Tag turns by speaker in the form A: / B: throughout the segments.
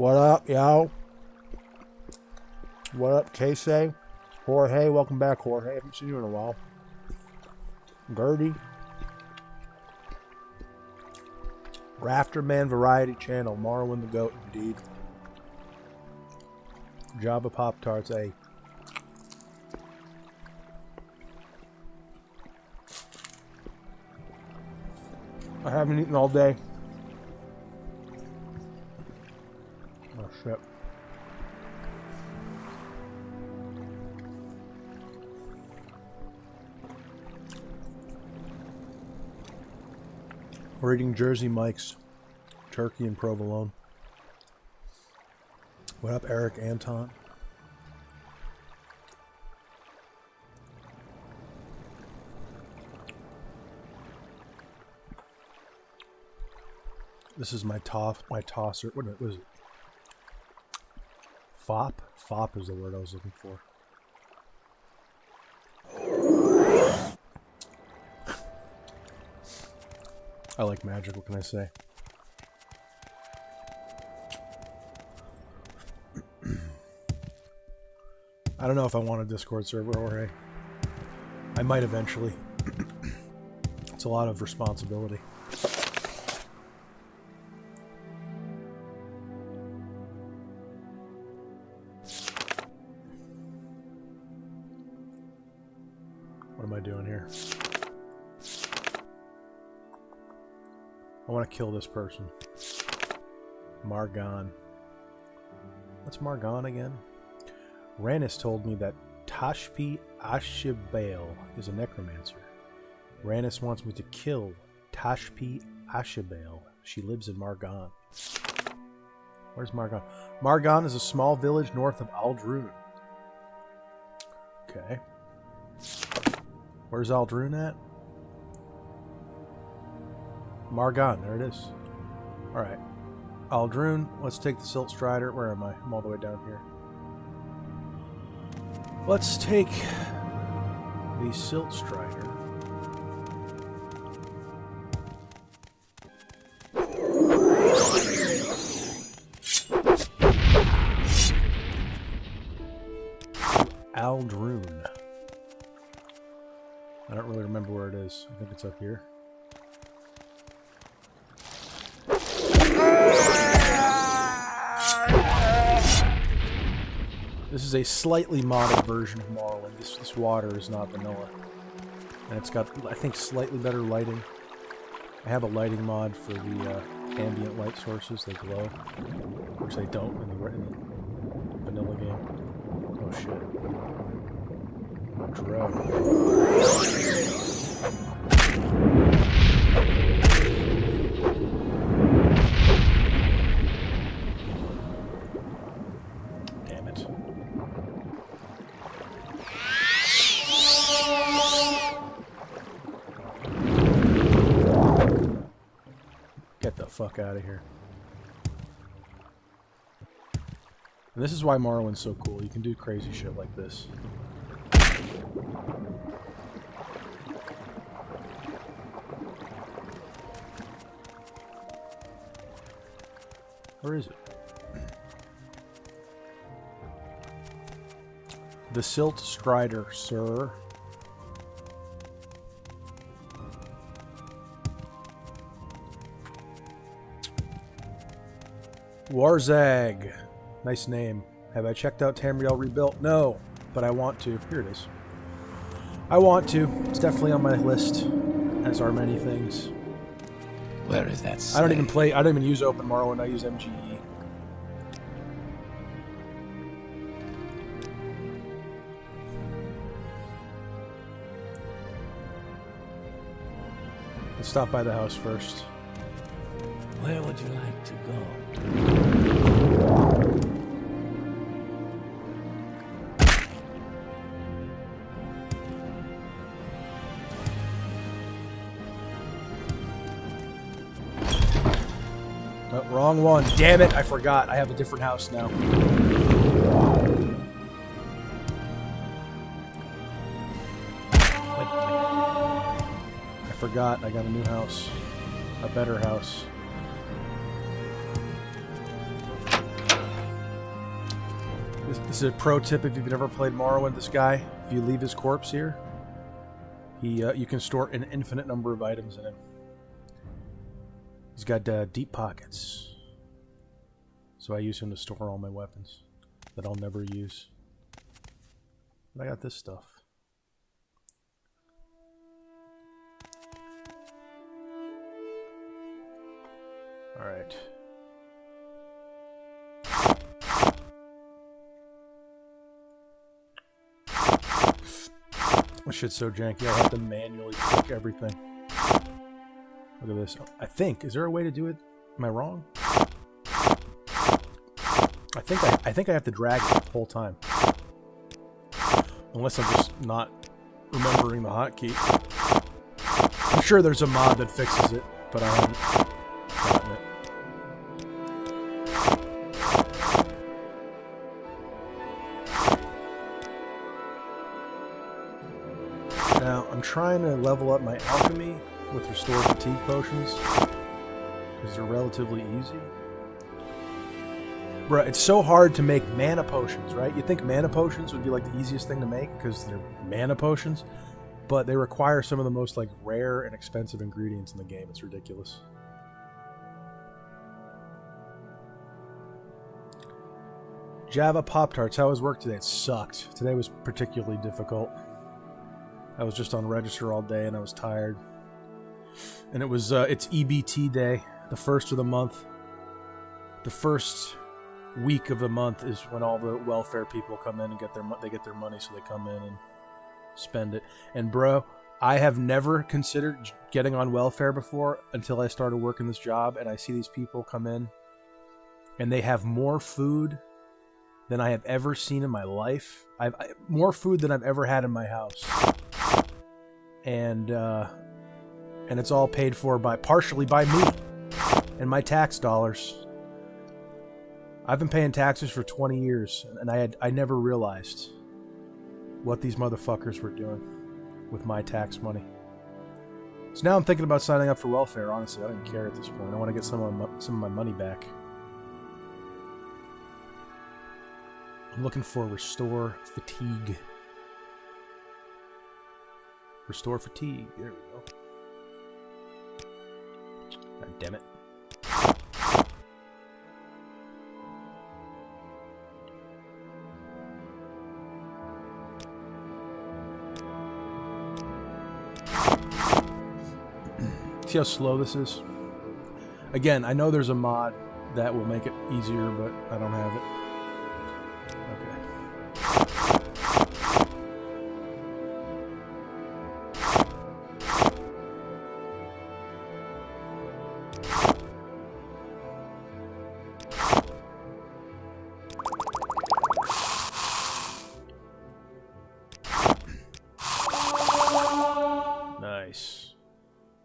A: What up, yo? What up, Casey? Jorge, welcome back, Jorge. Haven't seen you in a while. Gertie. Rafterman Variety Channel. Morrowind the Goat, indeed. Java Pop-Tarts, A. I haven't eaten all day. Oh, shit. We're eating Jersey Mike's turkey and provolone. What up, Eric Anton? This is my tosser. What was it? Fop? Fop is the word I was looking for. I like magic, what can I say? I don't know if I want a Discord server, Jorge. I might eventually. It's a lot of responsibility. What am I doing here? I want to kill this person. Margon. What's Margon again? Rannis told me that Tashpi Ashibael is a necromancer. Rannis wants me to kill Tashpi Ashibael. She lives in Margon. Where's Margon? Margon is a small village north of Aldrune. Okay. Where's Aldrune at? Margon, there it is. Alright. Aldrune, let's take the Silt Strider. Where am I? I'm all the way down here. Let's take the Silt Strider. Aldrune. I don't really remember where it is. I think it's up here. This is a slightly modded version of Morrowind. This water is not vanilla. And it's got, I think, slightly better lighting. I have a lighting mod for the ambient light sources. They glow. Which they don't in the vanilla game. Oh shit. Drone. Damn it. Get the fuck out of here. And this is why Morrowind's so cool. You can do crazy shit like this. Where is it? The Silt Strider, sir. Warzag. Nice name. Have I checked out Tamriel Rebuilt? No, but I want to. Here it is. I want to. It's definitely on my list, as are many things.
B: Where is that slave?
A: I don't even play. I don't even use Open Morrowind. I use MGE. Let's stop by the house first.
B: Where would you like to go?
A: Oh, wrong one. Damn it, I forgot. I have a different house now. I forgot. I got a new house. A better house. This is a pro tip if you've never played Morrowind. This guy, if you leave his corpse here, you can store an infinite number of items in him. He's got deep pockets, so I use him to store all my weapons that I'll never use. But I got this stuff. All right. This shit's so janky, I have to manually click everything. Look at this. I think, is there a way to do it? Am I wrong? I think I have to drag it the whole time. Unless I'm just not remembering the hotkey. I'm sure there's a mod that fixes it, but I haven't gotten it. Now, I'm trying to level up my alchemy with restore fatigue potions, because they're relatively easy. Bruh, it's so hard to make mana potions, right? You'd think mana potions would be like the easiest thing to make, because they're mana potions, but they require some of the most like rare and expensive ingredients in the game. It's ridiculous. Java Pop-Tarts, how was work today? It sucked. Today was particularly difficult. I was just on register all day and I was tired. And it was it's EBT day, the first of the month. The first week of the month is when all the welfare people come in and get their money, so they come in and spend it. And bro, I have never considered getting on welfare before until I started working this job, and I see these people come in and they have more food than I have ever seen in my life. More food than I've ever had in my house. And it's all paid for partially by me and my tax dollars. I've been paying taxes for 20 years, and I never realized what these motherfuckers were doing with my tax money. So now I'm thinking about signing up for welfare. Honestly, I don't care at this point. I want to get some of my money back. I'm looking for restore fatigue. Restore fatigue. There we go. God damn it. See how slow this is? Again, I know there's a mod that will make it easier, but I don't have it. Nice.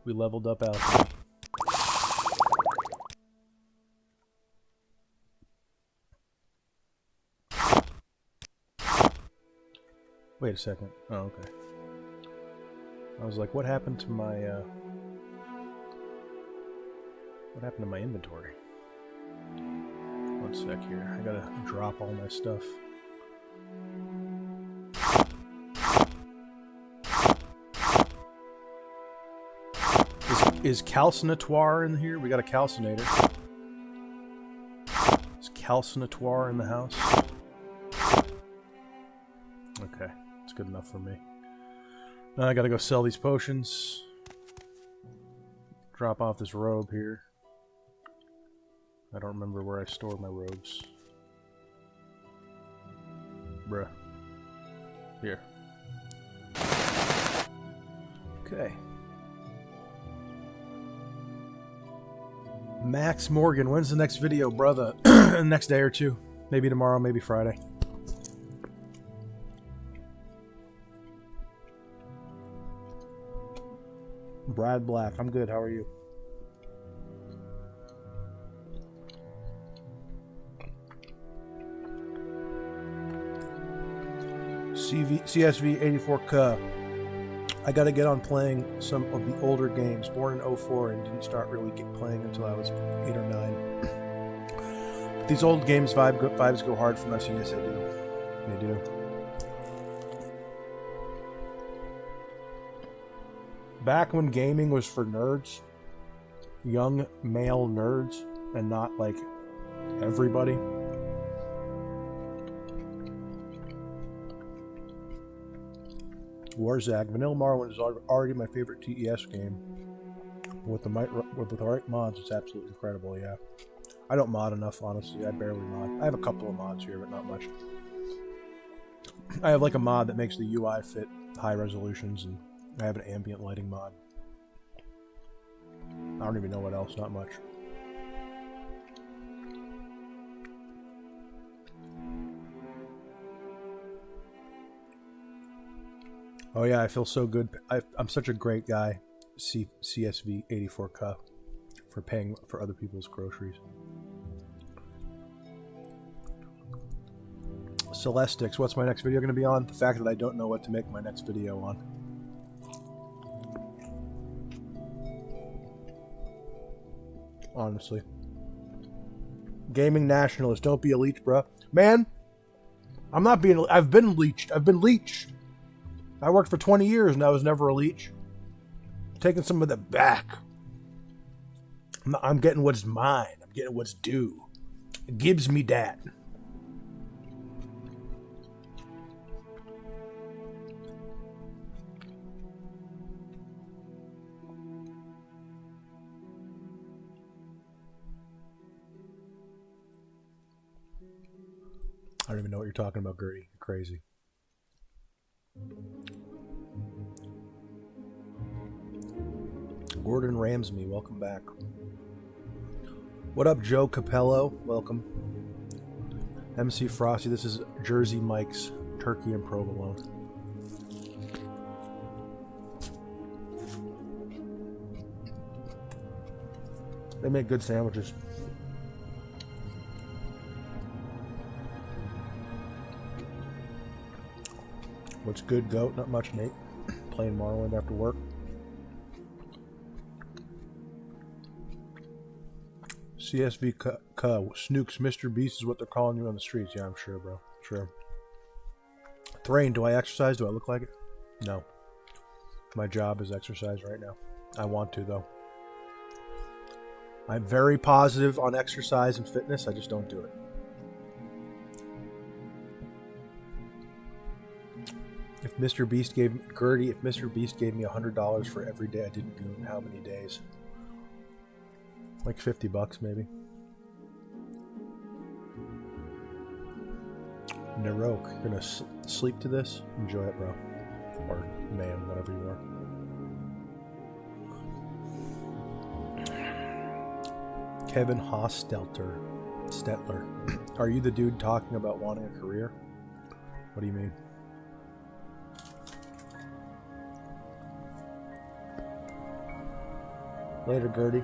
A: We leveled up alchemy. Wait a second. Oh, okay. I was like, what happened to my inventory? One sec here. I gotta drop all my stuff. Is calcinatoire in here? We got a calcinator. Is calcinatoire in the house? Okay, it's good enough for me. Now I gotta go sell these potions. Drop off this robe here. I don't remember where I stored my robes. Bruh. Here. Okay. Max Morgan, when's the next video, brother? Next day or two. Maybe tomorrow, maybe Friday. Brad Black, I'm good. How are you? CSV 84K. I gotta get on playing some of the older games. Born in 04 and didn't start really playing until I was 8 or 9. These old games vibes go hard from us. Yes, they do. They do. Back when gaming was for nerds, young male nerds, and not like everybody. Warzag. Vanilla Morrowind is already my favorite TES game. With the right mods, it's absolutely incredible, yeah. I don't mod enough, honestly. I barely mod. I have a couple of mods here, but not much. I have like a mod that makes the UI fit high resolutions, and I have an ambient lighting mod. I don't even know what else, not much. Oh yeah, I feel so good. I'm such a great guy, CSV 84K, for paying for other people's groceries. Celestix, what's my next video going to be on? The fact that I don't know what to make my next video on. Honestly. Gaming nationalist, don't be a leech, bruh. Man, I'm not being... I've been leeched. I've been leeched. I worked for 20 years and I was never a leech. Taking some of that back. I'm getting what's mine. I'm getting what's due. It gives me that. I don't even know what you're talking about, Gertie. You're crazy. Gordon Ramsay, welcome back. What up, Joe Capello? Welcome. MC Frosty, this is Jersey Mike's Turkey and Provolone. They make good sandwiches. What's good, Goat? Not much, Nate. Playing Morrowind after work. CSV Snooks, Mr. Beast is what they're calling you on the streets. Yeah, I'm sure, bro. Sure. Thrain, do I exercise? Do I look like it? No. My job is exercise right now. I want to, though. I'm very positive on exercise and fitness. I just don't do it. If Mr. Beast gave Gertie, if Mr. Beast gave me $100 for every day I didn't do it, how many days? Like $50 maybe. Narok, you're gonna sleep to this? Enjoy it, bro. Or man, whatever you are. Kevin Hostelter. Stetler. Are you the dude talking about wanting a career? What do you mean? Later, Gertie.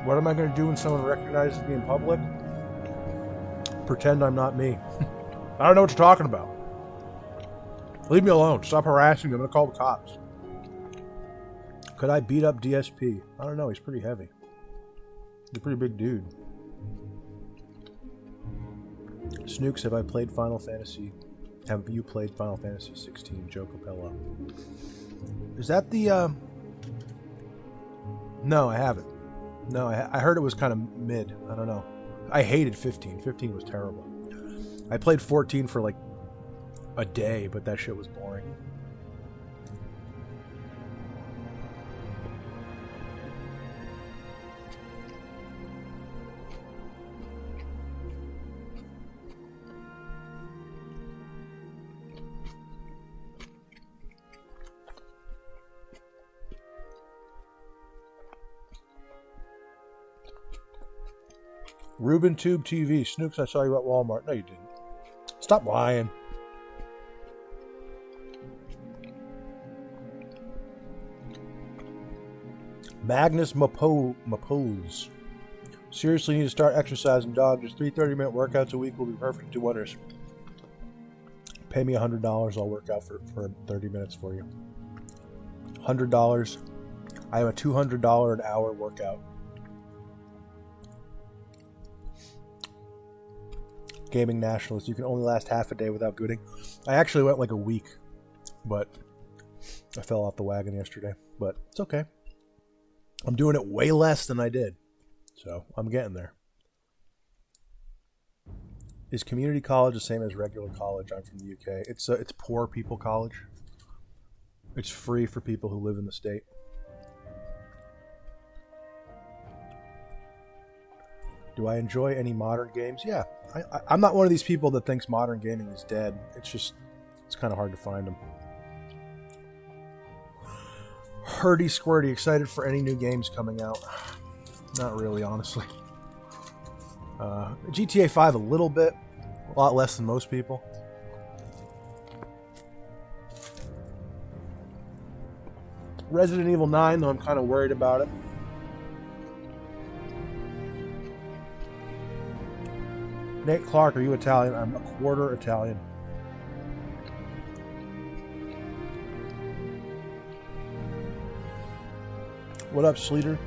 A: What am I going to do when someone recognizes me in public? Pretend I'm not me. I don't know what you're talking about. Leave me alone. Stop harassing me. I'm going to call the cops. Could I beat up DSP? I don't know. He's pretty heavy. He's a pretty big dude. Snooks, have I played Final Fantasy? Have you played Final Fantasy 16? Joe Capello. Is that the, No, I haven't. No, I heard it was kind of mid. I don't know. I hated 15. 15 was terrible. I played 14 for like a day, but that shit was boring. Ruben Tube TV. Snooks, I saw you at Walmart. No, you didn't. Stop lying. Magnus Mapose. Seriously need to start exercising, dog. Just 3 30-minute workouts a week will be perfect. Do wonders. Pay me $100. I'll work out for 30 minutes for you. $100. I have a $200 an hour workout. gaming nationalist. You can only last half a day without gooting. I actually went like a week, but I fell off the wagon yesterday. But it's okay. I'm doing it way less than I did, so I'm getting there. Is community college the same as regular college? I'm from the UK. It's poor people college. It's free for people who live in the state. Do I enjoy any modern games? Yeah. I'm not one of these people that thinks modern gaming is dead. It's kind of hard to find them. Hurdy Squirty, excited for any new games coming out? Not really, honestly. GTA 5 a little bit. A lot less than most people. Resident Evil 9, though I'm kind of worried about it. Nate Clark, are you Italian? I'm a quarter Italian. What up, Sleater?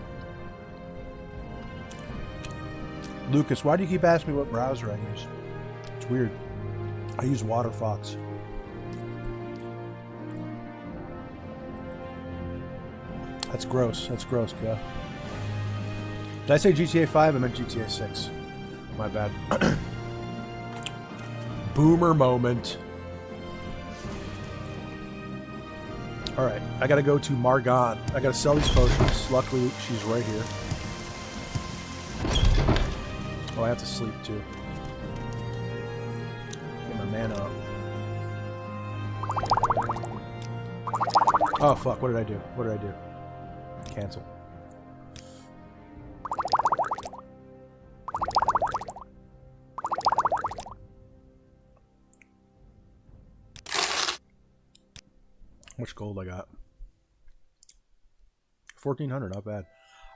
A: Lucas, why do you keep asking me what browser I use? It's weird. I use WaterFox. That's gross. That's gross, Kel. Did I say GTA 5? I meant GTA 6. My bad. Boomer moment. Alright, I gotta go to Margon. I gotta sell these potions. Luckily, she's right here. Oh, I have to sleep too. Get my mana up. Oh, fuck. What did I do? What did I do? Cancel. How much gold I got? 1,400, not bad.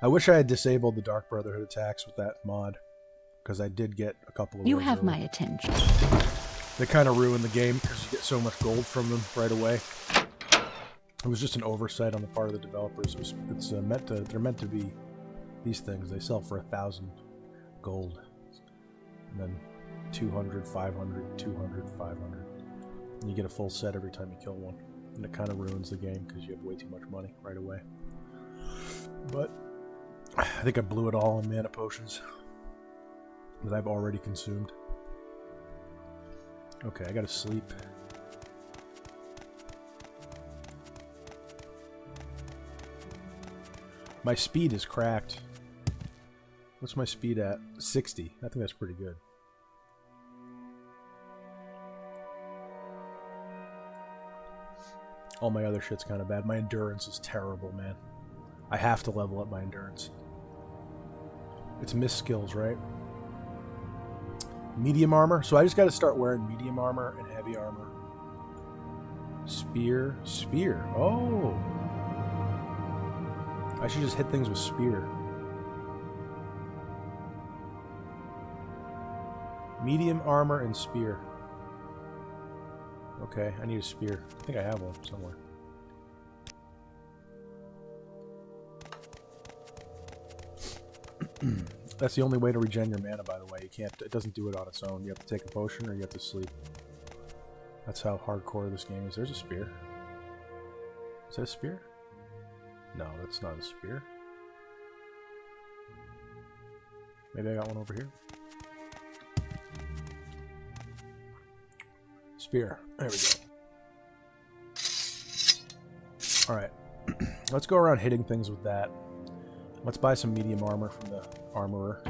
A: I wish I had disabled the Dark Brotherhood attacks with that mod, because I did get a couple of
C: You
A: those
C: have
A: early.
C: my attention.
A: They kind of ruined the game because you get so much gold from them right away. It was just an oversight on the part of the developers. They're meant to be these things. They sell for 1,000 gold, and then 200, 500, 200, 500. And you get a full set every time you kill one. And it kind of ruins the game because you have way too much money right away. But I think I blew it all on mana potions that I've already consumed. Okay, I gotta sleep. My speed is cracked. What's my speed at? 60. I think that's pretty good. All my other shit's kind of bad. My endurance is terrible, man. I have to level up my endurance. It's missed skills, right? Medium armor. So I just got to start wearing medium armor and heavy armor. Spear. Spear. Oh. I should just hit things with spear. Medium armor and spear. Okay, I need a spear. I think I have one somewhere. That's the only way to regen your mana, by the way. You can't. It doesn't do it on its own. You have to take a potion or you have to sleep. That's how hardcore this game is. There's a spear. Is that a spear? No, that's not a spear. Maybe I got one over here. Spear. There we go. Alright. Let's go around hitting things with that. Let's buy some medium armor from the armorer.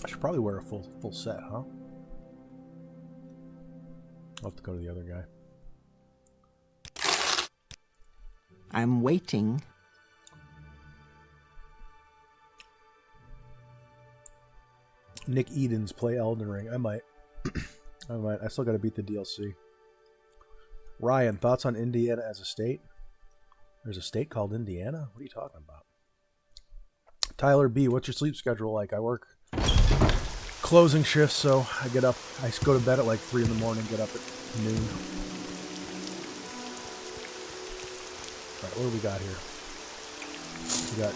A: I should probably wear a full set, huh? I'll have to go to the other guy.
C: I'm waiting.
A: Nick Edens play Elden Ring. I might. I still got to beat the DLC. Ryan, thoughts on Indiana as a state? There's a state called Indiana? What are you talking about? Tyler B, what's your sleep schedule like? I work closing shifts, so I get up. I go to bed at like 3 in the morning, get up at noon. All right, what do we got here? We got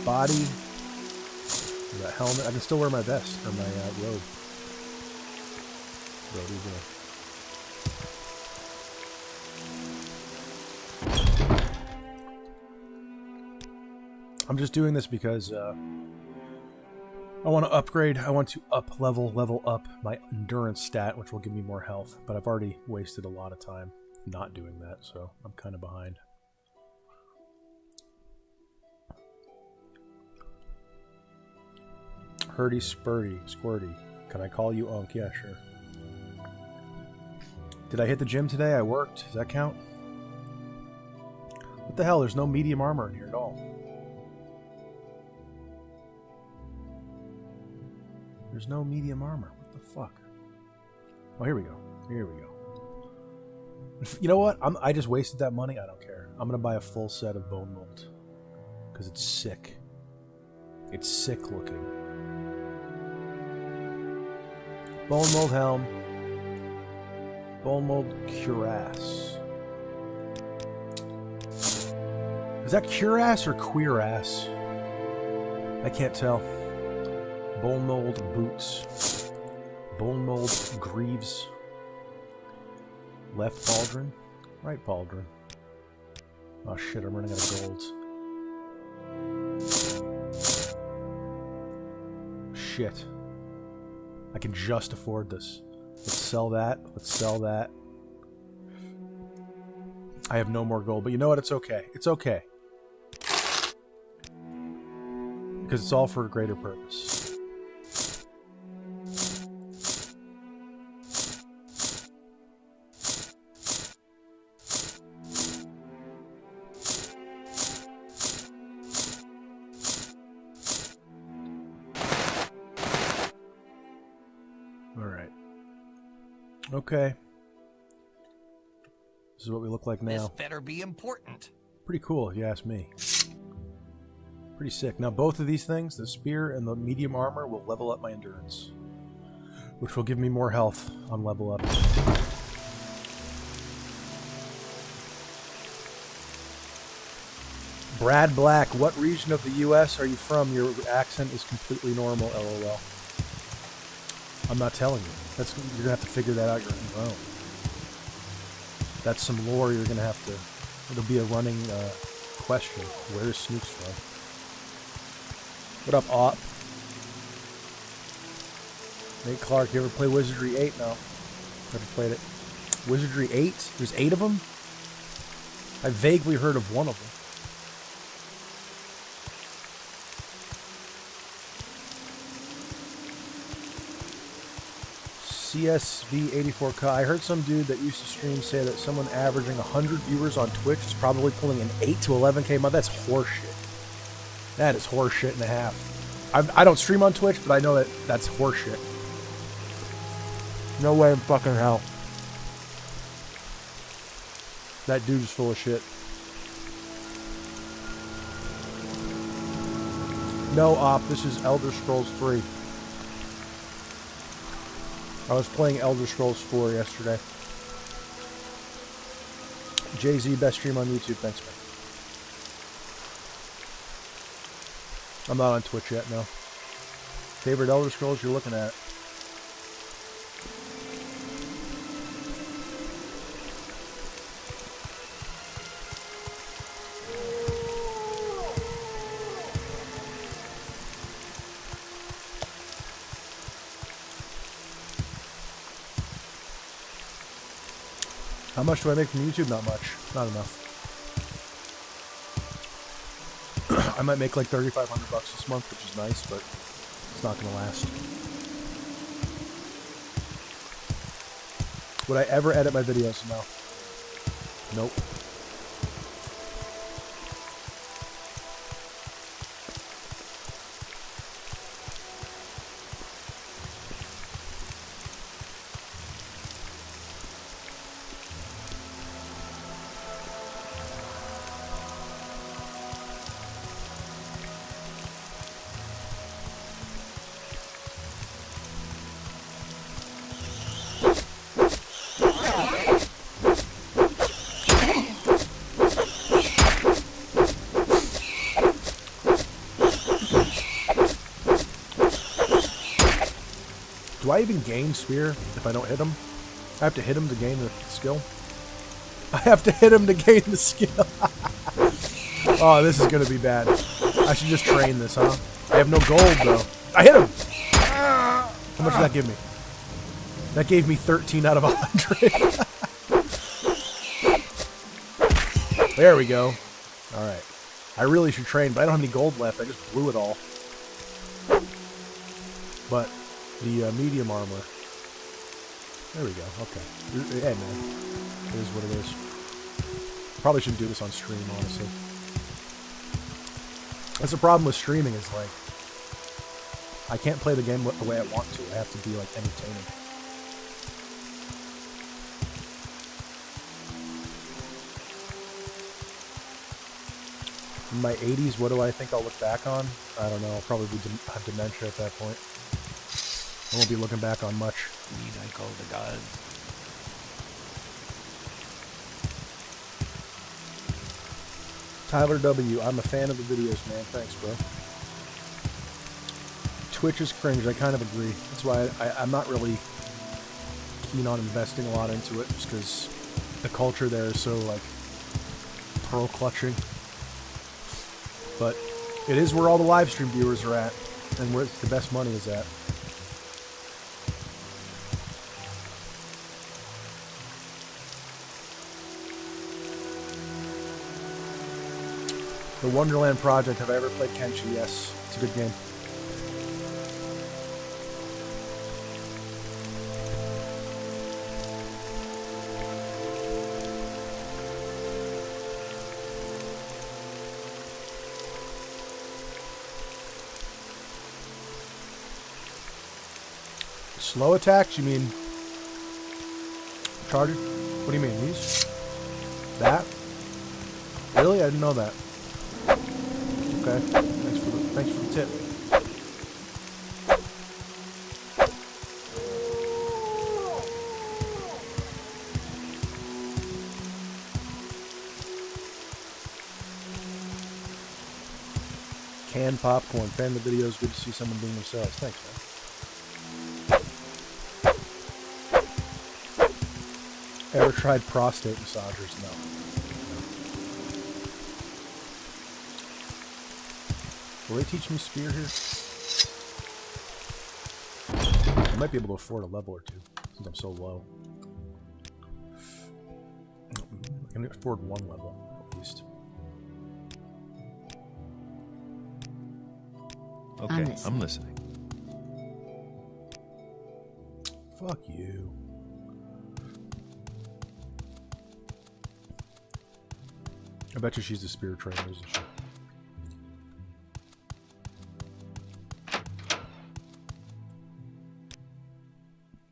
A: body. We got helmet. I can still wear my vest or my robe. I'm just doing this because I want to upgrade. I want to level up my endurance stat, which will give me more health. But I've already wasted a lot of time not doing that, so I'm kind of behind. Hurdy Spurdy, Squirty. Can I call you Unk? Yeah, sure. Did I hit the gym today? I worked. Does that count? What the hell? There's no medium armor in here at all. There's no medium armor. What the fuck? Oh, here we go. Here we go. You know what? I just wasted that money. I don't care. I'm going to buy a full set of bone mold. Because it's sick. It's sick looking. Bone mold helm. Bone mold cuirass. Is that cuirass or queer ass? I can't tell. Bone mold boots. Bone mold greaves. Left pauldron. Right pauldron. Oh shit, I'm running out of gold. Shit. I can just afford this. Let's sell that. Let's sell that. I have no more gold, but you know what? It's okay. It's okay. Because it's all for a greater purpose. Alright. Okay. This is what we look like now.
D: This better be important.
A: Pretty cool, if you ask me. Pretty sick. Now, both of these things, the spear and the medium armor, will level up my endurance, which will give me more health on level up. Brad Black, what region of the U.S. are you from? Your accent is completely normal, LOL. I'm not telling you. You're going to have to figure that out on your own. That's some lore you're going to have to... It'll be a running question. Where is Snooks from? What up, Op? Nate Clark, you ever play Wizardry 8? No. Never played it. Wizardry 8? There's 8 of them? I vaguely heard of one of them. CSV84K. I heard some dude that used to stream say that someone averaging 100 viewers on Twitch is probably pulling an 8 to 11K month. That's horseshit. That is horseshit and a half. I don't stream on Twitch, but I know that that's horseshit. No way in fucking hell. That dude's full of shit. No, Op, this is Elder Scrolls 3. I was playing Elder Scrolls 4 yesterday. Jay-Z, best stream on YouTube. Thanks, man. I'm not on Twitch yet, no. Favorite Elder Scrolls you're looking at? How much do I make from YouTube? Not much. Not enough. I might make like $3,500 this month, which is nice, but it's not going to last. Would I ever edit my videos? No. Nope. Do I even gain spear if I don't hit him? I have to hit him to gain the skill? I have to hit him to gain the skill. Oh, this is going to be bad. I should just train this, huh? I have no gold, though. I hit him! How much did that give me? That gave me 13 out of 100. There we go. Alright. I really should train, but I don't have any gold left. I just blew it all. But the medium armor. There we go. Okay. Yeah, man. It is what it is. Probably shouldn't do this on stream, honestly. That's the problem with streaming is, like, I can't play the game the way I want to. I have to be, like, entertaining. In my 80s, what do I think I'll look back on? I don't know. I'll probably have dementia at that point. I won't be looking back on much.
B: Need I call the gods?
A: Tyler W., I'm a fan of the videos, man. Thanks, bro. Twitch is cringe. I kind of agree. That's why I'm not really keen on investing a lot into it, just because the culture there is so, like, pearl clutching. But it is where all the live stream viewers are at, and where the best money is at. The Wonderland Project. Have I ever played Kenshi? Yes. It's a good game. Slow attacks? You mean charger? What do you mean? These? That? Really? I didn't know that. Okay. Thanks for the tip. Canned popcorn. Fan of the videos. Good to see someone being themselves. Thanks, man. Ever tried prostate massagers? No. Will they teach me spear here? I might be able to afford a level or two, since I'm so low. I can afford one level, at least.
C: Okay, I'm listening.
A: Fuck you. I bet you she's a spear trainer, isn't she?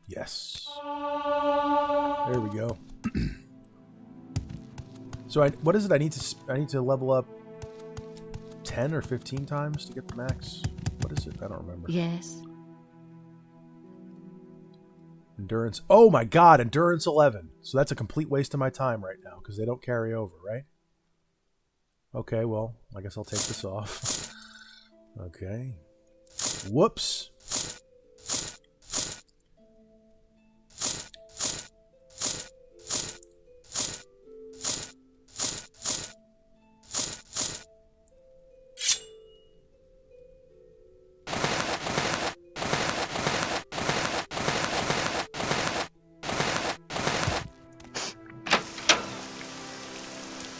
A: Yes. There we go. So what is it? I need to level up 10 or 15 times to get the max. What is it? I don't remember.
D: Yes.
A: Endurance. Oh my god, endurance 11. So that's a complete waste of my time right now because they don't carry over, right? Okay, well, I guess I'll take this off. Okay. Whoops.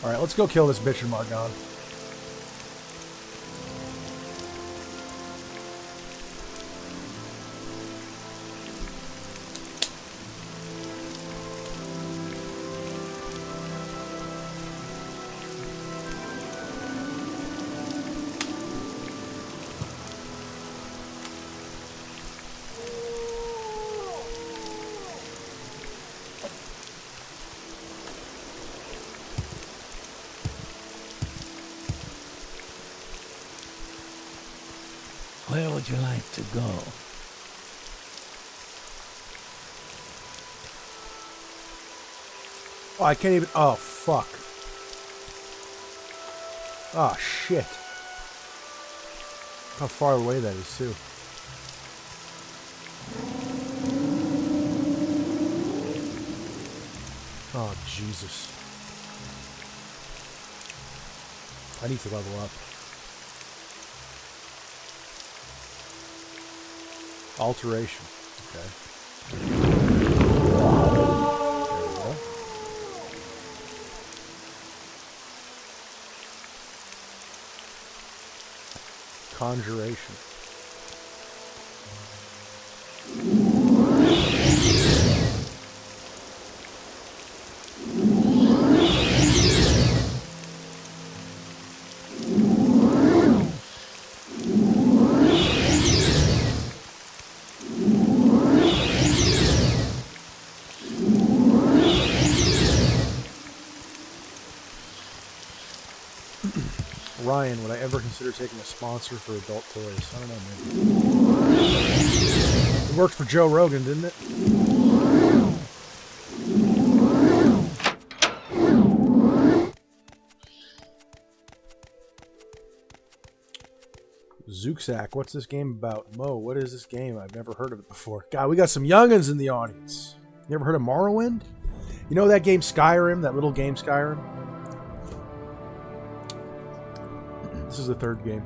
A: Alright, let's go kill this bitch in Margon.
B: Where would you like to go?
A: Oh, I can't even... Oh, fuck. Oh, shit. How far away that is, too. Oh, Jesus. I need to level up. Alteration. Okay. There we go. Conjuration. Ryan, would I ever consider taking a sponsor for adult toys? I don't know, maybe. It worked for Joe Rogan, didn't it? Zooksack, what's this game about? Mo, what is this game? I've never heard of it before. God, we got some youngins in the audience. You ever heard of Morrowind? You know that game Skyrim? That little game Skyrim? This is the third game.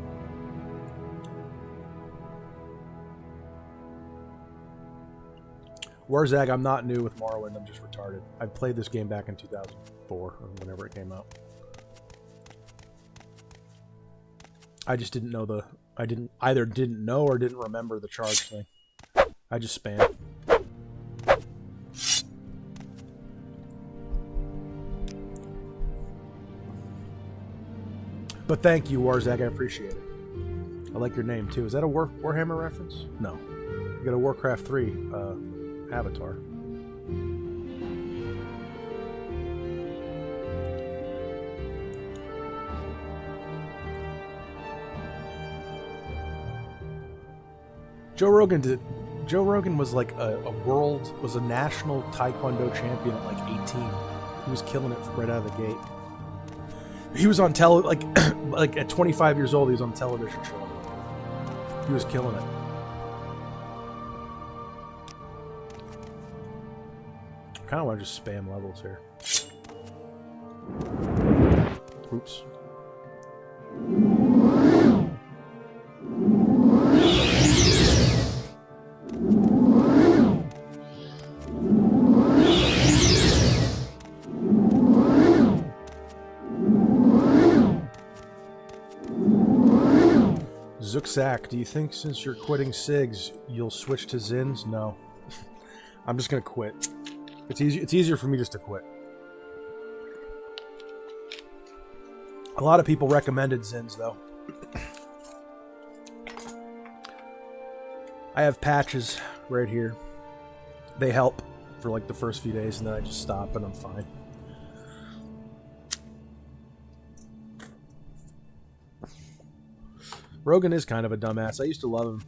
A: Warzag, I'm not new with Morrowind. I'm just retarded. I played this game back in 2004 or whenever it came out. I just didn't know I either didn't know or didn't remember the charge thing. I just spam. But thank you, Warzag. I appreciate it. I like your name, too. Is that a Warhammer reference? No. You got a Warcraft 3 avatar. Joe Rogan was like was a national Taekwondo champion at like 18. He was killing it right out of the gate. He was on like at 25 years old, he was on a television show. He was killing it. I kind of want to just spam levels here. Oops. Zooksack, do you think since you're quitting SIGs, you'll switch to Zins? No. I'm just going to quit. It's easier for me just to quit. A lot of people recommended Zins, though. I have patches right here. They help for like the first few days, and then I just stop and I'm fine. Rogan is kind of a dumbass. I used to love him.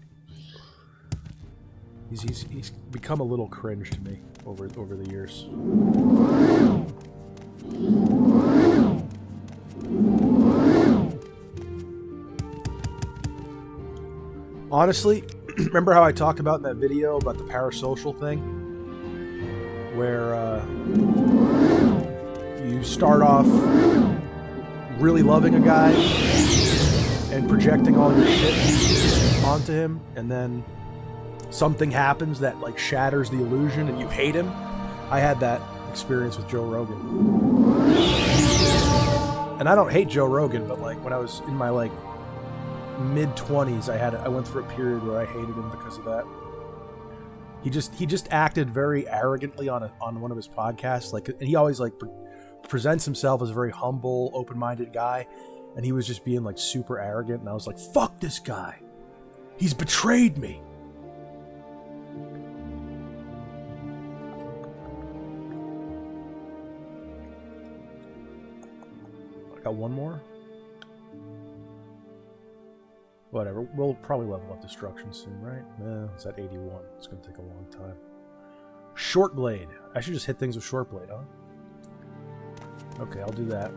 A: He's become a little cringe to me over the years. Honestly, remember how I talked about in that video about the parasocial thing? Where you start off really loving a guy and projecting all your shit onto him, and then something happens that like shatters the illusion and you hate him. I had that experience with Joe Rogan. And I don't hate Joe Rogan, but like when I was in my like mid-20s, I went through a period where I hated him because of that. He just acted very arrogantly on one of his podcasts, like, and he always like presents himself as a very humble, open-minded guy. And he was just being like super arrogant, and I was like, fuck this guy. He's betrayed me. I got one more. Whatever. We'll probably level up destruction soon, right? It's at 81. It's going to take a long time. Short blade. I should just hit things with short blade, huh? Okay, I'll do that.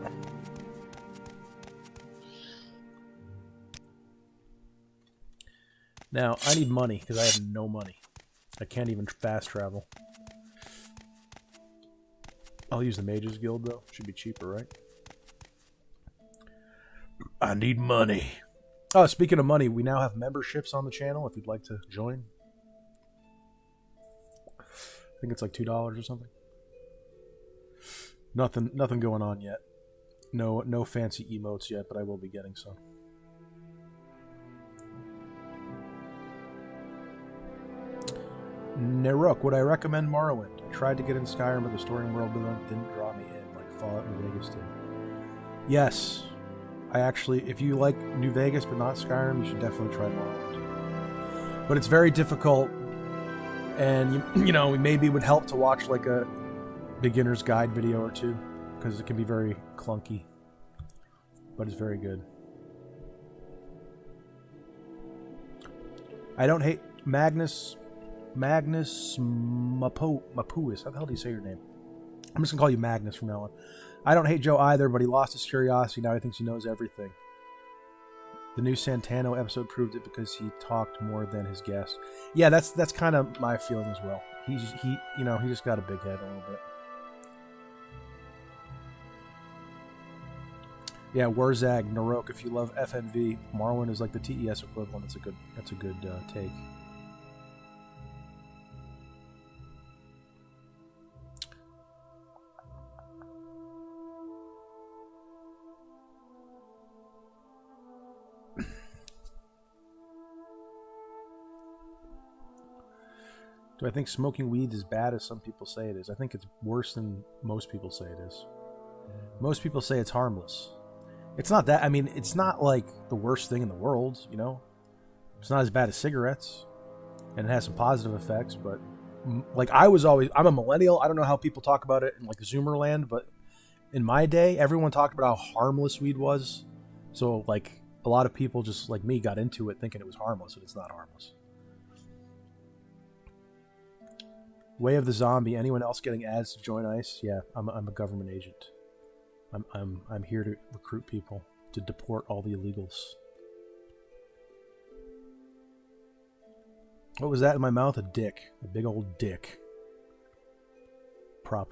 A: Now, I need money, because I have no money. I can't even fast travel. I'll use the Mages Guild, though. Should be cheaper, right?
C: I need money.
A: Oh, speaking of money, we now have memberships on the channel if you'd like to join. I think it's like $2 or something. Nothing going on yet. No fancy emotes yet, but I will be getting some. Neruk, would I recommend Morrowind? I tried to get in Skyrim, but the story and world building didn't draw me in like Fallout New Vegas did. Yes. I actually, if you like New Vegas but not Skyrim, you should definitely try Morrowind. But it's very difficult, and you know, maybe it would help to watch like a beginner's guide video or two, because it can be very clunky, but it's very good. I don't hate Magnus Mapuis. How the hell do you say your name? I'm just gonna call you Magnus from now on. I don't hate Joe either, but he lost his curiosity. Now he thinks he knows everything. The new Santano episode proved it because he talked more than his guest. Yeah, that's kind of my feeling as well. He just got a big head a little bit. Yeah, Warzag, Narok. If you love FNV, Morrowind is like the TES equivalent. That's a good take. Do I think smoking weed is bad as some people say it is? I think it's worse than most people say it is. Most people say it's harmless. It's not that. I mean, it's not like the worst thing in the world, you know? It's not as bad as cigarettes. And it has some positive effects, but like I'm a millennial. I don't know how people talk about it in like Zoomer land, but in my day, everyone talked about how harmless weed was. So like a lot of people just like me got into it thinking it was harmless, and it's not harmless. Way of the Zombie. Anyone else getting ads to join ICE? Yeah, I'm a government agent. I'm here to recruit people to deport all the illegals. What was that in my mouth? A dick. A big old dick. Pra.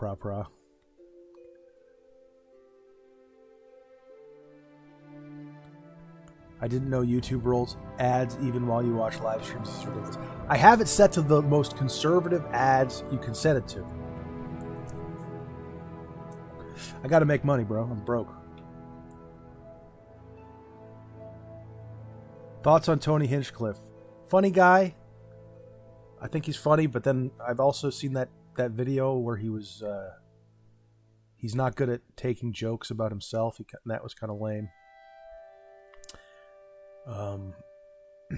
A: I didn't know YouTube rolls ads even while you watch live streams. It's ridiculous. I have it set to the most conservative ads you can set it to. I gotta make money, bro. I'm broke. Thoughts on Tony Hinchcliffe? Funny guy. I think he's funny, but then I've also seen that video where he was he's not good at taking jokes about himself. That was kind of lame.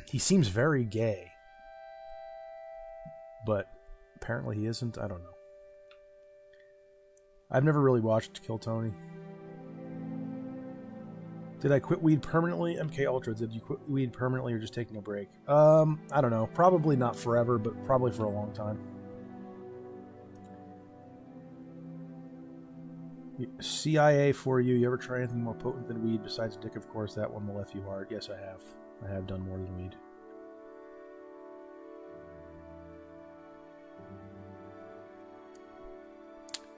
A: He seems very gay, but apparently he isn't. I don't know. I've never really watched Kill Tony. Did I quit weed permanently? MK Ultra, did you quit weed permanently or just taking a break? I don't know. Probably not forever, but probably for a long time. CIA for you. You ever try anything more potent than weed besides dick? Of course, that one will F you hard. Yes, I have. I have done more than weed.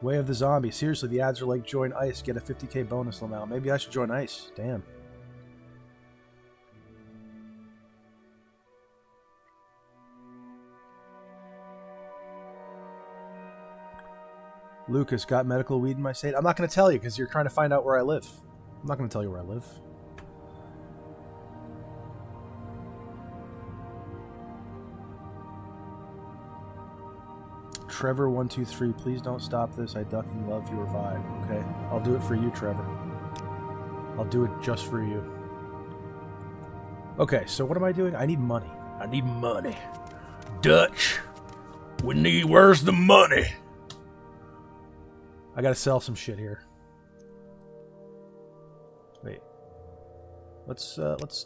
A: Way of the Zombie. Seriously, the ads are like join ICE, get a 50k bonus amount. Maybe I should join ICE. Damn. Lucas, got medical weed in my state? I'm not going to tell you because you're trying to find out where I live. I'm not going to tell you where I live. Trevor123, please don't stop this. I ducking love your vibe. Okay, I'll do it for you, Trevor. I'll do it just for you. Okay, so what am I doing? I need money.
C: I need money. Dutch, where's the money?
A: I gotta sell some shit here. Wait. Let's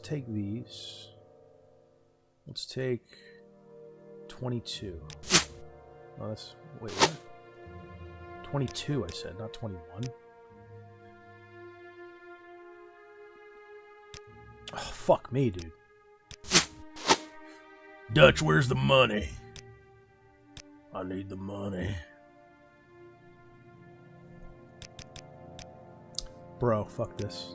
A: take these. Let's take 22. Oh, that's... Wait, what? 22, I said, not 21. Oh, fuck me, dude.
C: Dutch, where's the money? I need the money.
A: Bro, fuck this.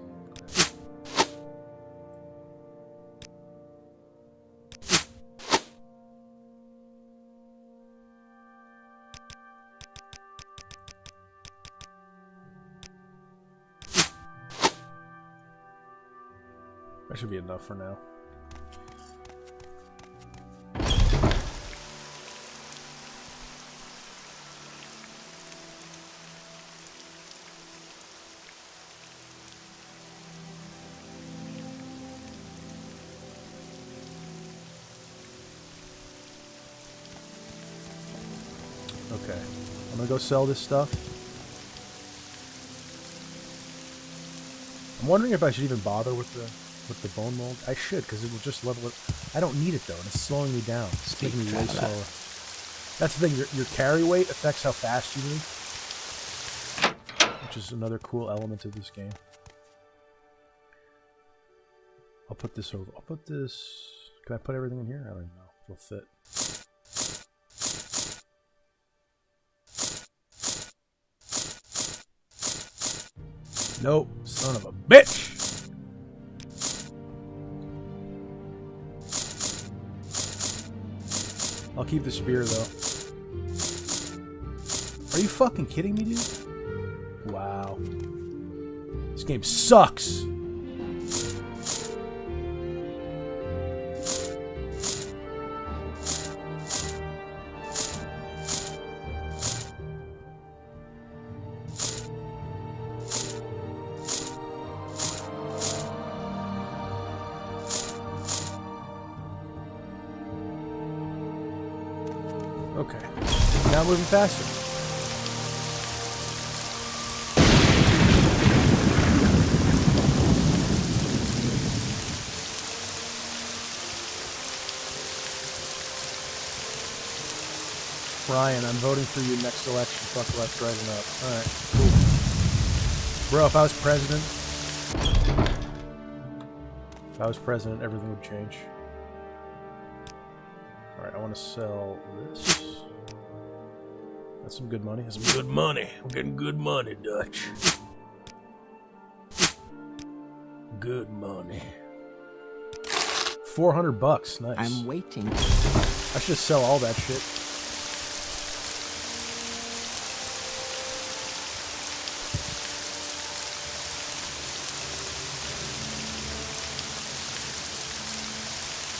A: That should be enough for now. Okay, I'm gonna go sell this stuff. I'm wondering if I should even bother with the bone mold. I should, because it will just level it. I don't need it though, and it's slowing me down. It's making me way slower. That's the thing. Your carry weight affects how fast you move, which is another cool element of this game. I'll put this over. I'll put this. Can I put everything in here? I don't even know if it'll fit. Nope, son of a bitch! I'll keep the spear, though. Are you fucking kidding me, dude? Wow. This game sucks! Okay. Now moving faster. Ryan, I'm voting for you next election. Fuck left, right, and up. Alright, cool. Bro, if I was president, everything would change. Alright, I want to sell this. That's some good money.
C: That's some good money. I'm getting good money, Dutch. Good money.
A: $400. Nice.
B: I'm waiting.
A: I should just sell all that shit.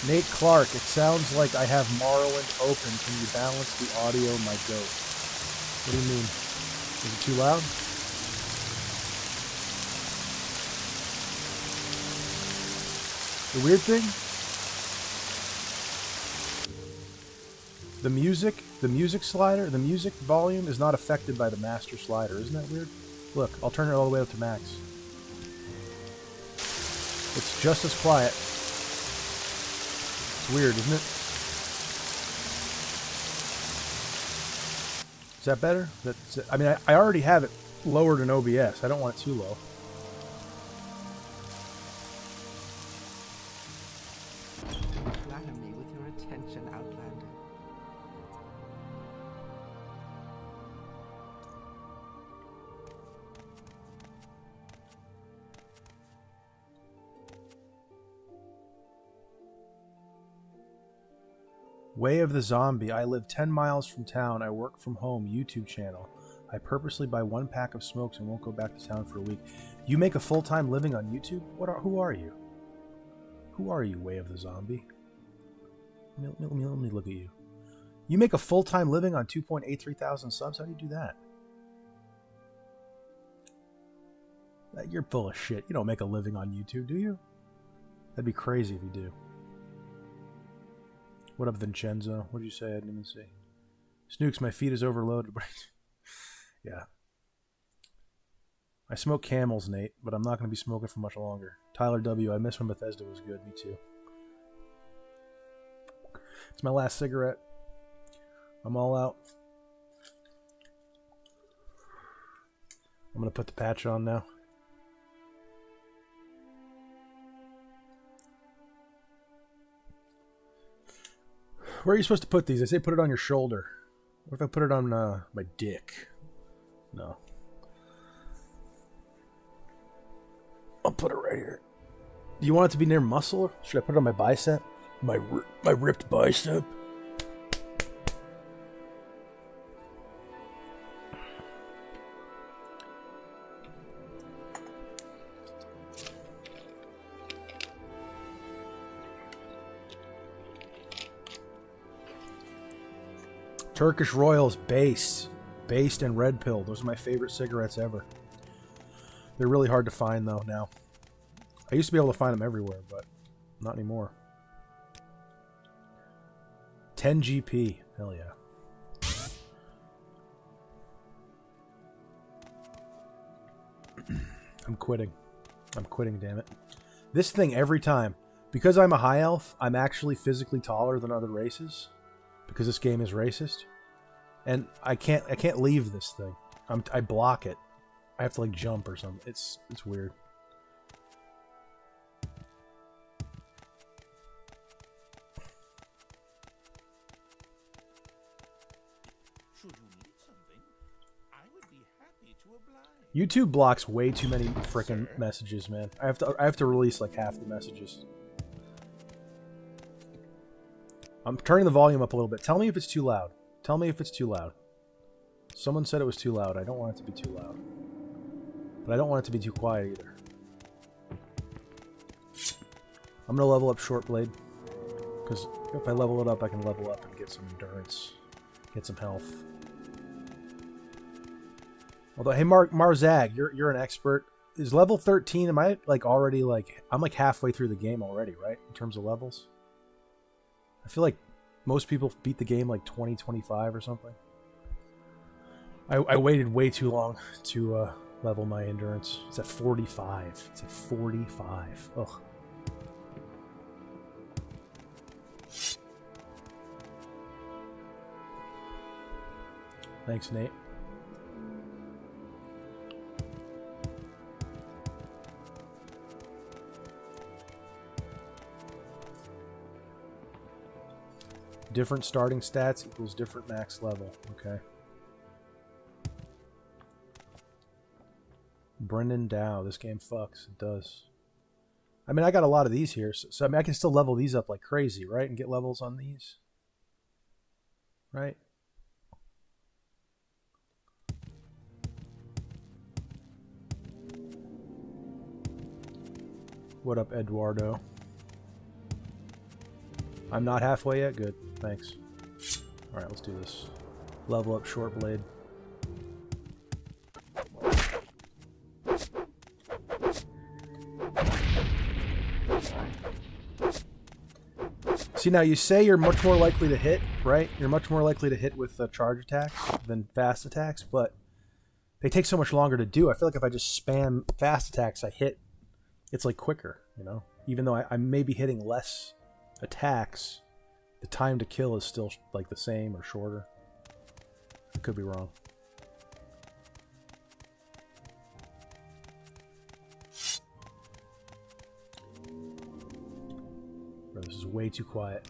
A: Nate Clark, it sounds like I have Morrowind open. Can you balance the audio, my goat? What do you mean? Is it too loud? The weird thing? The music slider, the music volume is not affected by the master slider. Isn't that weird? Look, I'll turn it all the way up to max. It's just as quiet. It's weird, isn't it? Is that better? I mean, I already have it lowered in OBS. I don't want it too low.
D: Flatter me with your attention, Outlander.
A: Way of the Zombie. I live 10 miles from town. I work from home. YouTube channel. I purposely buy one pack of smokes and won't go back to town for a week. You make a full-time living on YouTube? Who are you? Who are you, Way of the Zombie? Let me look at you. You make a full-time living on 2.83 thousand subs? How do you do that? You're full of shit. You don't make a living on YouTube, do you? That'd be crazy if you do. What up, Vincenzo? What did you say? I didn't even see. Snooks, my feed is overloaded. Yeah. I smoke Camels, Nate, but I'm not going to be smoking for much longer. Tyler W., I miss when Bethesda was good. Me too. It's my last cigarette. I'm all out. I'm going to put the patch on now. Where are you supposed to put these? They say put it on your shoulder. What if I put it on my dick? No.
C: I'll put it right here.
A: Do you want it to be near muscle? Or should I put it on my bicep?
C: My ripped bicep.
A: Turkish Royals, based and red pill. Those are my favorite cigarettes ever. They're really hard to find though now. I used to be able to find them everywhere, but not anymore. 10 GP, hell yeah. I'm quitting. I'm quitting, damn it. This thing every time, because I'm a high elf, I'm actually physically taller than other races. Because this game is racist, and I can't leave this thing. I block it. I have to like jump or something. It's weird.
E: Should you need something, I would be happy to oblige.
A: YouTube blocks way too many freaking messages, man. I have to release like half the messages. I'm turning the volume up a little bit. Tell me if it's too loud. Tell me if it's too loud. Someone said it was too loud. I don't want it to be too loud. But I don't want it to be too quiet either. I'm going to level up Short Blade. Because if I level it up, I can level up and get some endurance. Get some health. Although, hey, Marzag, you're an expert. Is level 13, am I like already like... I'm like halfway through the game already, right? In terms of levels? I feel like most people beat the game like 20, 25 or something. I waited way too long to level my endurance. It's at 45. It's at 45. Ugh. Thanks, Nate. Different starting stats equals different max level. Okay. Brendan Dow. This game fucks. It does. I mean, I got a lot of these here. So I mean, I can still level these up like crazy, right? And get levels on these. Right? What up, Eduardo? I'm not halfway yet? Good. Thanks. Alright, let's do this. Level up Short Blade. See, now you say you're much more likely to hit, right? You're much more likely to hit with charge attacks than fast attacks, but they take so much longer to do. I feel like if I just spam fast attacks, I hit. It's like quicker, you know? Even though I may be hitting less attacks, the time to kill is still like the same or shorter. I could be wrong. Bro, this is way too quiet.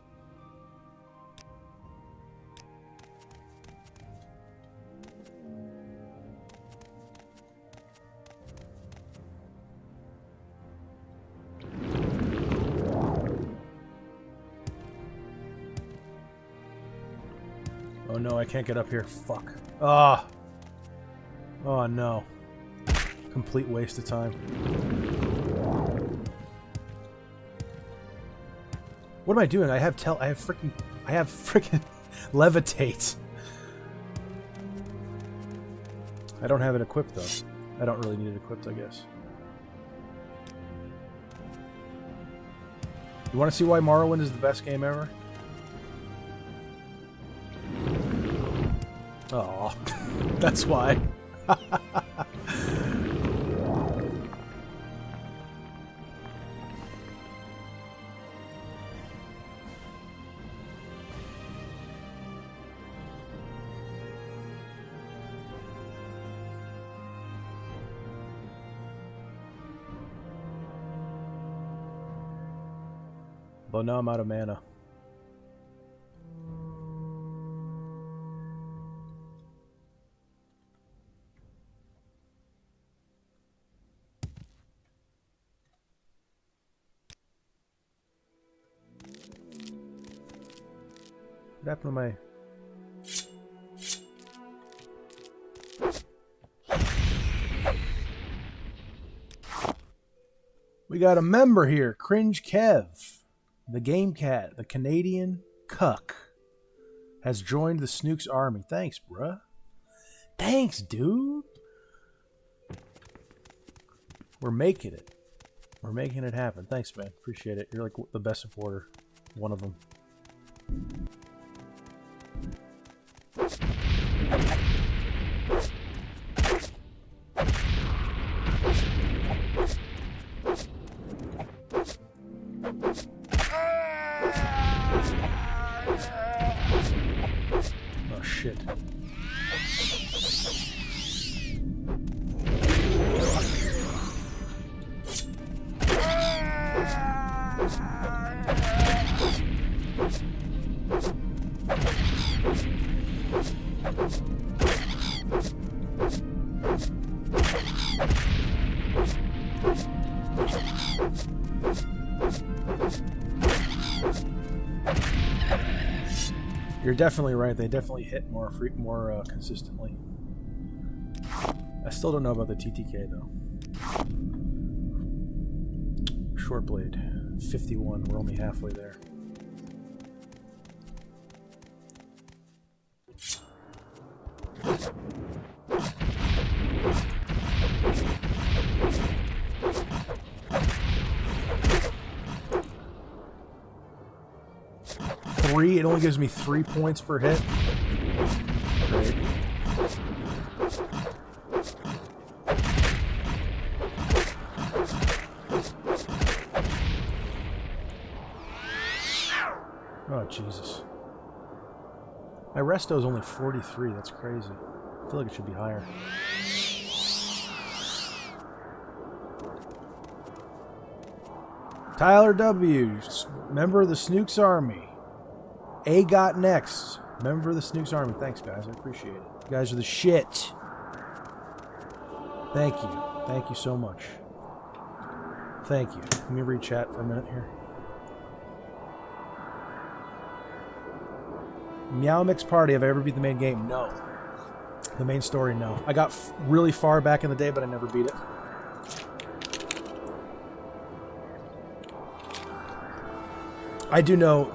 A: Oh no, I can't get up here. Fuck. Ah! Oh no. Complete waste of time. What am I doing? I have freaking levitate. I don't have it equipped though. I don't really need it equipped, I guess. You want to see why Morrowind is the best game ever? Oh, that's why. But now I'm out of mana. What happened to my... We got a member here, Cringe Kev. The Game Cat, the Canadian cuck, has joined the Snooks army. Thanks, bruh. Thanks, dude. We're making it. We're making it happen. Thanks, man. Appreciate it. You're like the best supporter. One of them. Oh, shit. You're definitely right. They definitely hit more consistently. I still don't know about the TTK though. Short blade, 51. We're only halfway there. It only gives me 3 points per hit. Great. Oh, Jesus. My resto is only 43. That's crazy. I feel like it should be higher. Tyler W., member of the Snooks Army. A got next. Member of the Snooks Army. Thanks, guys. I appreciate it. You guys are the shit. Thank you. Thank you so much. Thank you. Let me read chat for a minute here. Meow Mix Party. Have I ever beat the main game? No. The main story, no. I got really far back in the day, but I never beat it. I do know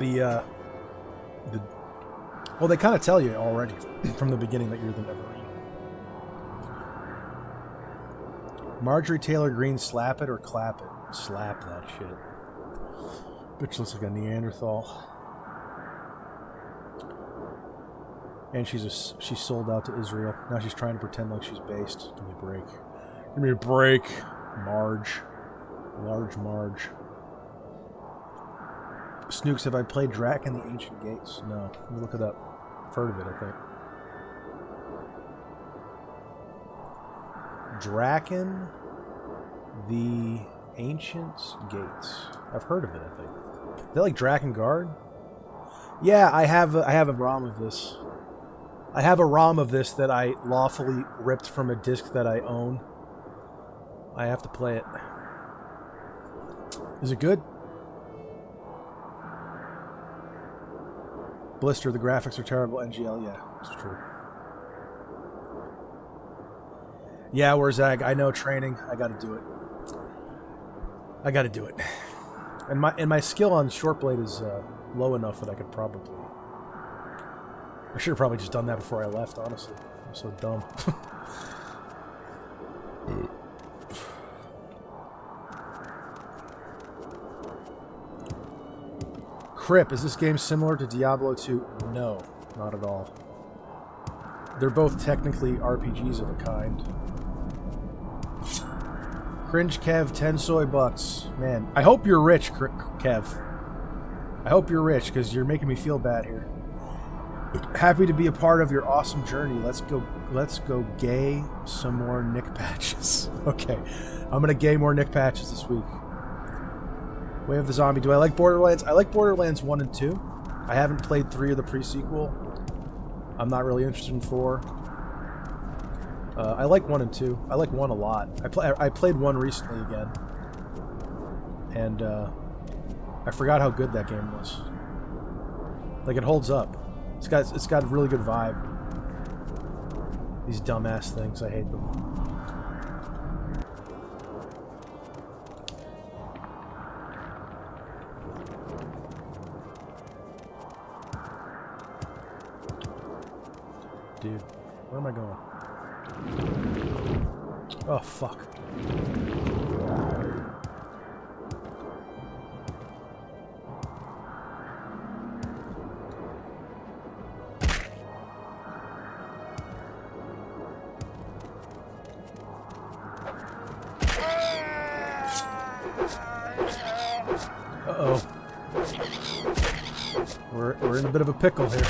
A: well, they kind of tell you already from the beginning that you're the Neverine. Marjorie Taylor Greene, slap it or clap it? Slap that shit. Bitch looks like a Neanderthal. And she's sold out to Israel. Now she's trying to pretend like she's based. Give me a break. Give me a break. Marge. Large Marge. Snooks, have I played Drac in the Ancient Gates? No. Let me look it up. I've heard of it, I think. Draken the Ancient Gates. I've heard of it, I think. Is that like Drakengard? Yeah, I have a ROM of this. I have a ROM of this that I lawfully ripped from a disc that I own. I have to play it. Is it good? Blister, the graphics are terrible. NGL, yeah, it's true. Yeah, where's Zag? I know training. I got to do it. I got to do it. And my skill on short blade is low enough that I could probably. I should have probably just done that before I left. Honestly, I'm so dumb. Crip, is this game similar to Diablo 2? No, not at all. They're both technically RPGs of a kind. Cringe Kev, 10 soy bucks. Man, I hope you're rich, Kev. I hope you're rich, because you're making me feel bad here. Happy to be a part of your awesome journey. Let's go gay some more Nick patches. Okay, I'm gonna gay more Nick patches this week. Way of the Zombie. Do I like Borderlands? I like Borderlands 1 and 2. I haven't played 3 of the pre-sequel. I'm not really interested in 4. I like 1 and 2. I like 1 a lot. I played 1 recently again. And I forgot how good that game was. Like, it holds up. It's got a really good vibe. These dumbass things, I hate them. Dude, where am I going? Oh, fuck. Uh-oh. We're in a bit of a pickle here.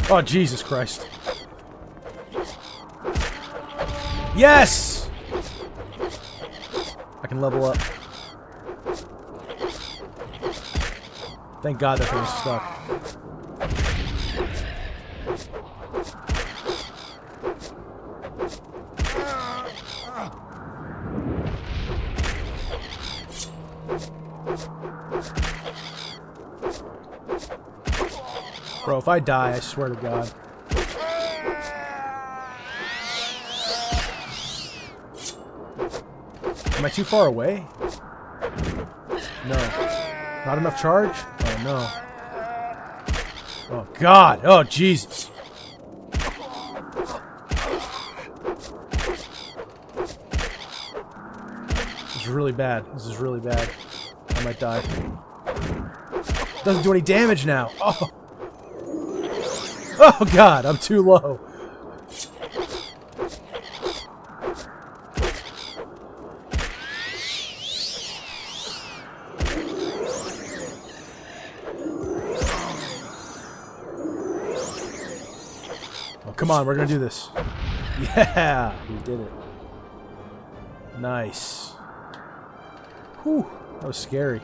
A: Oh, Jesus Christ. Yes! I can level up. Thank God that thing was stuck. Bro, if I die, I swear to God. Am I too far away? No. Not enough charge? Oh, no. Oh, God. Oh, Jesus. This is really bad. This is really bad. I might die. Doesn't do any damage now. Oh. Oh, God. I'm too low. Come on, we're gonna do this. Yeah, we did it. Nice. Whew, that was scary.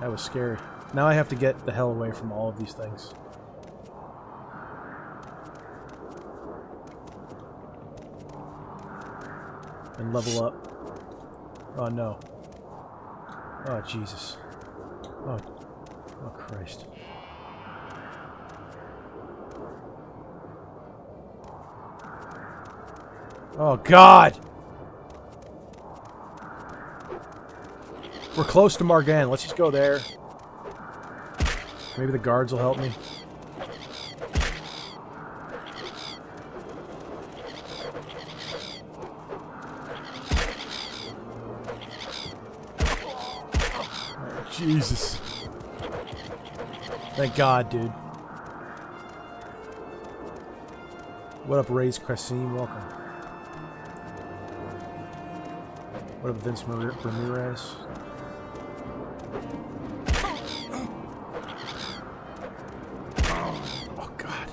A: That was scary. Now I have to get the hell away from all of these things. And level up. Oh no. Oh Jesus. Oh Christ. Oh, God! We're close to Margan. Let's just go there. Maybe the guards will help me. Oh, Jesus. Thank God, dude. What up, Ray's Crescine? Welcome. What up, Vince Ramirez? Oh, God.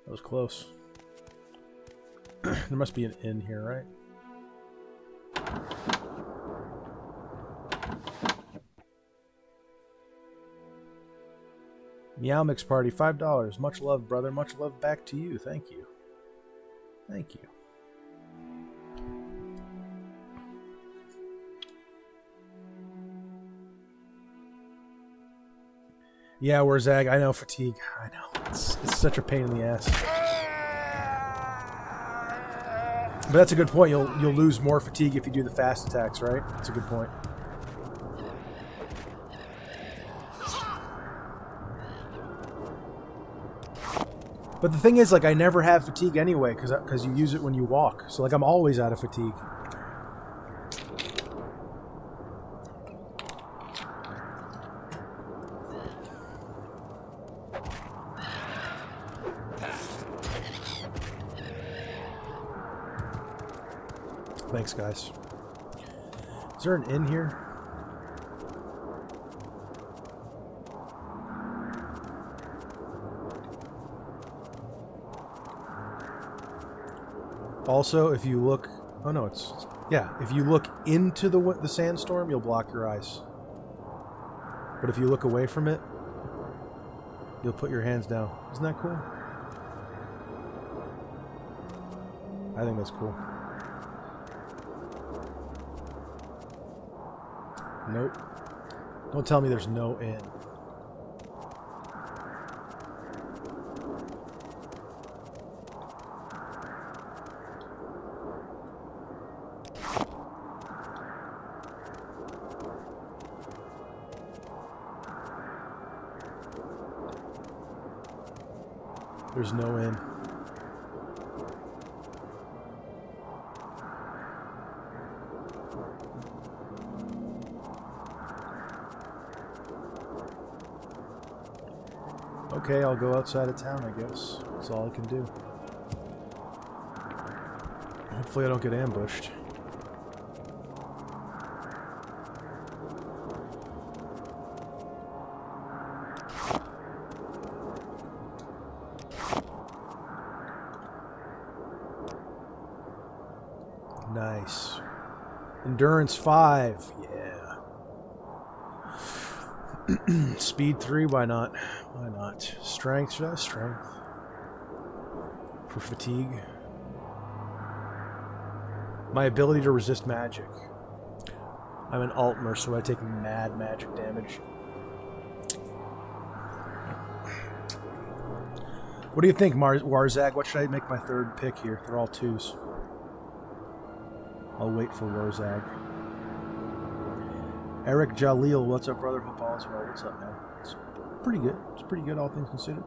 A: That was close. There must be an inn here, right? Meow Mix Party, $5. Much love, brother. Much love back to you. Thank you. Thank you. Yeah, we're Zag. I know, fatigue. I know. It's such a pain in the ass. But that's a good point. You'll lose more fatigue if you do the fast attacks, right? That's a good point. But the thing is, like, I never have fatigue anyway, because you use it when you walk. So, like, I'm always out of fatigue. Thanks, guys. Is there an inn here? Also, if you look... Oh, no, it's... Yeah, if you look into the sandstorm, you'll block your eyes. But if you look away from it, You'll put your hands down. Isn't that cool? I think that's cool. Nope. Don't tell me there's no inn. There's no inn. Okay, I'll go outside of town, I guess. That's all I can do. Hopefully I don't get ambushed. Nice. Endurance 5. Yeah. Speed 3, why not? Why not? Strength, should I have strength? For fatigue. My ability to resist magic. I'm an Altmer, so I take mad magic damage. What do you think, Warzag? What should I make my third pick here? They're all 2s. I'll wait for Warzag. Eric Jalil, what's up, brother? Hope all is well. What's up, man? It's pretty good. It's pretty good, all things considered.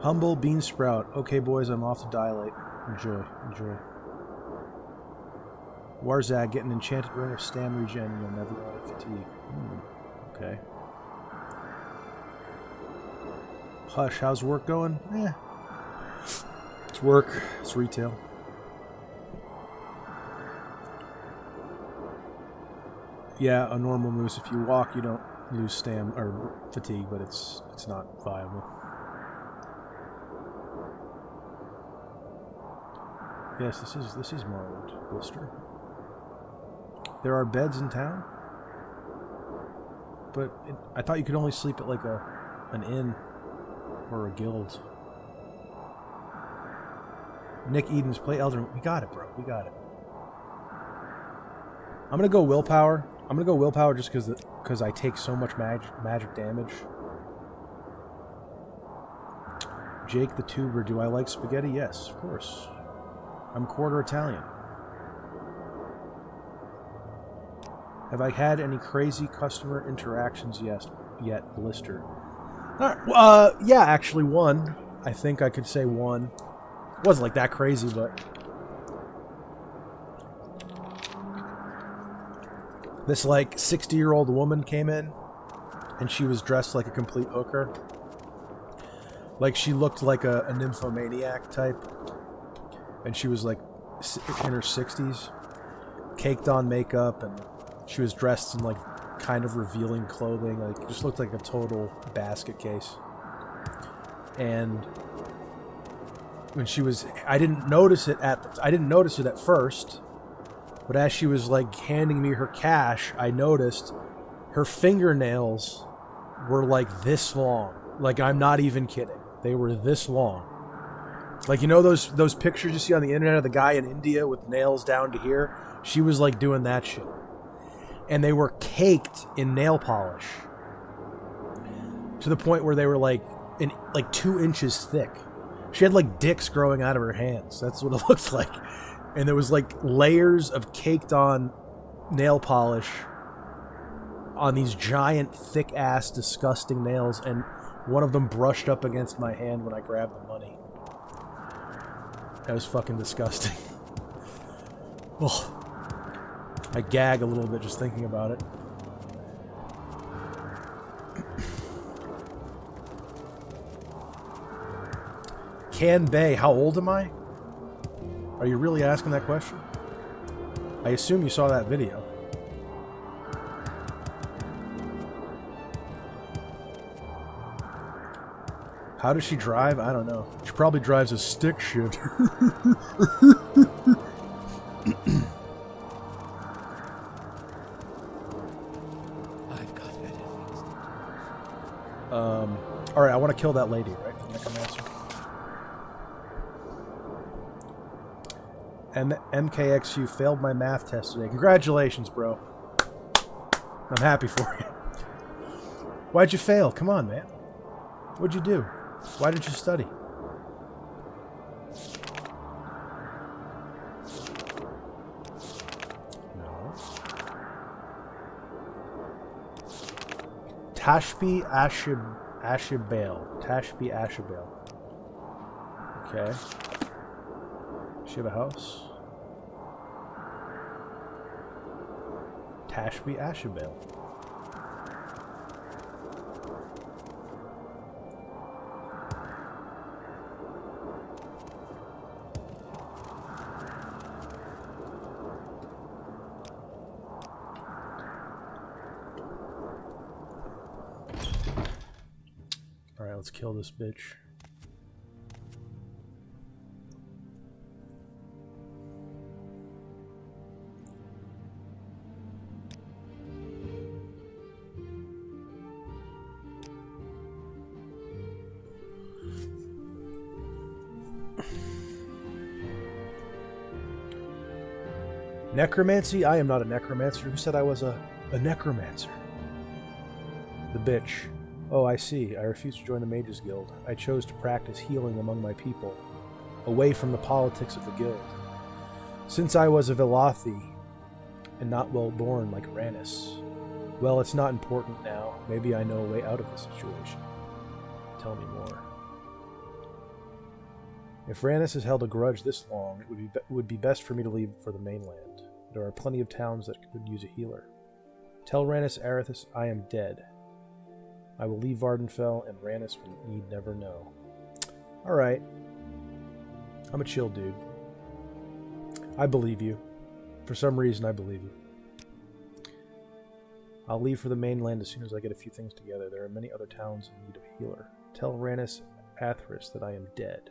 A: Humble Bean Sprout. Okay, boys, I'm off to dilate. Enjoy. Enjoy. Warzag, get an enchanted ring of stam regen. You'll never run out of fatigue. Okay. Hush, how's work going? It's work. It's retail. Yeah, a normal moose. If you walk, you don't lose stam or fatigue, but it's not viable. Yes, this is Morrowind, Blister. There are beds in town, but I thought you could only sleep at like an inn or a guild. Nick Edens, play Elden. We got it, bro. We got it. I'm gonna go willpower. I'm gonna go willpower just because I take so much magic damage. Jake the Tuber, do I like spaghetti? Yes, of course. I'm quarter Italian. Have I had any crazy customer interactions yet, Blister? Alright, yeah, actually one. I think I could say one. It wasn't like that crazy, but this like 60-year-old woman came in and she was dressed like a complete hooker. Like she looked like a nymphomaniac type. And she was like in her 60s, caked on makeup, and she was dressed in like kind of revealing clothing. Like just looked like a total basket case. And when she was, I didn't notice it at first, but as she was like handing me her cash, I noticed her fingernails were like this long. Like I'm not even kidding. They were this long. Like, you know those pictures you see on the internet of the guy in India with nails down to here? She was like doing that shit. And they were caked in nail polish. To the point where they were like 2 inches thick. She had like dicks growing out of her hands. That's what it looked like. And there was like layers of caked on nail polish on these giant, thick ass, disgusting nails. And one of them brushed up against my hand when I grabbed the money. That was fucking disgusting. Oh, I gag a little bit just thinking about it. Can Bay, how old am I? Are you really asking that question? I assume you saw that video. How does she drive? I don't know. She probably drives a stick shift.
B: I've got better things to do.
A: Alright, I want to kill that lady, right? The necromancer. MKXU failed my math test today. Congratulations, bro. I'm happy for you. Why'd you fail? Come on, man. What'd you do? Why did you study? No. Tashby Ashabale. Tashby Ashabale. Okay. Does she have a house? Tashby Ashabale. Alright, let's kill this bitch. Necromancy? I am not a necromancer. Who said I was a necromancer? The bitch. Oh, I see. I refuse to join the Mages Guild. I chose to practice healing among my people, away from the politics of the guild. Since I was a Velothi, and not well born like Rannis, well, it's not important now. Maybe I know a way out of the situation. Tell me more. If Rannis has held a grudge this long, it would be best for me to leave for the mainland. There are plenty of towns that could use a healer. Tell Rannis Arethus I am dead. I will leave Vardenfell, and Rannis need never know. Alright. I'm a chill dude. I believe you. For some reason, I believe you. I'll leave for the mainland as soon as I get a few things together. There are many other towns in need of a healer. Tell Rannis Athris that I am dead.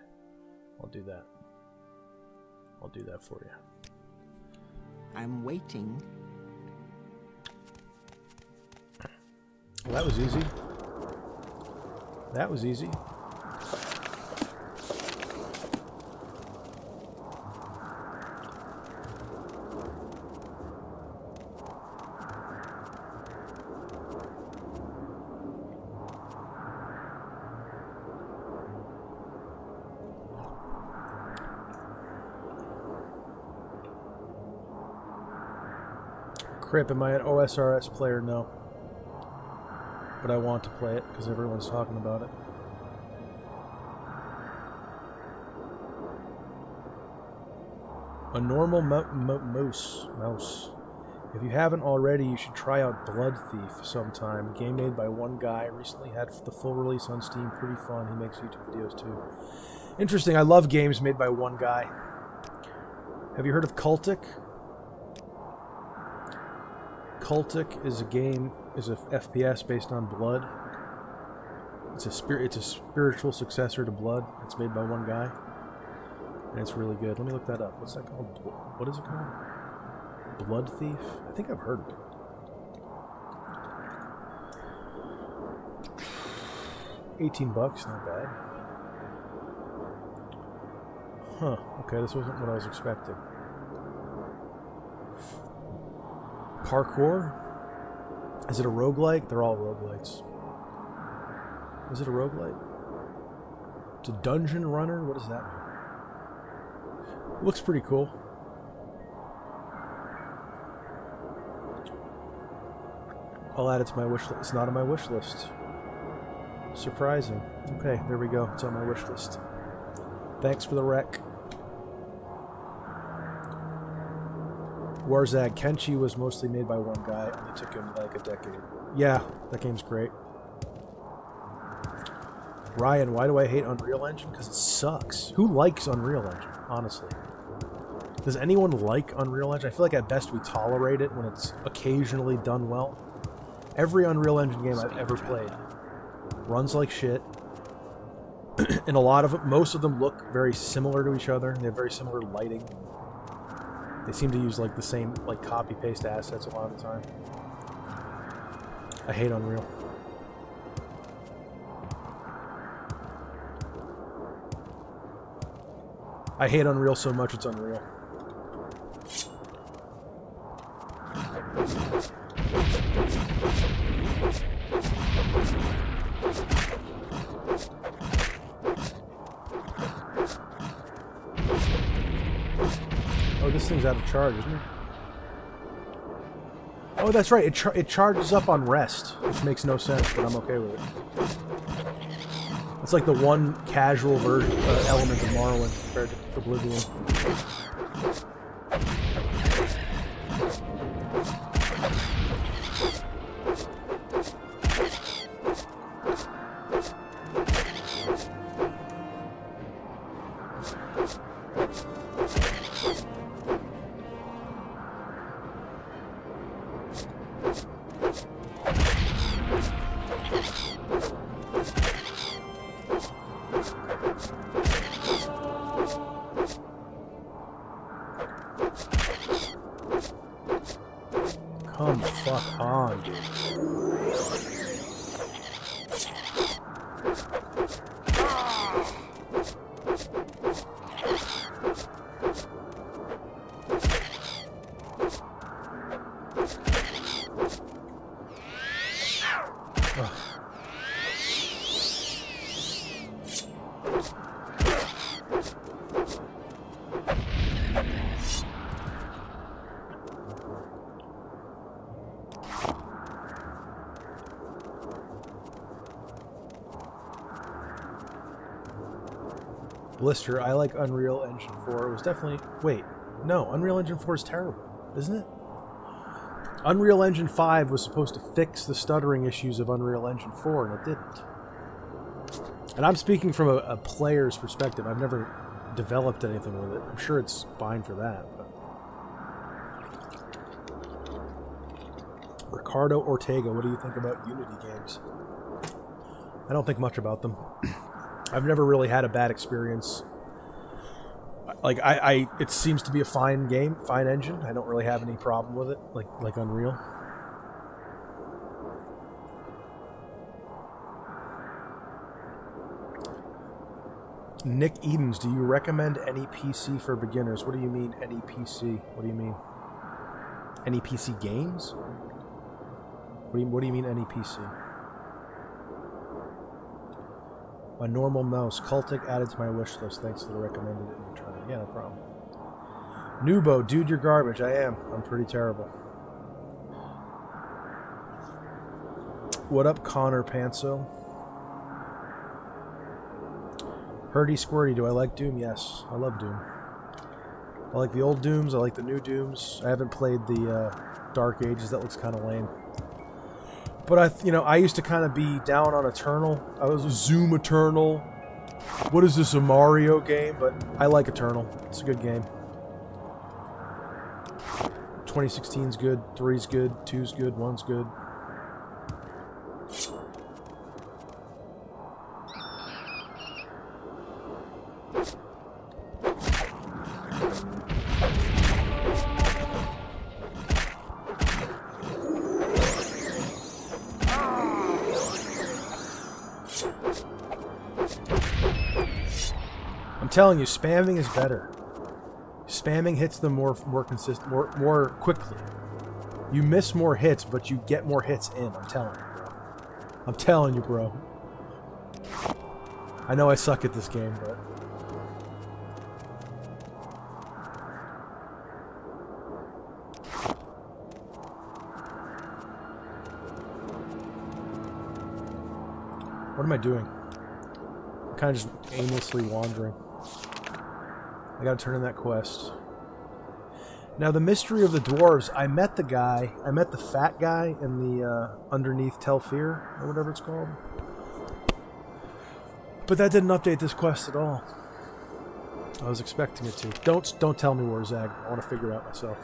A: I'll do that. I'll do that for you.
D: I'm waiting.
A: Well, that was easy. That was easy. Crip, am I an OSRS player? No. But I want to play it because everyone's talking about it. A normal mouse. If you haven't already, you should try out Blood Thief sometime. Game made by one guy. Recently had the full release on Steam. Pretty fun. He makes YouTube videos too. Interesting. I love games made by one guy. Have you heard of Cultic? Cultic is a game, is a FPS based on Blood. It's a spiritual successor to Blood. It's made by one guy, and it's really good. Let me look that up. What's that called? What is it called? Blood Thief? I think I've heard of it. $18, not bad. Huh? Okay, this wasn't what I was expecting. Parkour? Is it a roguelike? They're all roguelikes. Is it a roguelike? It's a dungeon runner? What does that mean? Looks pretty cool. I'll add it to my wish list. It's not on my wish list. Surprising. Okay, there we go. It's on my wish list. Thanks for the rec. Warzag Kenshi was mostly made by one guy. Only took him like a decade. Yeah, that game's great. Ryan, why do I hate Unreal Engine? Because it sucks. Who likes Unreal Engine, honestly? Does anyone like Unreal Engine? I feel like at best we tolerate it when it's occasionally done well. Every Unreal Engine game I've ever played runs like shit. And a lot of them, most of them look very similar to each other. They have very similar lighting. They seem to use like the same like copy-paste assets a lot of the time. I hate Unreal. I hate Unreal so much it's unreal. Oh, this thing's out of charge, isn't it? Oh, that's right. It charges up on rest, which makes no sense, but I'm okay with it. It's like the one casual version element of Morrowind compared to Oblivion. Come the fuck on, dude. Blister, I like Unreal Engine 4. It was definitely... Wait, no, Unreal Engine 4 is terrible, isn't it? Unreal Engine 5 was supposed to fix the stuttering issues of Unreal Engine 4, and it didn't. And I'm speaking from a player's perspective. I've never developed anything with it. I'm sure it's fine for that, but... Ricardo Ortega, what do you think about Unity games? I don't think much about them. I've never really had a bad experience. Like it seems to be a fine game, fine engine. I don't really have any problem with it, like Unreal. Nick Edens, do you recommend any PC for beginners? What do you mean, any PC? What do you mean? Any PC games? What do you mean, any PC? My normal mouse. Cultic added to my wish list. Thanks for the recommended in return. Yeah, no problem. Nubo, dude, you're garbage. I am. I'm pretty terrible. What up, Connor Panso? Herdy Squirty, do I like Doom? Yes, I love Doom. I like the old Dooms. I like the new Dooms. I haven't played the Dark Ages. That looks kind of lame. But I used to kind of be down on Eternal. I was a Zoom Eternal. What is this, a Mario game? But I like Eternal. It's a good game. 2016's good. 3's good. 2's good. 1's good. I'm telling you, spamming is better. Spamming hits them more consistent, more quickly. You miss more hits, but you get more hits in. I'm telling you, bro. I'm telling you, bro. I know I suck at this game, but... What am I doing? I'm kind of just aimlessly wandering. I gotta turn in that quest. Now, the mystery of the dwarves, I met the fat guy in the underneath Telfir, or whatever it's called. But that didn't update this quest at all. I was expecting it to. Don't tell me where Zag. I want to figure it out myself.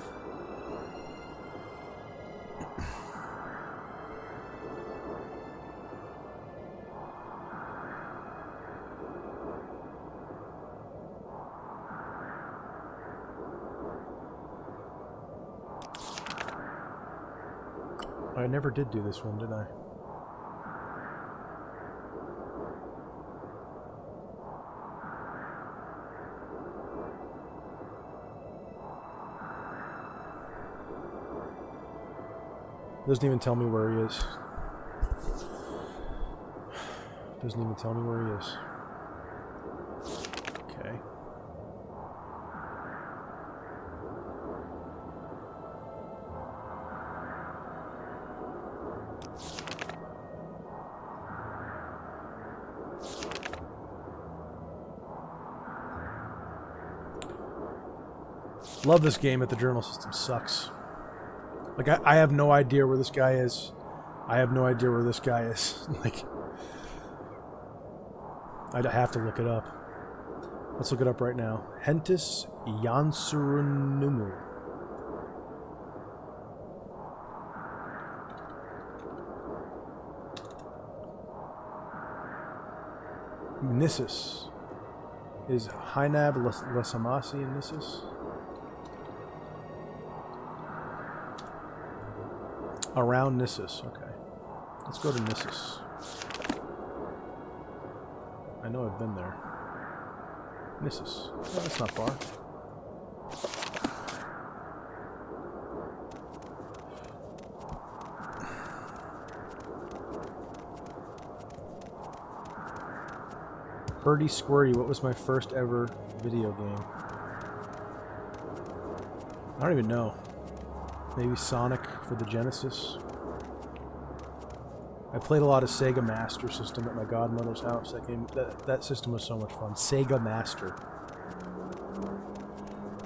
A: I never did do this one, did I? Doesn't even tell me where he is. Doesn't even tell me where he is. Okay. Love this game, but the journal system sucks. Like, I have no idea where this guy is. I have no idea where this guy is. Like, I'd have to look it up. Let's look it up right now. Hentis Yansurunumu. Nissus. Is Hainab Lesamasi in Nissus? Around Nissus, okay. Let's go to Nissus. I know I've been there. Nissus. Oh, that's not far. Birdie Squirty, what was my first ever video game? I don't even know. Maybe Sonic for the Genesis. I played a lot of Sega Master System at my godmother's house. That system was so much fun. Sega Master.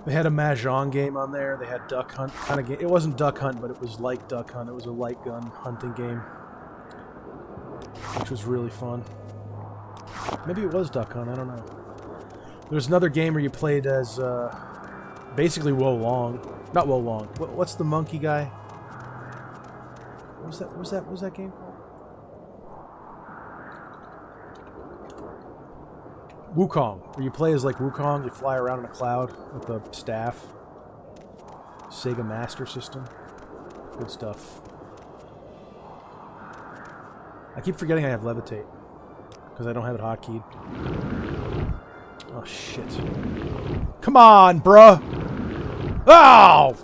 A: They had a Mahjong game on there. They had Duck Hunt kind of game. It wasn't Duck Hunt, but it was like Duck Hunt. It was a light gun hunting game, which was really fun. Maybe it was Duck Hunt. I don't know. There's another game where you played as basically Wo Long. Not Wo Long. What's the monkey guy? What was that game called? Wukong. Where you play as like Wukong, you fly around in a cloud with a staff. Sega Master System. Good stuff. I keep forgetting I have Levitate. Because I don't have it hotkeyed. Oh shit. Come on, bruh! Oh!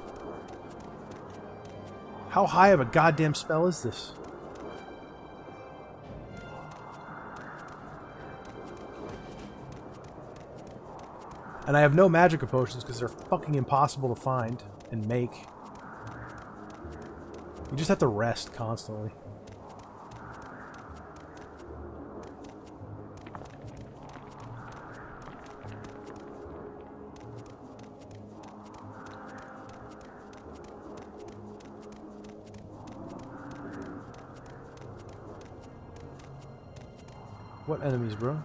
A: How high of a goddamn spell is this? And I have no magic potions because they're fucking impossible to find and make. You just have to rest constantly. What enemies, bro?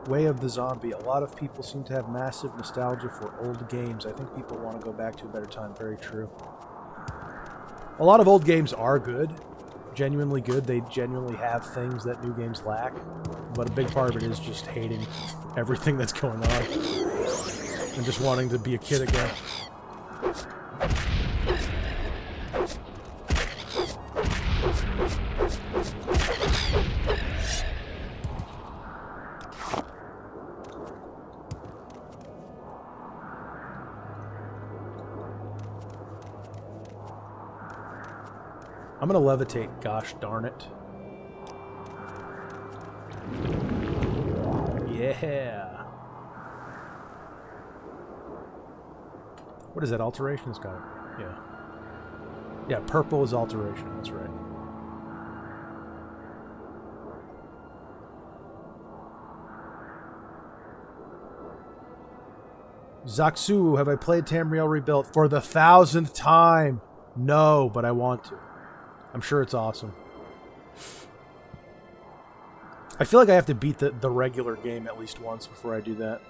A: Way of the Zombie. A lot of people seem to have massive nostalgia for old games. I think people want to go back to a better time. Very true. A lot of old games are good. Genuinely good. They genuinely have things that new games lack. But a big part of it is just hating everything that's going on. And just wanting to be a kid again. I'm gonna levitate, gosh darn it. Yeah. What is that, alteration? It's got it. Yeah. Yeah, purple is alteration, that's right. Zaxu, have I played Tamriel Rebuilt for the 1000th time? No, but I want to. I'm sure it's awesome. I feel like I have to beat the regular game at least once before I do that.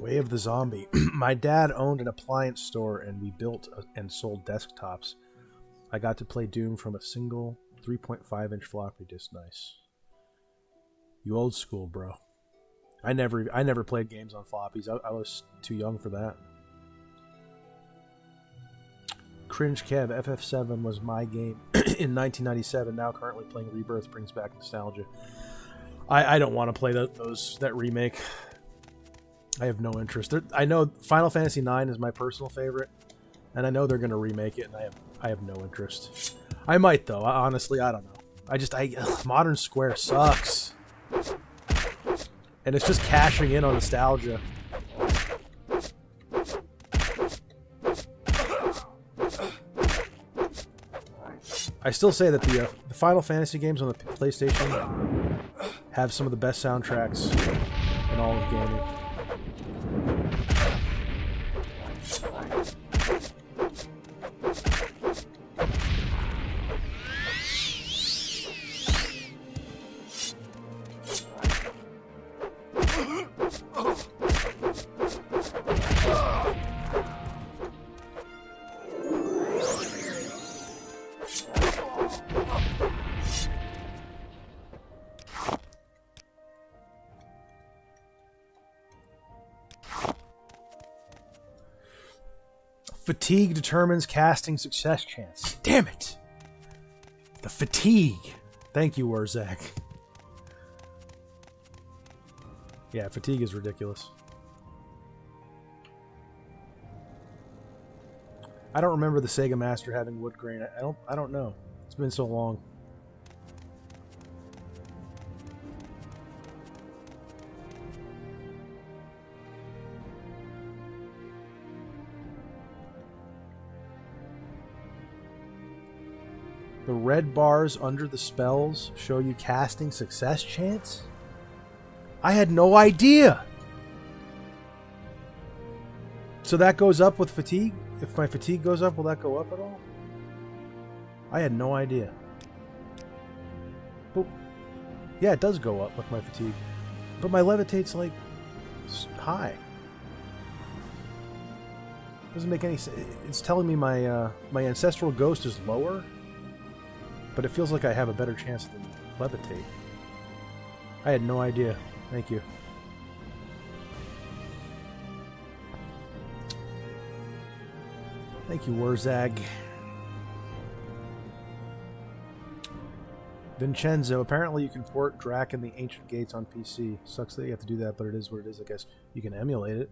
A: Way of the Zombie. My dad owned an appliance store and we built and sold desktops. I got to play Doom from a single 3.5-inch floppy disk. Nice. You old school, bro. I never played games on floppies. I was too young for that. Cringe Kev, FF7 was my game in 1997. Now currently playing Rebirth brings back nostalgia. I don't want to play that remake. I have no interest. I know Final Fantasy IX is my personal favorite, and I know they're going to remake it, and I have no interest. I might though. Honestly, I don't know. Modern Square sucks, and it's just cashing in on nostalgia. I still say that the Final Fantasy games on the PlayStation have some of the best soundtracks in all of gaming. Fatigue determines casting success chance. Damn it! The fatigue. Thank you, Warzak. Yeah, fatigue is ridiculous. I don't remember the Sega Master having wood grain. I don't know. It's been so long. The red bars under the spells show you casting success chance? I had no idea! So that goes up with fatigue? If my fatigue goes up, will that go up at all? I had no idea. But, yeah, it does go up with my fatigue. But my levitate's, like, high. Doesn't make any sense. It's telling me my ancestral ghost is lower, but it feels like I have a better chance than levitate. I had no idea. Thank you. Thank you, Warzag. Vincenzo, apparently you can port Drac and the Ancient Gates on PC. Sucks that you have to do that, but it is what it is, I guess. You can emulate it.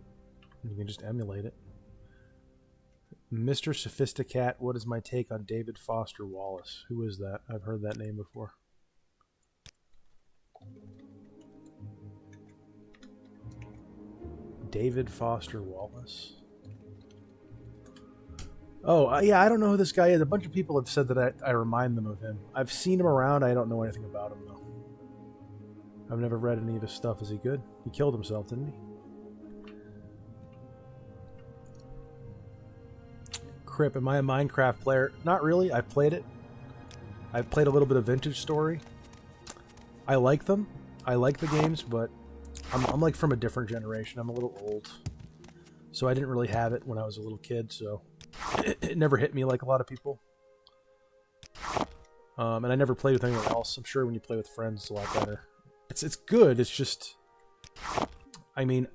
A: You can just emulate it. Mr. Sophisticat, what is my take on David Foster Wallace? Who is that? I've heard that name before. David Foster Wallace? Oh, yeah, I don't know who this guy is. A bunch of people have said that I remind them of him. I've seen him around. I don't know anything about him, though. I've never read any of his stuff. Is he good? He killed himself, didn't he? Crip, am I a Minecraft player? Not really. I've played it. I've played a little bit of Vintage Story. I like them. I like the games, but I'm like from a different generation. I'm a little old. So I didn't really have it when I was a little kid, so it never hit me like a lot of people. And I never played with anyone else. I'm sure when you play with friends, it's a lot better. It's good. It's just... I mean...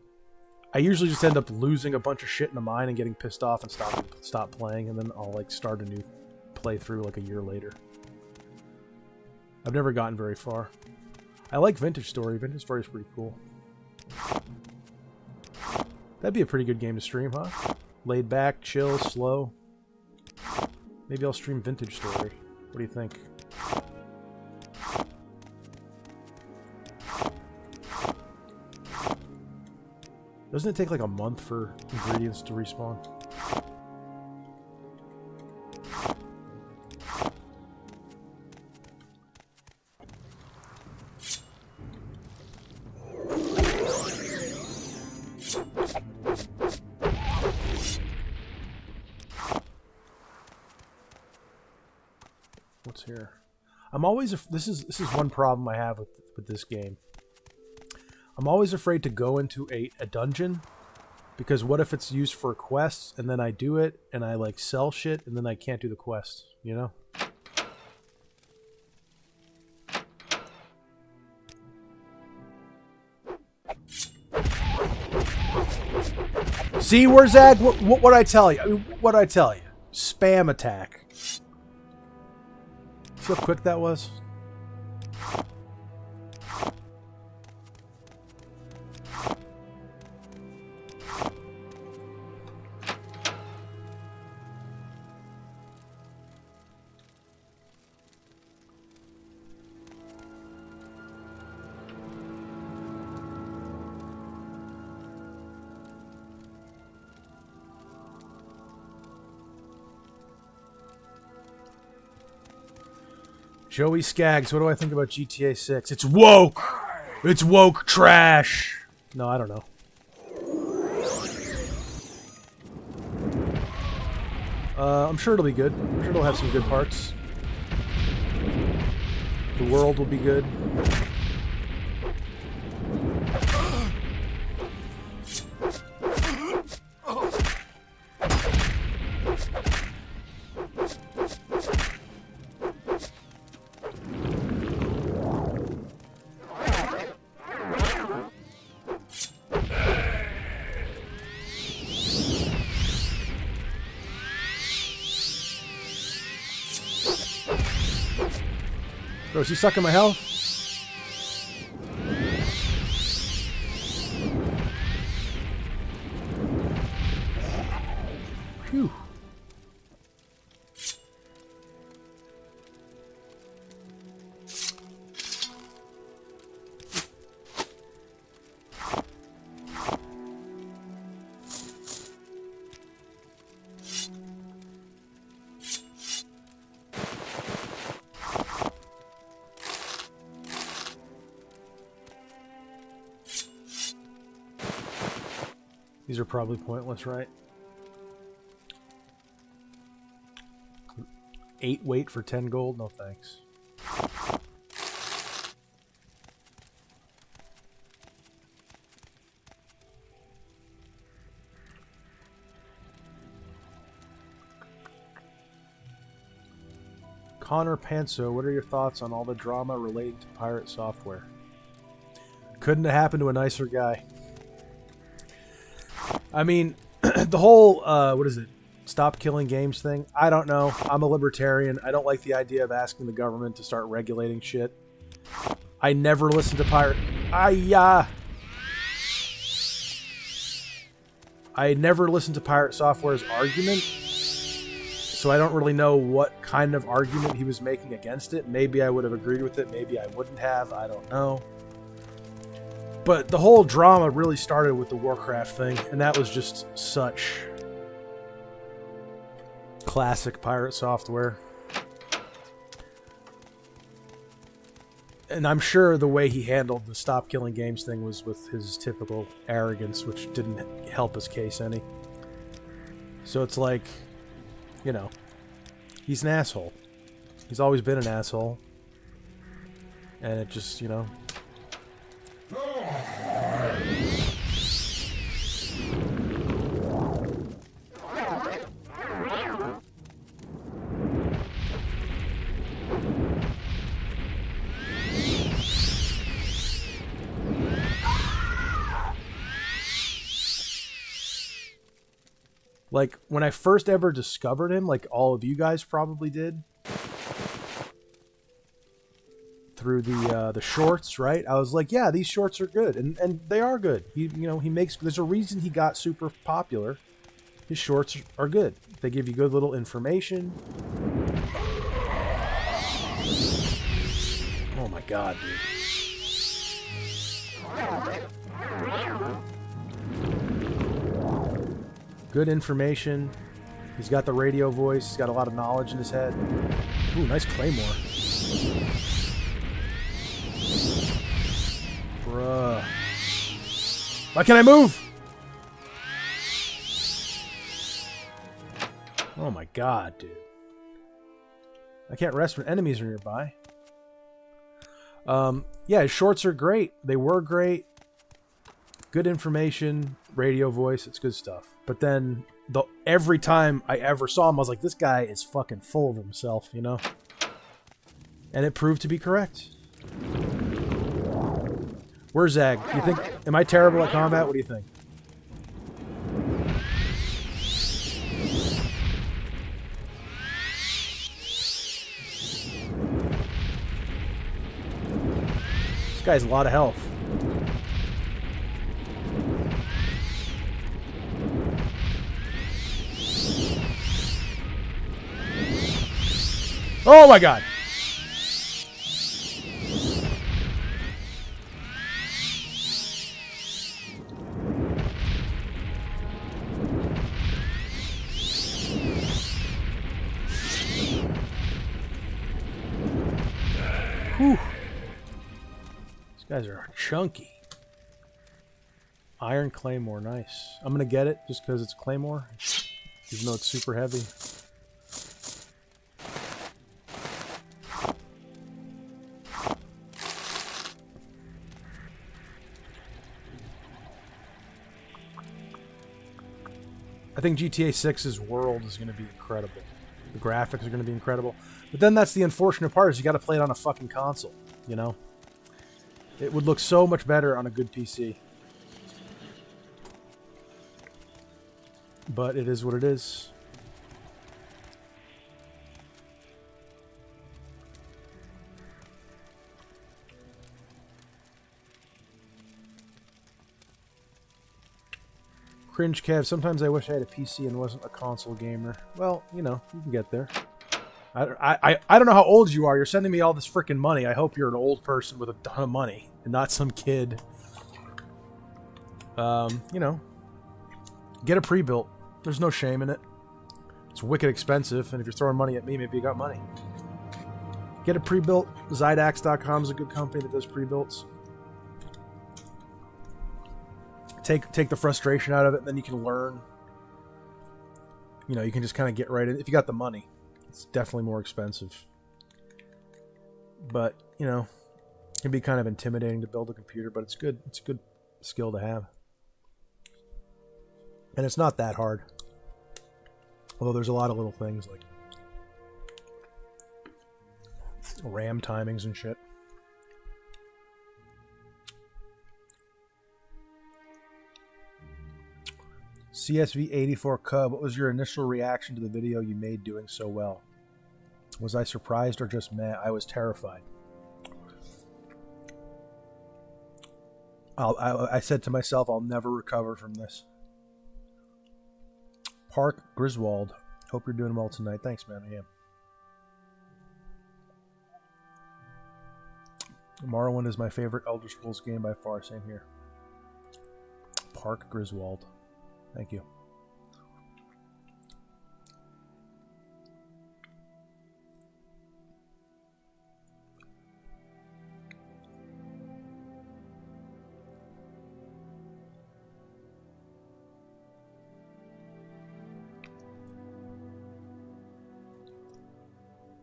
A: I usually just end up losing a bunch of shit in a mine and getting pissed off and stop playing, and then I'll like start a new playthrough like a year later. I've never gotten very far. I like Vintage Story. Vintage Story is pretty cool. That'd be a pretty good game to stream, huh? Laid back, chill, slow. Maybe I'll stream Vintage Story. What do you think? Doesn't it take like a month for ingredients to respawn? What's here? I'm always this is one problem I have with this game. I'm always afraid to go into a dungeon Because what if it's used for quests and then I do it and I like sell shit and then I can't do the quest, you know? See, where's Zag? What I tell you? I mean, what I tell you? Spam attack. See how quick that was? Joey Skaggs, what do I think about GTA 6? It's woke! It's woke trash! No, I don't know. I'm sure it'll be good. I'm sure it'll have some good parts. The world will be good. Bro, is he sucking my health? Phew. These are probably pointless, right? 8 weight for 10 gold? No thanks. Connor Panso, what are your thoughts on all the drama relating to pirate software? Couldn't have happened to a nicer guy. I mean, the whole, what is it? Stop killing games thing. I don't know. I'm a libertarian. I don't like the idea of asking the government to start regulating shit. I never listen to pirate. I never listened to Pirate Software's argument, so I don't really know what kind of argument he was making against it. Maybe I would have agreed with it. Maybe I wouldn't have. I don't know. But the whole drama really started with the Warcraft thing, and that was just such classic Pirate Software. And I'm sure the way he handled the stop killing games thing was with his typical arrogance, which didn't help his case any. So it's like, you know, he's an asshole. He's always been an asshole. And it just, you know... Like, when I first ever discovered him, like all of you guys probably did, through the shorts, right? I was like, yeah, these shorts are good, and they are good. He makes. There's a reason he got super popular. His shorts are good. They give you good little information. Oh my god, dude. Good information. He's got the radio voice. He's got a lot of knowledge in his head. Ooh, nice claymore. Bruh. Why can't I move? Oh my god, dude. I can't rest when enemies are nearby. Yeah, his shorts are great. They were great. Good information. radio voice. It's good stuff. But then every time I ever saw him, I was like, this guy is fucking full of himself, you know? And it proved to be correct. Where's Zag? You think? Am I terrible at combat? What do you think? This guy's a lot of health. Oh my god! Whew. These guys are chunky. Iron Claymore, nice. I'm gonna get it just because it's Claymore, even though it's super heavy. I think GTA 6's world is going to be incredible. The graphics are going to be incredible. But then that's the unfortunate part is you got to play it on a fucking console, you know? It would look so much better on a good PC. But it is what it is. Cringe Kev, sometimes I wish I had a PC and wasn't a console gamer. Well, you know, you can get there. I don't know how old you are. You're sending me all this freaking money. I hope you're an old person with a ton of money and not some kid. You know, get a pre-built. There's no shame in it. It's wicked expensive, and if you're throwing money at me, maybe you got money. Get a pre-built. Zydax.com is a good company that does pre-builts. Take the frustration out of it, and then you can learn. You know, you can just kind of get right in. If you got the money, it's definitely more expensive. But, you know, it can be kind of intimidating to build a computer, but it's good. It's a good skill to have. And it's not that hard. Although there's a lot of little things like RAM timings and shit. CSV84 Cub, what was your initial reaction to the video you made doing so well? Was I surprised or just mad? I was terrified. I said to myself, I'll never recover from this. Park Griswold, hope you're doing well tonight. Thanks, man. I am. Morrowind is my favorite Elder Scrolls game by far. Same here. Park Griswold. Thank you.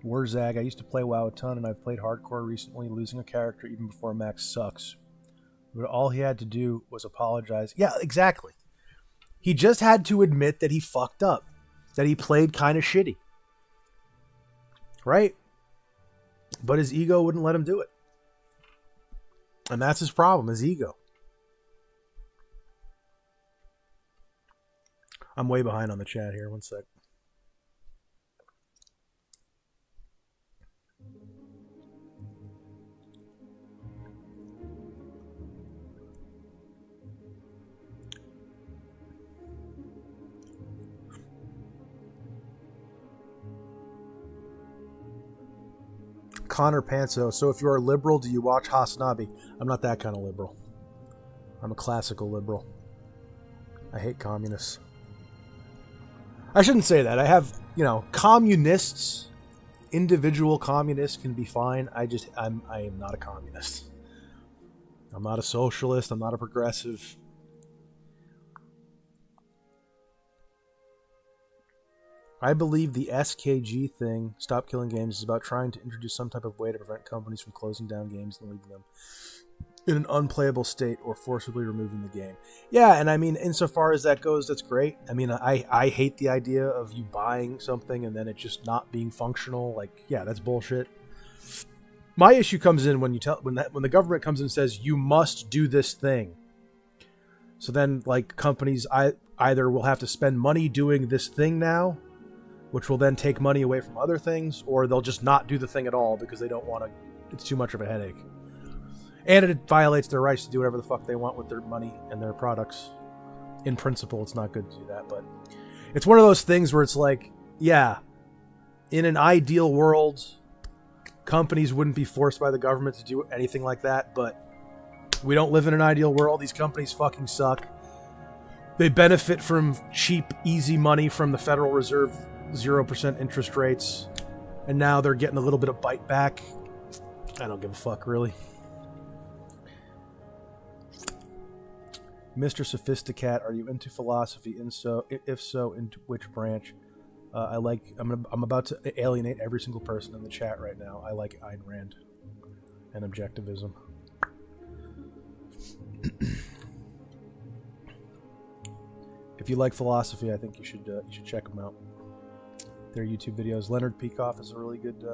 A: Warzag, I used to play WoW a ton, and I've played hardcore recently. Losing a character even before max sucks. But all he had to do was apologize. Yeah, exactly. He just had to admit that he fucked up. That he played kind of shitty. Right? But his ego wouldn't let him do it. And that's his problem, his ego. I'm way behind on the chat here. One sec. Connor Panso, so if you are liberal, do you watch Hasnabi? I'm not that kind of liberal. I'm a classical liberal. I hate communists. I shouldn't say that. I have, you know, communists, individual communists can be fine. I am not a communist. I'm not a socialist. I'm not a progressive. I believe the SKG thing, Stop Killing Games, is about trying to introduce some type of way to prevent companies from closing down games and leaving them in an unplayable state or forcibly removing the game. Yeah, and I mean, insofar as that goes, that's great. I mean, I hate the idea of you buying something and then it just not being functional. Like, yeah, that's bullshit. My issue comes in when when the government comes in and says you must do this thing. So then, like, companies either will have to spend money doing this thing now, which will then take money away from other things, or they'll just not do the thing at all because they don't want to. It's too much of a headache. And it violates their rights to do whatever the fuck they want with their money and their products. In principle, it's not good to do that, but it's one of those things where it's like, yeah, in an ideal world, companies wouldn't be forced by the government to do anything like that, but we don't live in an ideal world. These companies fucking suck. They benefit from cheap, easy money from the Federal Reserve 0% interest rates, and now they're getting a little bit of bite back. I don't give a fuck, really. Mr. Sophisticat, are you into philosophy? If so, into which branch? I'm about to alienate every single person in the chat right now. I like Ayn Rand and objectivism. If you like philosophy, I think you should check them out. Their YouTube videos. Leonard Peikoff is a really good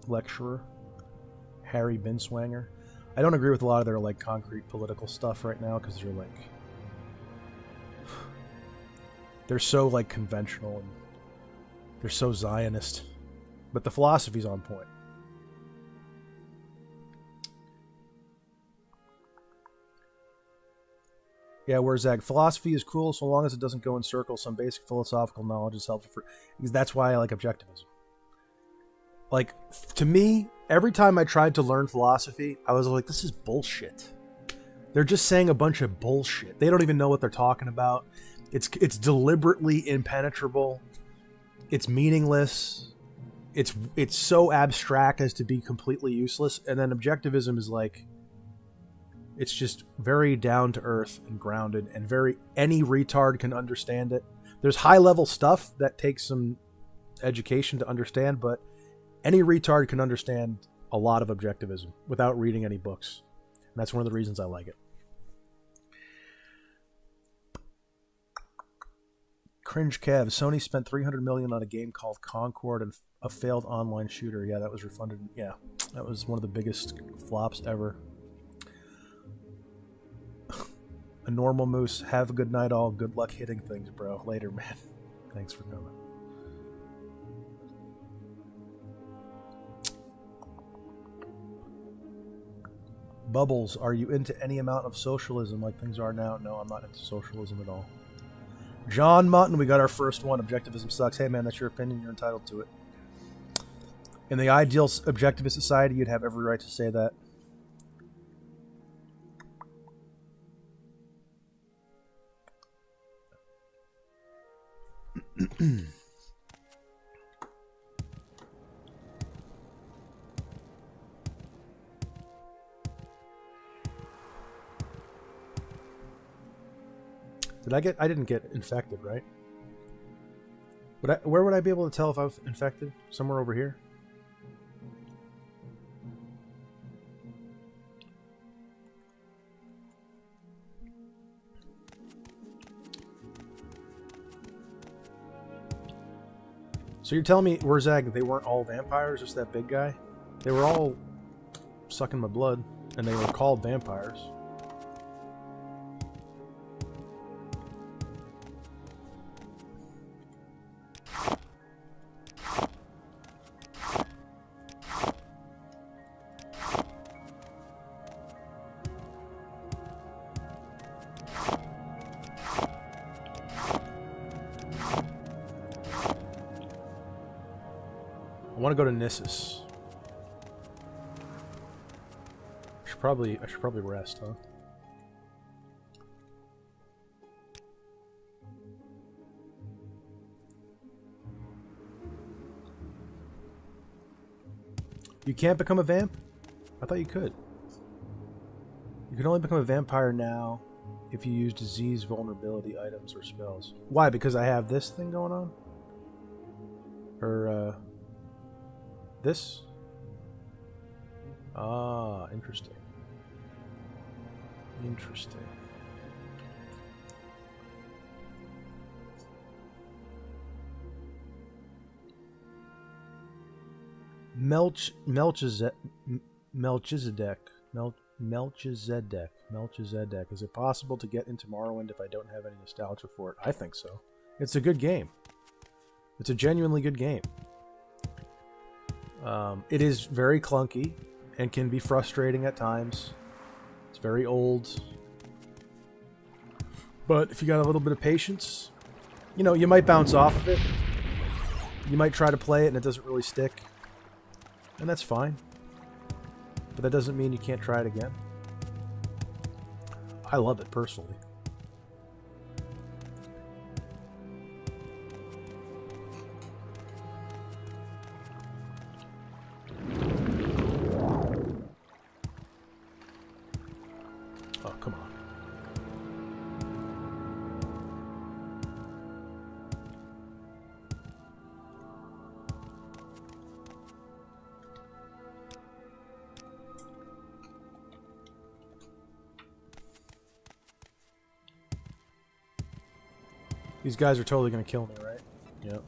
A: lecturer. Harry Binswanger. I don't agree with a lot of their like concrete political stuff right now because they're so like conventional and they're so Zionist, but the philosophy's on point. Yeah, whereas philosophy is cool so long as it doesn't go in circles. Some basic philosophical knowledge is helpful for, because that's why I like objectivism. Like, to me, every time I tried to learn philosophy, I was like, this is bullshit. They're just saying a bunch of bullshit. They don't even know what they're talking about. It's deliberately impenetrable. It's meaningless. It's so abstract as to be completely useless. And then objectivism is like, it's just very down to earth and grounded and any retard can understand it. There's high level stuff that takes some education to understand, but any retard can understand a lot of objectivism without reading any books. And that's one of the reasons I like it. Cringe Kev. Sony spent $300 million on a game called Concord and a failed online shooter. Yeah, that was refunded. Yeah, that was one of the biggest flops ever. A normal moose. Have a good night all. Good luck hitting things, bro. Later, man. Thanks for coming. Bubbles, are you into any amount of socialism like things are now? No, I'm not into socialism at all. John Mutton, we got our first one. Objectivism sucks. Hey, man, that's your opinion. You're entitled to it. In the ideal objectivist society, you'd have every right to say that. I didn't get infected, right? Where would I be able to tell if I was infected? Somewhere over here? So you're telling me, Wurzag, they weren't all vampires, just that big guy? They were all sucking my blood, and they were called vampires. I want to go to Nissus. I should probably rest, huh? You can't become a vamp? I thought you could. You can only become a vampire now if you use disease, vulnerability, items, or spells. Why? Because I have this thing going on? Or, this? Ah, interesting. Interesting. Melchizedek. Is it possible to get into Morrowind if I don't have any nostalgia for it? I think so. It's a good game. It's a genuinely good game. It is very clunky and can be frustrating at times. It's very old. But if you got a little bit of patience, you know, you might bounce off of it. You might try to play it and it doesn't really stick. And that's fine. But that doesn't mean you can't try it again. I love it personally. Oh, come on. These guys are totally going to kill me, right? Yep.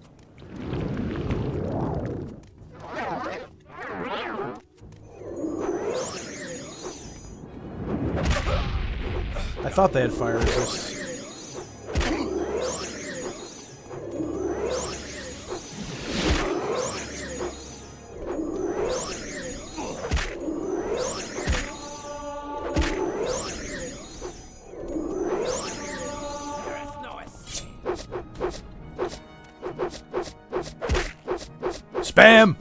A: I thought they had fire resist. Spam!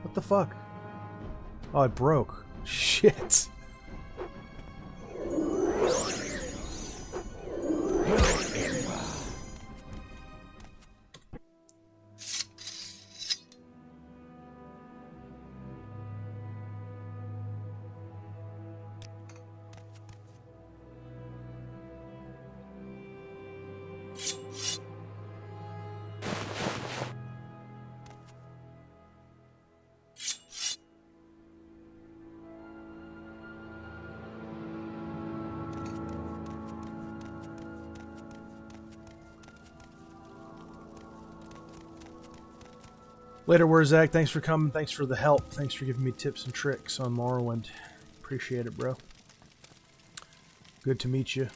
A: What the fuck? Oh, it broke. Shit. Later, Wurzak. Thanks for coming. Thanks for the help. Thanks for giving me tips and tricks on Morrowind. Appreciate it, bro. Good to meet you.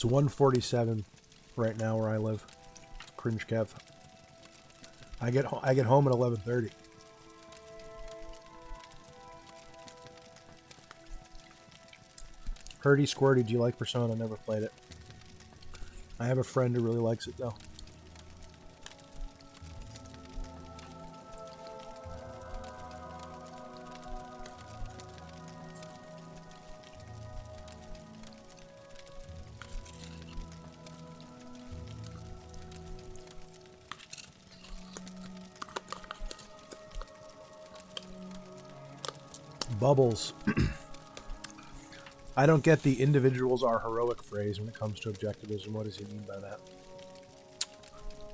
A: It's 1:47 right now where I live. Cringe Kev. I get home at 11:30. Hurdy Squirty, do you like Persona? Never played it. I have a friend who really likes it though. Bubbles. I don't get the individuals are heroic phrase when it comes to objectivism. What does he mean by that?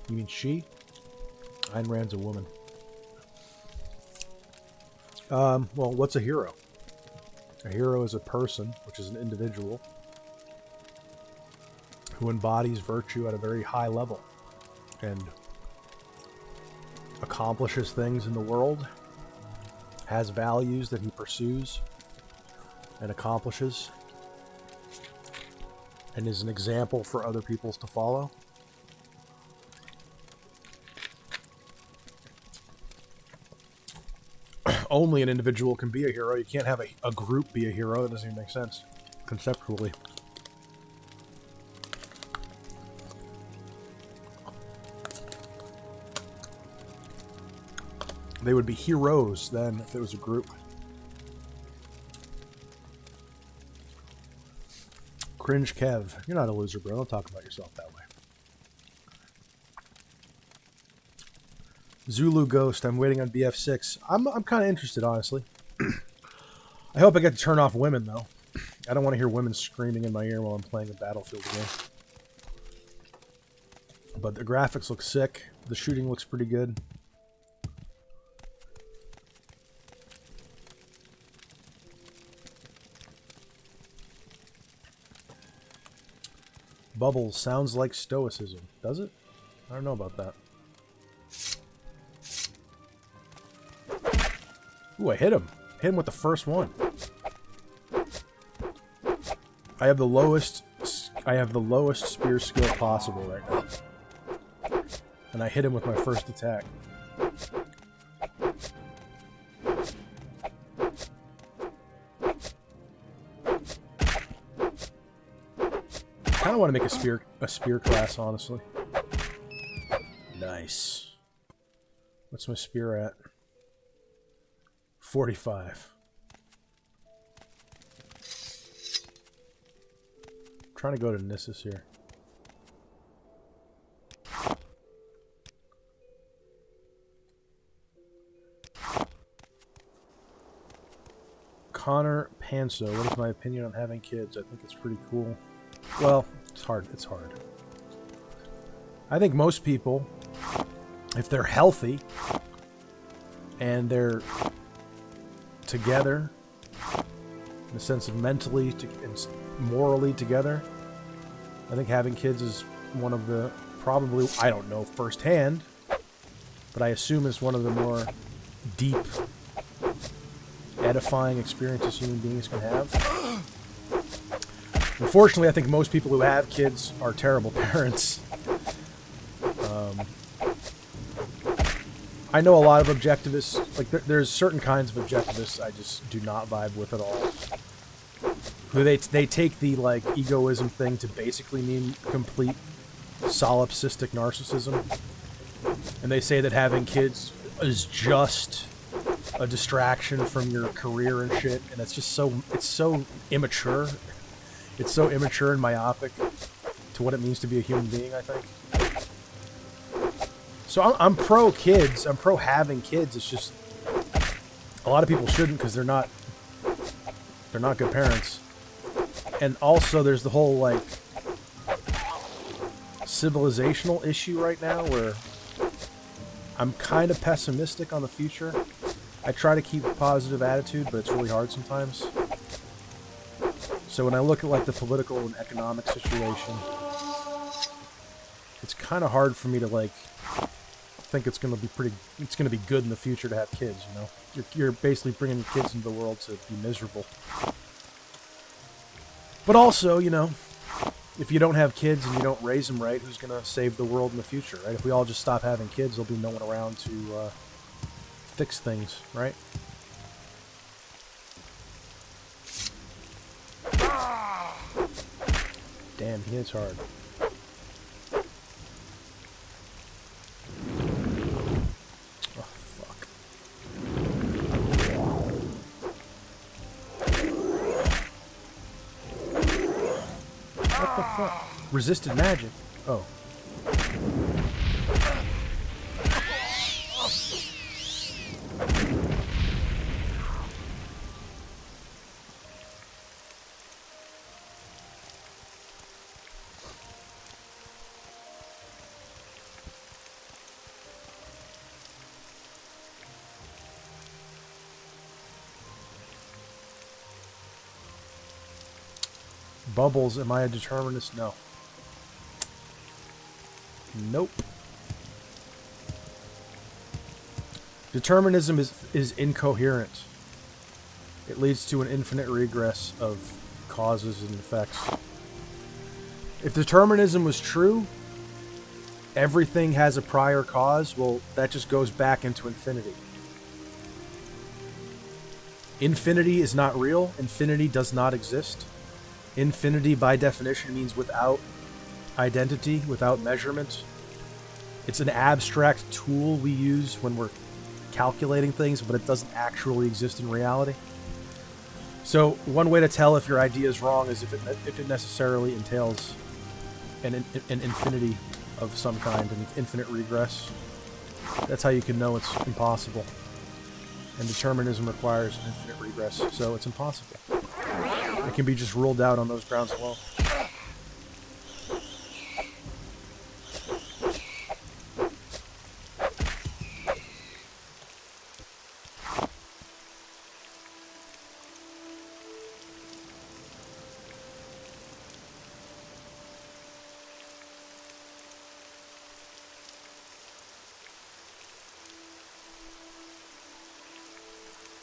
A: You mean she? Ayn Rand's a woman. Well, what's a hero? A hero is a person, which is an individual, who embodies virtue at a very high level and accomplishes things in the world, has values that he pursues and accomplishes, and is an example for other peoples to follow. Only an individual can be a hero. You can't have a group be a hero. That doesn't even make sense conceptually. They would be heroes then if it was a group. Cringe Kev. You're not a loser, bro. Don't talk about yourself that way. Zulu Ghost. I'm waiting on BF6. I'm kind of interested, honestly. I hope I get to turn off women, though. I don't want to hear women screaming in my ear while I'm playing a Battlefield game. But the graphics look sick. The shooting looks pretty good. Bubbles sounds like stoicism. Does it? I don't know about that. Ooh, I hit him. Hit him with the first one. I have the lowest spear skill possible right now. And I hit him with my first attack. I kind of want to make a spear class, honestly. Nice. What's my spear at? 45. I'm trying to go to Nissus here. Connor Panso, what is my opinion on having kids? I think it's pretty cool. Well, it's hard. It's hard. I think most people, if they're healthy and they're together, in the sense of mentally and morally together, I think having kids is one of the, probably, I don't know firsthand, but I assume it's one of the more deep, edifying experiences human beings can have. Unfortunately, I think most people who have kids are terrible parents. I know a lot of objectivists, like there's certain kinds of objectivists I just do not vibe with at all. Who they take the like egoism thing to basically mean complete solipsistic narcissism, and they say that having kids is just a distraction from your career and shit, and it's so immature. It's so immature and myopic to what it means to be a human being, I think. So I'm pro kids. I'm pro having kids. It's just a lot of people shouldn't because they're not good parents. And also there's the whole like civilizational issue right now where I'm kind of pessimistic on the future. I try to keep a positive attitude, but it's really hard sometimes. So when I look at like the political and economic situation, it's kind of hard for me to like think it's going to be good in the future to have kids, you know? You're basically bringing kids into the world to be miserable. But also, you know, if you don't have kids and you don't raise them right, who's going to save the world in the future, right? If we all just stop having kids, there'll be no one around to fix things, right? Damn, he hits hard. Oh, fuck. What the fuck? Resisted magic. Oh. Bubbles, am I a determinist? No. Nope. Determinism is incoherent. It leads to an infinite regress of causes and effects. If determinism was true, everything has a prior cause, well, that just goes back into infinity. Infinity is not real. Infinity does not exist. Infinity, by definition, means without identity, without measurement. It's an abstract tool we use when we're calculating things, but it doesn't actually exist in reality. So one way to tell if your idea is wrong is if it necessarily entails an infinity of some kind, an infinite regress. That's how you can know it's impossible. And determinism requires an infinite regress, so it's impossible. It can be just ruled out on those grounds alone.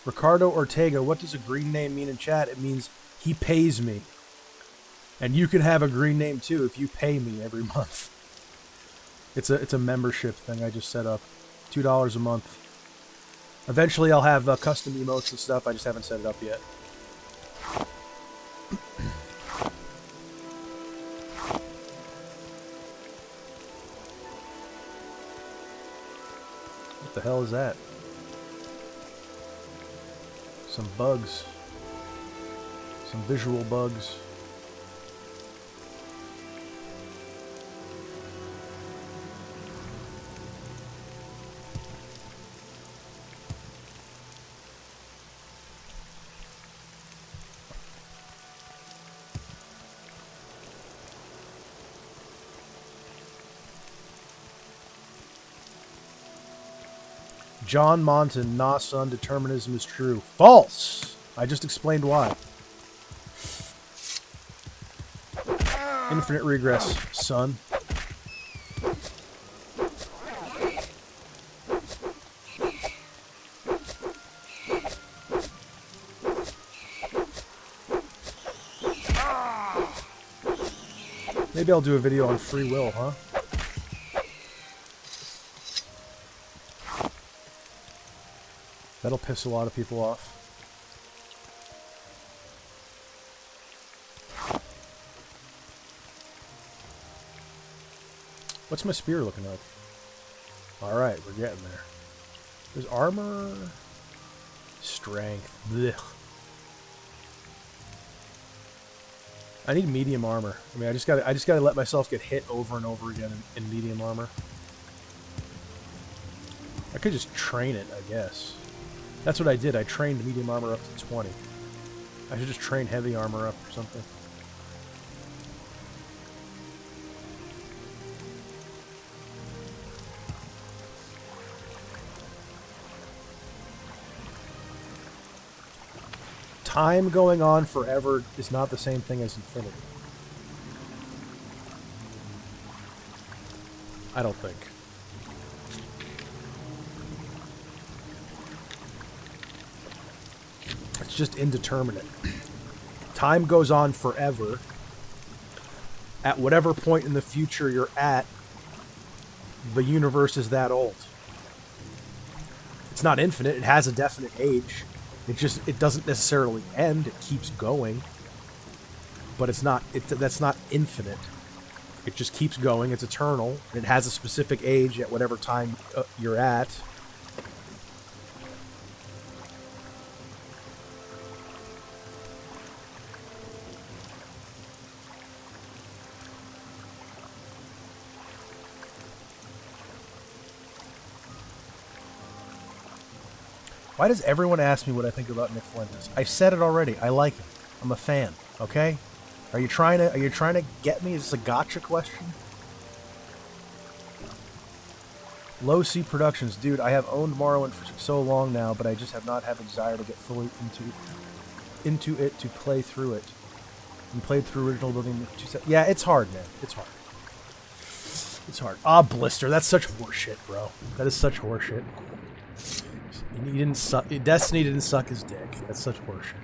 A: Ricardo Ortega, what does a green name mean in chat? It means he pays me. And you can have a green name too if you pay me every month. It's a membership thing I just set up. $2 a month. Eventually I'll have custom emotes and stuff. I just haven't set it up yet. What the hell is that? Some bugs. Some visual bugs. John Monton, nah son, determinism is true. False! I just explained why. Infinite regress, son. Maybe I'll do a video on free will, huh? That'll piss a lot of people off. What's my spear looking like? Alright, we're getting there. There's armor. Strength. Blech. I need medium armor. I mean, I just gotta let myself get hit over and over again in medium armor. I could just train it, I guess. That's what I did. I trained medium armor up to 20. I should just train heavy armor up or something. Time going on forever is not the same thing as infinity. I don't think. It's just indeterminate. Time goes on forever. At whatever point in the future you're at, the universe is that old. It's not infinite. It has a definite age. It doesn't necessarily end. It keeps going. But that's not infinite. It just keeps going. It's eternal. It has a specific age at whatever time you're at. Why does everyone ask me what I think about Nick Fuentes? I said it already. I like him. I'm a fan. Okay? Are you trying to get me? Is this a gotcha question? Low C Productions, dude. I have owned Morrowind for so long now, but I just have not had the desire to get fully into it to play through it. And played through original building. Yeah, it's hard, man. It's hard. It's hard. Ah, Blister. That's such horseshit, bro. That is such horseshit. He didn't suck. Destiny didn't suck his dick. That's such horseshit.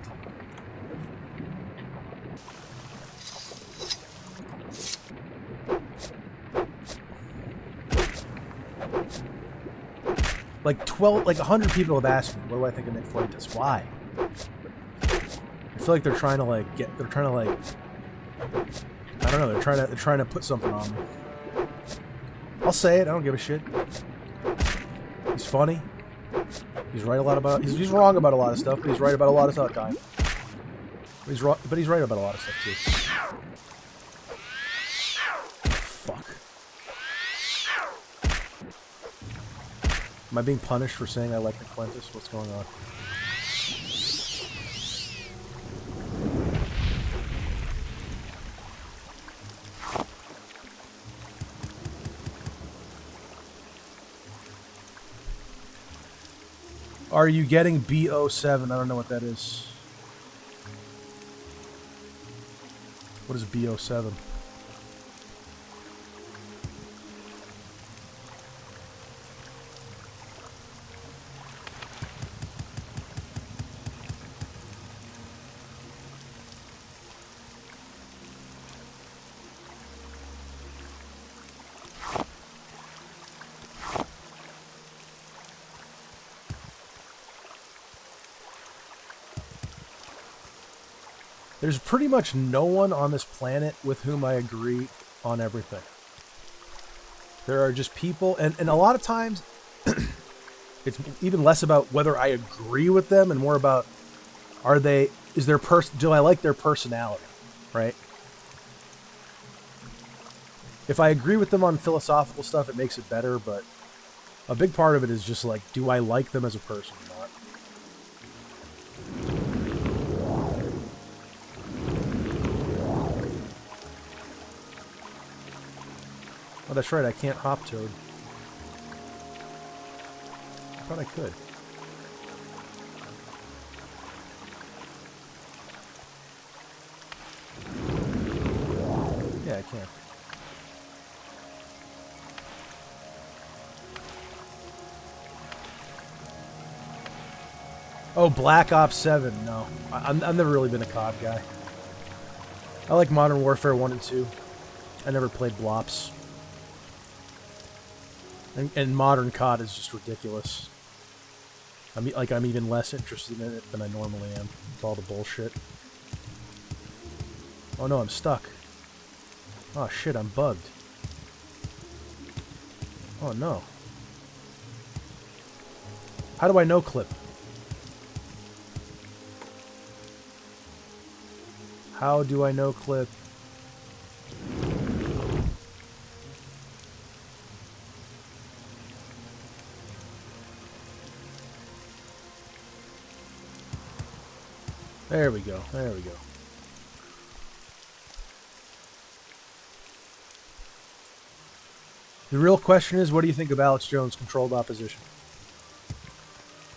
A: Like 100 people have asked me, what do I think of Nick Fuentes? Why? I feel like they're trying to I don't know, they're trying to put something on me. I'll say it, I don't give a shit. He's funny. He's right a lot about. He's wrong about a lot of stuff, but he's right about a lot of stuff. Time. He's wrong, but he's right about a lot of stuff too. Fuck. Am I being punished for saying I like the Quintus? What's going on? Are you getting BO7? I don't know what that is. What is BO7? There's pretty much no one on this planet with whom I agree on everything. There are just people, and a lot of times, it's even less about whether I agree with them and more about do I like their personality, right? If I agree with them on philosophical stuff, it makes it better, but a big part of it is just like, do I like them as a person or not? Oh, that's right, I can't hop toad. I thought I could. Yeah, I can. Oh, Black Ops 7. No. I've never really been a COD guy. I like Modern Warfare 1 and 2. I never played Blops. And modern COD is just ridiculous. I'm even less interested in it than I normally am. With all the bullshit. Oh no, I'm stuck. Oh shit, I'm bugged. Oh no. How do I no clip? How do I no clip? There we go. There we go. The real question is, what do you think of Alex Jones' controlled opposition?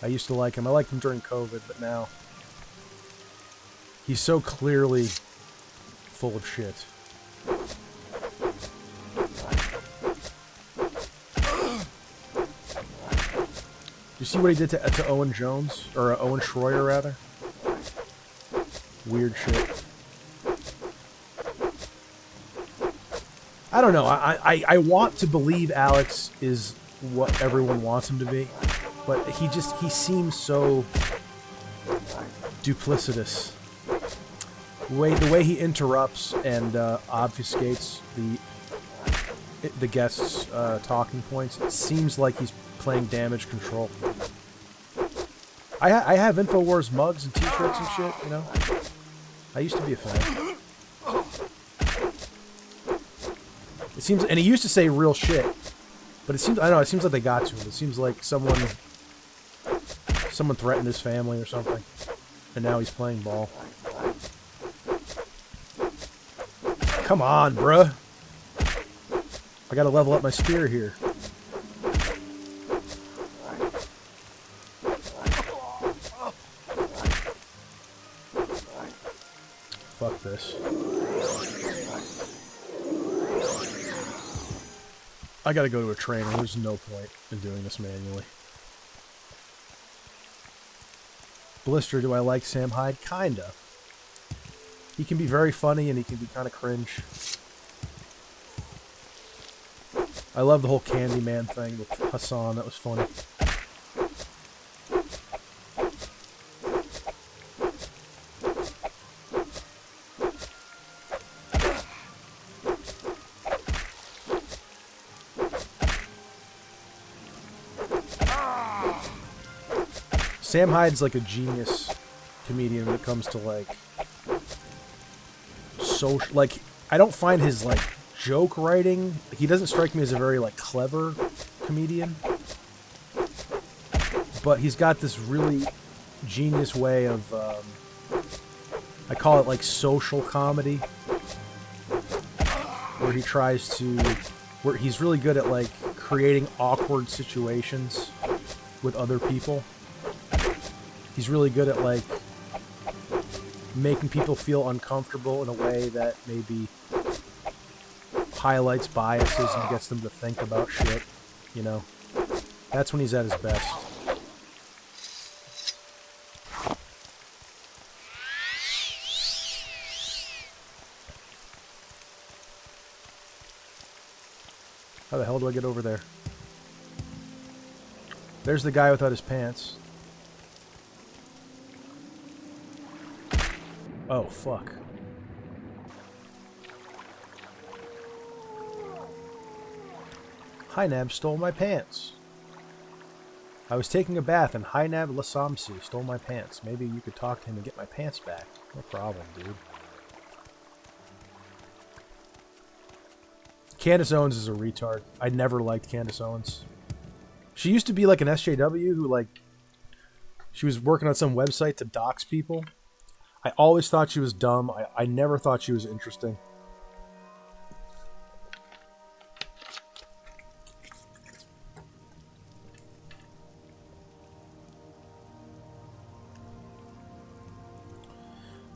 A: I used to like him. I liked him during COVID, but now he's so clearly full of shit. Do you see what he did to Owen Jones? Or Owen Schroyer, rather? Weird shit. I don't know. I want to believe Alex is what everyone wants him to be, but he seems so duplicitous. The way he interrupts and obfuscates the guests' talking points, it seems like he's playing damage control. I have InfoWars mugs and t-shirts and shit, you know? I used to be a fan. It seems, and he used to say real shit, but it seems, I don't know, it seems like they got to him. It seems like someone threatened his family or something, and now he's playing ball. Come on, bruh. I gotta level up my spear here. Fuck this. I gotta go to a trainer. There's no point in doing this manually. Blister, do I like Sam Hyde? Kinda. He can be very funny and he can be kind of cringe. I love the whole Candyman thing with Hassan. That was funny. Sam Hyde's like a genius comedian when it comes to like social. Like, I don't find his like joke writing. He doesn't strike me as a very like clever comedian, but he's got this really genius way of. I call it like social comedy, where he tries to, where he's really good at like creating awkward situations with other people. He's really good at like making people feel uncomfortable in a way that maybe highlights biases and gets them to think about shit, you know. That's when he's at his best. How the hell do I get over there? There's the guy without his pants. Oh, fuck. Hynab stole my pants. I was taking a bath and Hynab Lasamsi stole my pants. Maybe you could talk to him and get my pants back. No problem, dude. Candace Owens is a retard. I never liked Candace Owens. She used to be like an SJW who like... She was working on some website to dox people. I always thought she was dumb. I never thought she was interesting.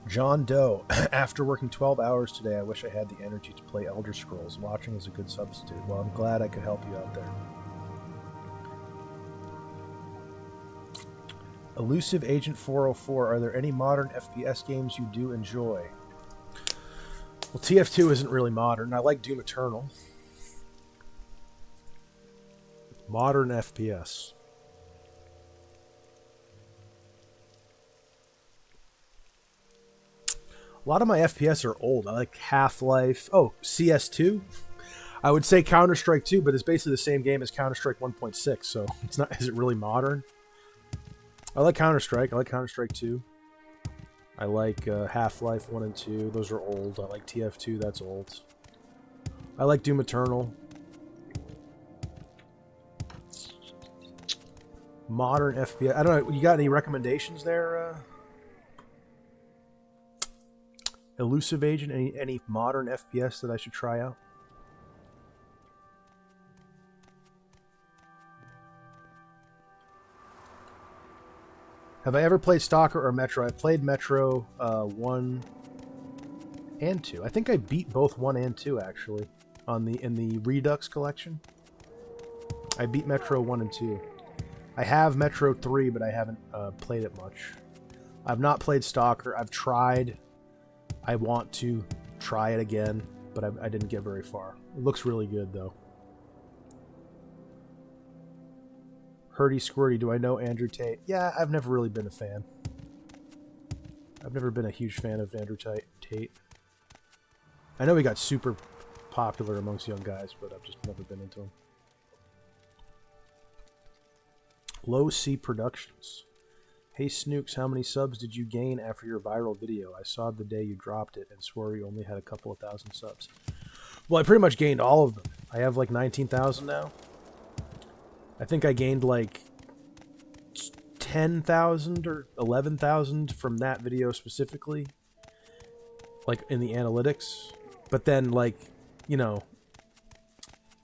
A: John Doe. After working 12 hours today, I wish I had the energy to play Elder Scrolls. Watching is a good substitute. Well, I'm glad I could help you out there. Elusive Agent 404. Are there any modern FPS games you do enjoy? Well, TF2 isn't really modern. I like Doom Eternal. Modern FPS. A lot of my FPS are old. I like Half-Life. Oh, CS2. I would say Counter-Strike 2, but it's basically the same game as Counter-Strike 1.6, so it's not. Is it really modern? I like Counter-Strike. I like Counter-Strike 2. I like Half-Life 1 and 2. Those are old. I like TF2. That's old. I like Doom Eternal. Modern FPS. I don't know. You got any recommendations there? Elusive Agent? Any modern FPS that I should try out? Have I ever played Stalker or Metro? I've played Metro 1 and 2. I think I beat both 1 and 2 actually in the Redux collection. I beat Metro 1 and 2. I have Metro 3, but I haven't played it much. I've not played Stalker. I've tried. I want to try it again, but I didn't get very far. It looks really good though. Hurdy Squirty, do I know Andrew Tate? Yeah, I've never really been a fan. I've never been a huge fan of Andrew Tate. I know he got super popular amongst young guys, but I've just never been into him. Low C Productions. Hey Snooks, how many subs did you gain after your viral video? I saw the day you dropped it and swore you only had a couple of thousand subs. Well, I pretty much gained all of them. I have like 19,000 now. I think I gained like 10,000 or 11,000 from that video specifically, like in the analytics. But then, like, you know,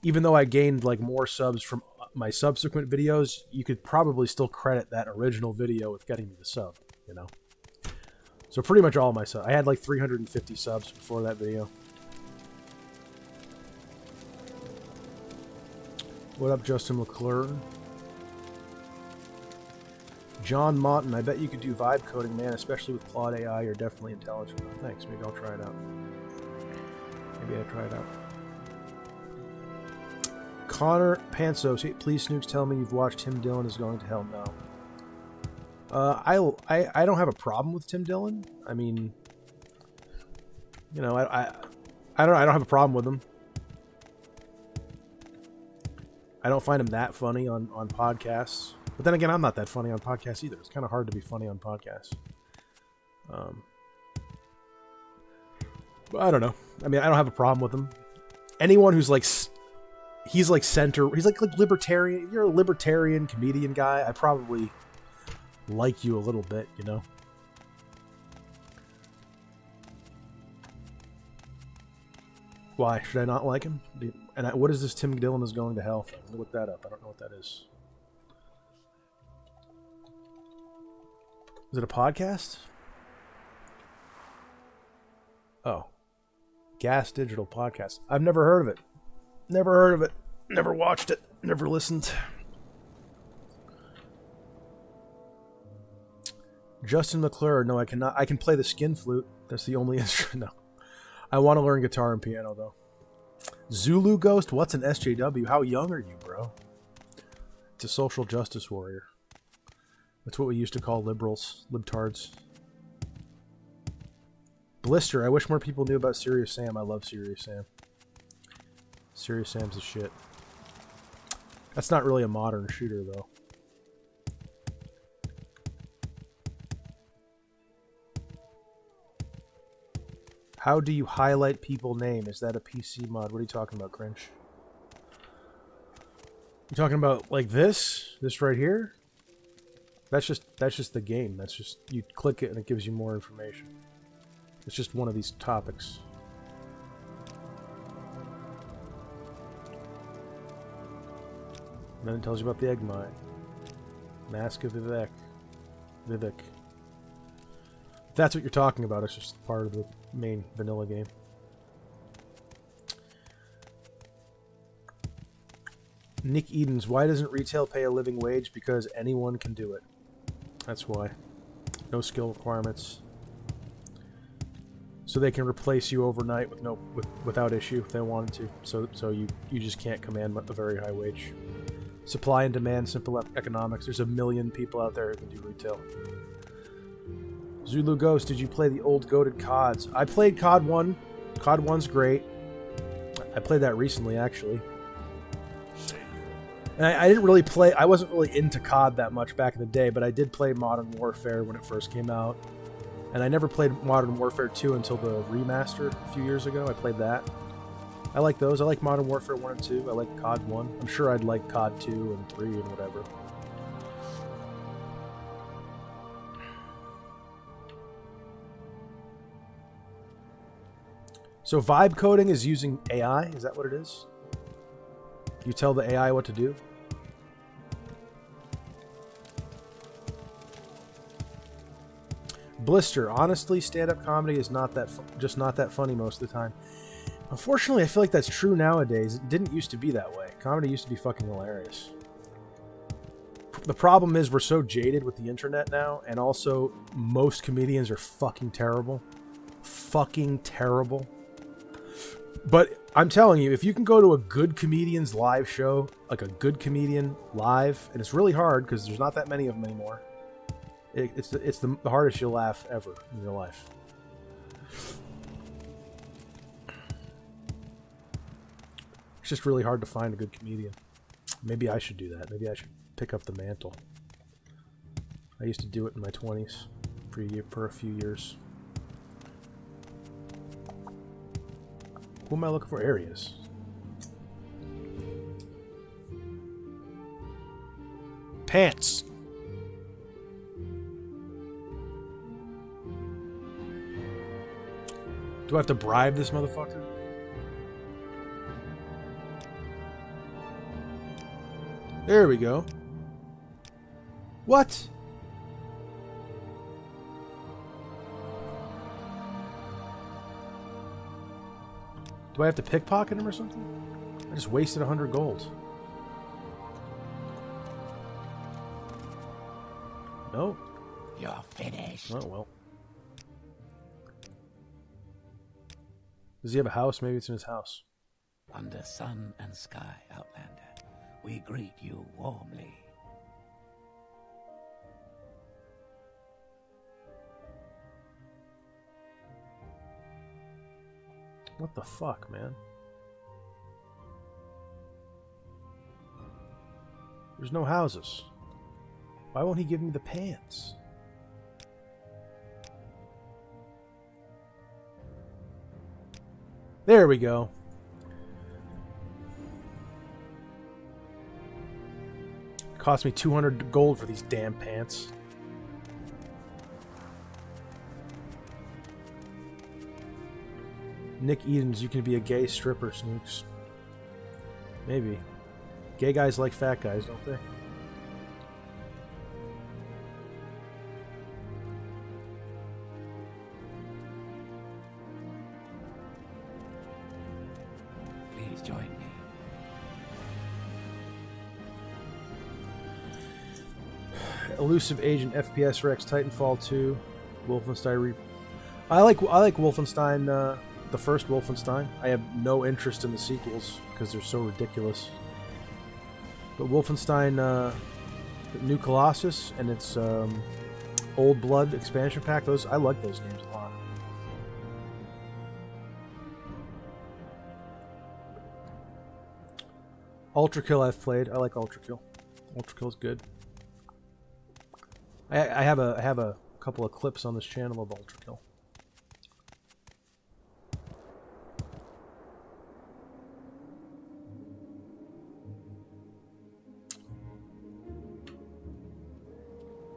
A: even though I gained like more subs from my subsequent videos, you could probably still credit that original video with getting me the sub, you know. So pretty much all my subs. I had like 350 subs before that video. What up, Justin McClure? John Monton, I bet you could do vibe coding, man, especially with Claude AI. You're definitely intelligent. Thanks, maybe I'll try it out. Maybe I'll try it out. Connor Pansos, hey, please Snooks, tell me you've watched Tim Dillon is Going to Hell. No. I don't have a problem with Tim Dillon. I mean, you know, I don't have a problem with him. I don't find him that funny on podcasts. But then again, I'm not that funny on podcasts either. It's kind of hard to be funny on podcasts. But I don't know. I mean, I don't have a problem with him. Anyone who's like, he's like center, he's like libertarian. If you're a libertarian comedian guy, I probably like you a little bit, you know? Why? Should I not like him? And what is this Tim Dillon is going to hell thing? Let me look that up. I don't know what that is. Is it a podcast? Oh. Gas Digital Podcast. I've never heard of it. Never heard of it. Never watched it. Never listened. Justin McClure. No, I cannot. I can play the skin flute. That's the only instrument. No. I want to learn guitar and piano, though. Zulu Ghost? What's an SJW? How young are you, bro? It's a social justice warrior. That's what we used to call liberals. Libtards. Blister. I wish more people knew about Serious Sam. I love Serious Sam. Serious Sam's the shit. That's not really a modern shooter, though. How do you highlight people name? Is that a PC mod? What are you talking about, Cringe? You talking about like this? This right here? That's just the game. That's just, you click it and it gives you more information. It's just one of these topics. And then it tells you about the egg mine. Mask of Vivek. Vivek. If that's what you're talking about, it's just part of the main vanilla game. Nick Edens, why doesn't retail pay a living wage? Because anyone can do it. That's why. No skill requirements. So they can replace you overnight without issue if they wanted to. So you just can't command a very high wage. Supply and demand, simple economics. There's a million people out there who can do retail. Zulu Ghost, did you play the old goated CODs? I played COD 1. COD 1's great. I played that recently, actually. And I didn't really play... I wasn't really into COD that much back in the day, but I did play Modern Warfare when it first came out. And I never played Modern Warfare 2 until the remaster a few years ago. I played that. I like those. I like Modern Warfare 1 and 2. I like COD 1. I'm sure I'd like COD 2 and 3 and whatever. So vibe coding is using AI? Is that what it is? You tell the AI what to do? Blister, honestly, stand-up comedy is not that just not that funny most of the time. Unfortunately, I feel like that's true nowadays. It didn't used to be that way. Comedy used to be fucking hilarious. The problem is we're so jaded with the internet now, and also most comedians are fucking terrible. Fucking terrible. But I'm telling you, if you can go to a good comedian's live show, like a good comedian live, and it's really hard because there's not that many of them anymore. It's the hardest you'll laugh ever in your life. It's just really hard to find a good comedian. Maybe I should do that. Maybe I should pick up the mantle. I used to do it in my 20s for a few years. Who am I looking for? Areas. Pants. Do I have to bribe this motherfucker? There we go. What? Do I have to pickpocket him or something? I just wasted 100 gold. No.
B: You're finished.
A: Oh, well. Does he have a house? Maybe it's in his house.
B: Under sun and sky, Outlander, we greet you warmly.
A: What the fuck, man? There's no houses. Why won't he give me the pants? There we go. Cost me 200 gold for these damn pants. Nick Edens, you can be a gay stripper, Snooks. Maybe. Gay guys like fat guys, don't they?
B: Please join me.
A: Elusive Agent, FPS Rex, Titanfall 2, Wolfenstein. I like Wolfenstein. The first Wolfenstein. I have no interest in the sequels because they're so ridiculous. But Wolfenstein, New Colossus, and its Old Blood expansion pack. I like those games a lot. Ultra Kill I've played. I like Ultra Kill. Ultra Kill's good. I have a couple of clips on this channel of Ultra Kill.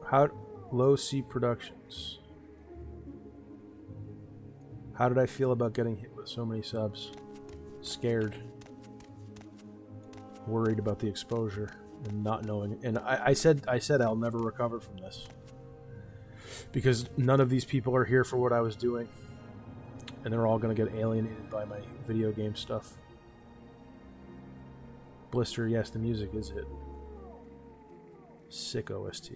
A: How Low C Productions. How did I feel about getting hit with so many subs? Scared. Worried about the exposure and not knowing. And I said I'll never recover from this. Because none of these people are here for what I was doing. And they're all going to get alienated by my video game stuff. Blister, yes, the music is hit. Sick OST.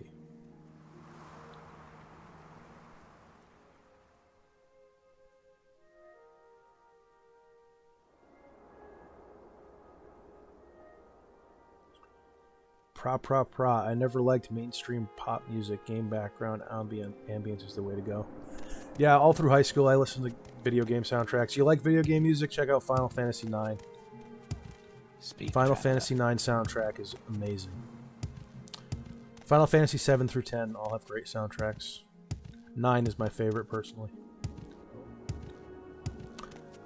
A: I never liked mainstream pop music. Game background, ambience is the way to go. Yeah, all through high school I listened to video game soundtracks. You like video game music? Check out Final Fantasy IX. Final Fantasy IX soundtrack is amazing. Final Fantasy 7 through 10 all have great soundtracks. 9 is my favorite personally.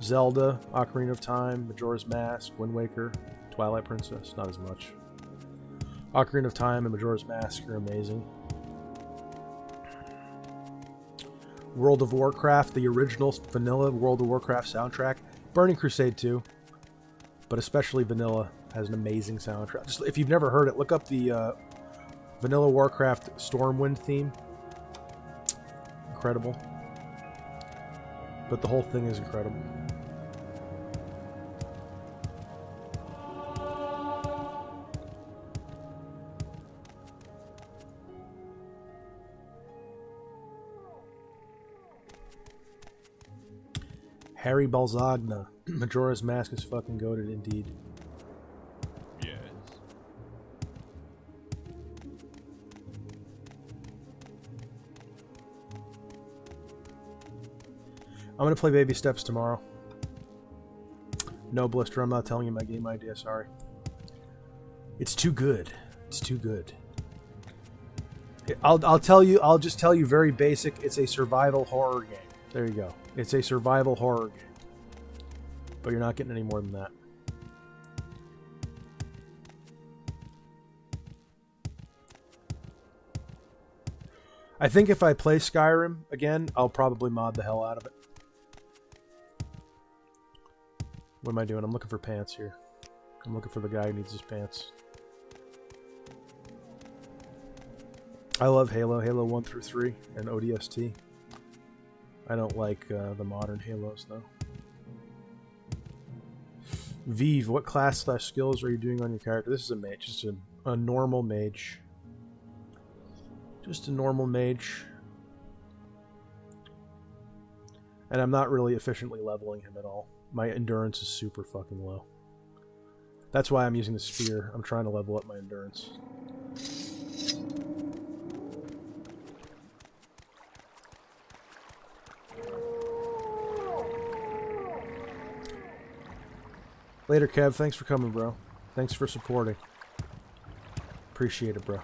A: Zelda, Ocarina of Time, Majora's Mask, Wind Waker, Twilight Princess, not as much. Ocarina of Time and Majora's Mask are amazing. World of Warcraft, the original vanilla World of Warcraft soundtrack. Burning Crusade 2, but especially vanilla, has an amazing soundtrack. Just, if you've never heard it, look up the Vanilla Warcraft Stormwind theme. Incredible. But the whole thing is incredible. Harry Balzagna. Majora's Mask is fucking goated indeed.
E: Yes.
A: I'm gonna play Baby Steps tomorrow. No, Blister, I'm not telling you my game idea, sorry. It's too good. It's too good. I'll just tell you very basic, it's a survival horror game. There you go. It's a survival horror game. But you're not getting any more than that. I think if I play Skyrim again, I'll probably mod the hell out of it. What am I doing? I'm looking for pants here. I'm looking for the guy who needs his pants. I love Halo. Halo 1 through 3 and ODST. I don't like the modern Halos, though. Vive, what class / skills are you doing on your character? This is a mage. Just a normal mage. Just a normal mage. And I'm not really efficiently leveling him at all. My endurance is super fucking low. That's why I'm using the spear. I'm trying to level up my endurance. Later, Kev. Thanks for coming, bro. Thanks for supporting. Appreciate it, bro.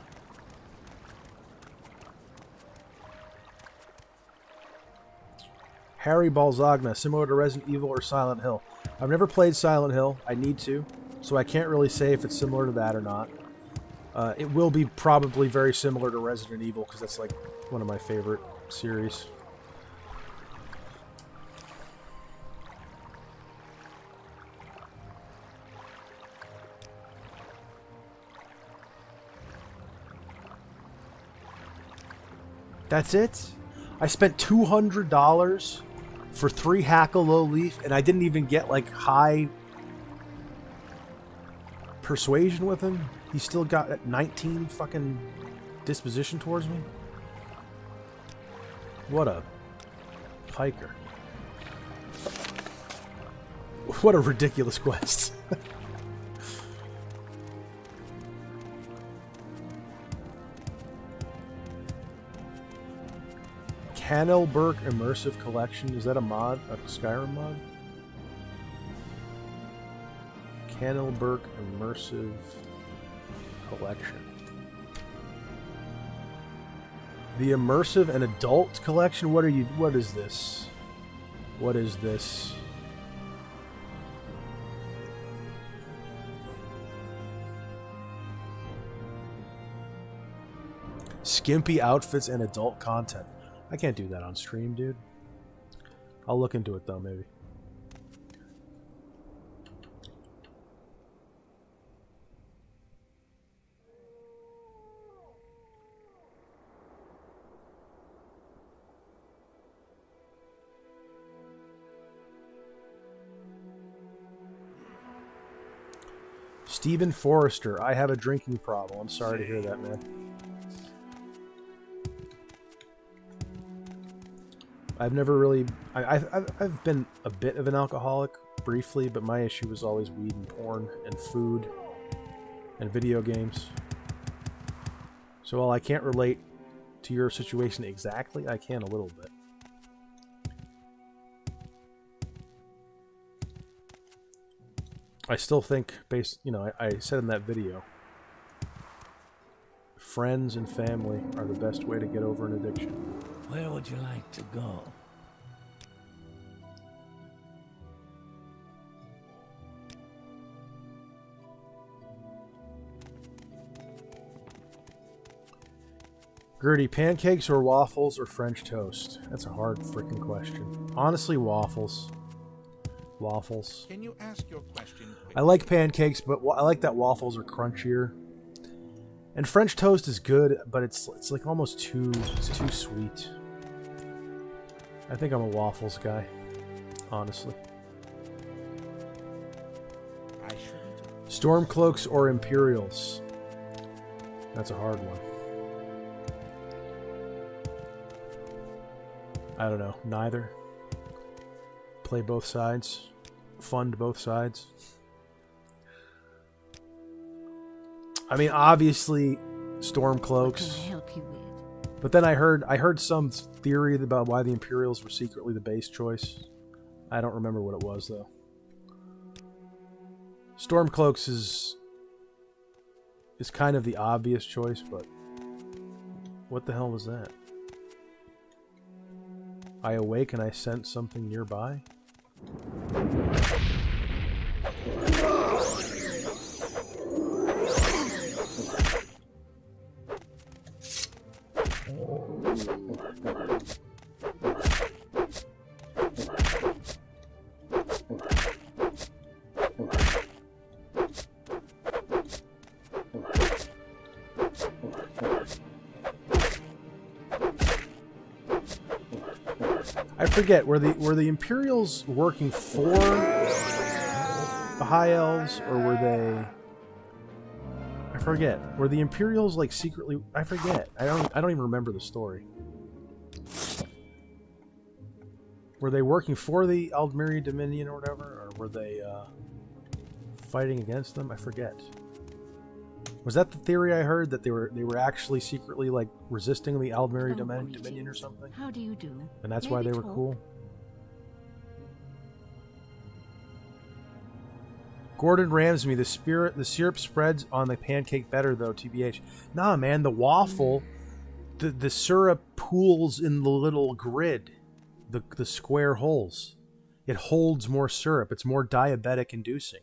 A: Harry Balzagna, similar to Resident Evil or Silent Hill. I've never played Silent Hill. I need to, so I can't really say if it's similar to that or not. It will be probably very similar to Resident Evil because that's like one of my favorite series. That's it? I spent $200 for 3 Hackalow Leaf, and I didn't even get, like, high persuasion with him? He still got 19 fucking disposition towards me? What a piker. What a ridiculous quest. Cannelberg Immersive Collection. Is that a mod? A Skyrim mod? Cannelberg Immersive Collection. The Immersive and Adult Collection? What is this? What is this? Skimpy outfits and adult content. I can't do that on stream, dude. I'll look into it, though, maybe. Stephen Forrester, I have a drinking problem. I'm sorry to hear that, man. I've never really... I've been a bit of an alcoholic, briefly, but my issue was always weed and porn and food and video games. So while I can't relate to your situation exactly, I can a little bit. I still think, I said in that video, friends and family are the best way to get over an addiction.
B: Where would you like to go?
A: Gertie, pancakes or waffles or French toast? That's a hard freaking question. Honestly, waffles. Waffles.
E: Can you ask your question quickly?
A: I like pancakes, but I like that waffles are crunchier. And French toast is good, but it's like almost too sweet. I think I'm a waffles guy, honestly.
E: I shouldn't.
A: Stormcloaks or Imperials? That's a hard one. I don't know. Neither. Play both sides. Fund both sides. I mean, obviously, Stormcloaks.
F: What can I help you with?
A: But then I heard some theory about why the Imperials were secretly the base choice. I don't remember what it was, though. Stormcloaks is kind of the obvious choice, but what the hell was that? I awake and I sense something nearby? I forget, were the Imperials working for the High Elves, or were they... I forget. Were the Imperials like secretly... I forget. I don't even remember the story. Were they working for the Aldmeri Dominion or whatever, or were they fighting against them? I forget. Was that the theory I heard, that they were actually secretly like resisting the Aldmeri Dominion or something?
F: How do you do?
A: And that's
F: Maybe
A: why they were
F: talk.
A: cool? Gordon Ramsay, the syrup spreads on the pancake better though, TBH. Nah, man, the waffle, the syrup pools in the little grid. the square holes. It holds more syrup. It's more diabetic inducing.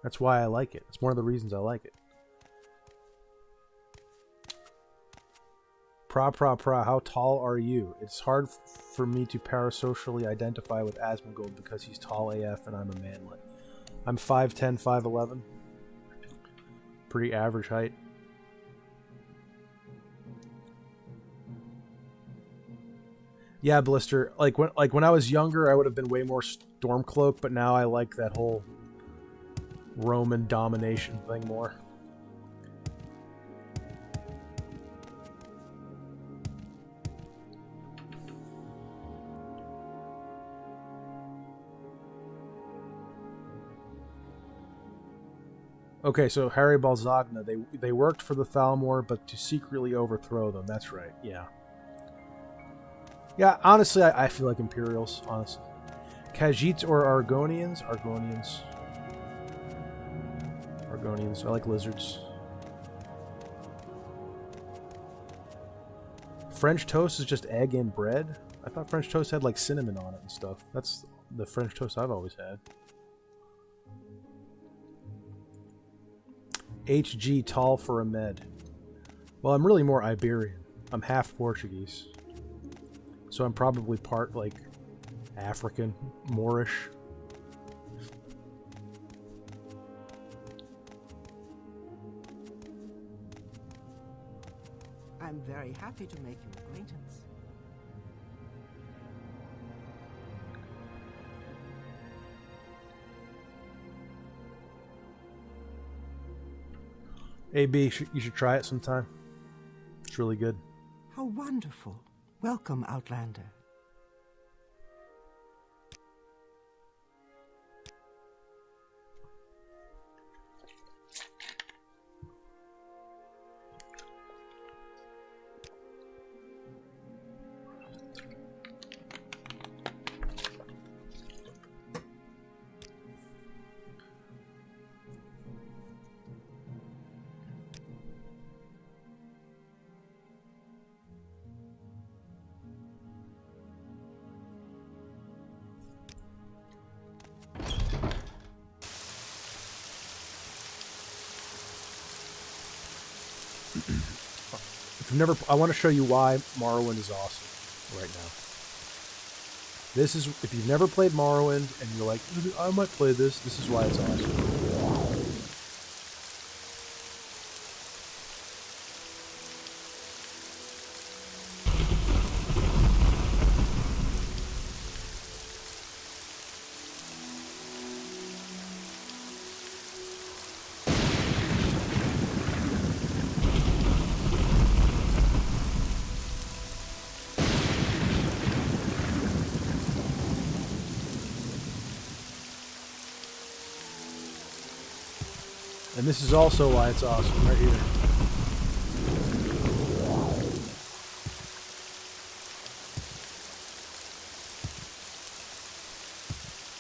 A: That's why I like it. It's one of the reasons I like it. Pra, how tall are you? It's hard for me to parasocially identify with Asmongold because he's tall AF and I'm a manlet. I'm 5'10", 5'11". Pretty average height. Yeah, Blister. Like when I was younger, I would have been way more Stormcloak, but now I like that whole Roman domination thing more. Okay, so Harry Balzagna, they worked for the Thalmor, but to secretly overthrow them. That's right, yeah. Yeah, honestly, I feel like Imperials, honestly. Khajiits or Argonians? Argonians. I like lizards. French toast is just egg and bread? I thought French toast had like cinnamon on it and stuff. That's the French toast I've always had. HG, tall for a med. Well, I'm really more Iberian. I'm half Portuguese. So I'm probably part, like, African, Moorish.
D: I'm very happy to make your acquaintance.
A: AB, you should try it sometime. It's really good.
D: How wonderful. Welcome, Outlander.
A: I want to show you why Morrowind is awesome right now. This is, if you've never played Morrowind and you're like, I might play this, this is why it's awesome. And this is also why it's awesome, right here.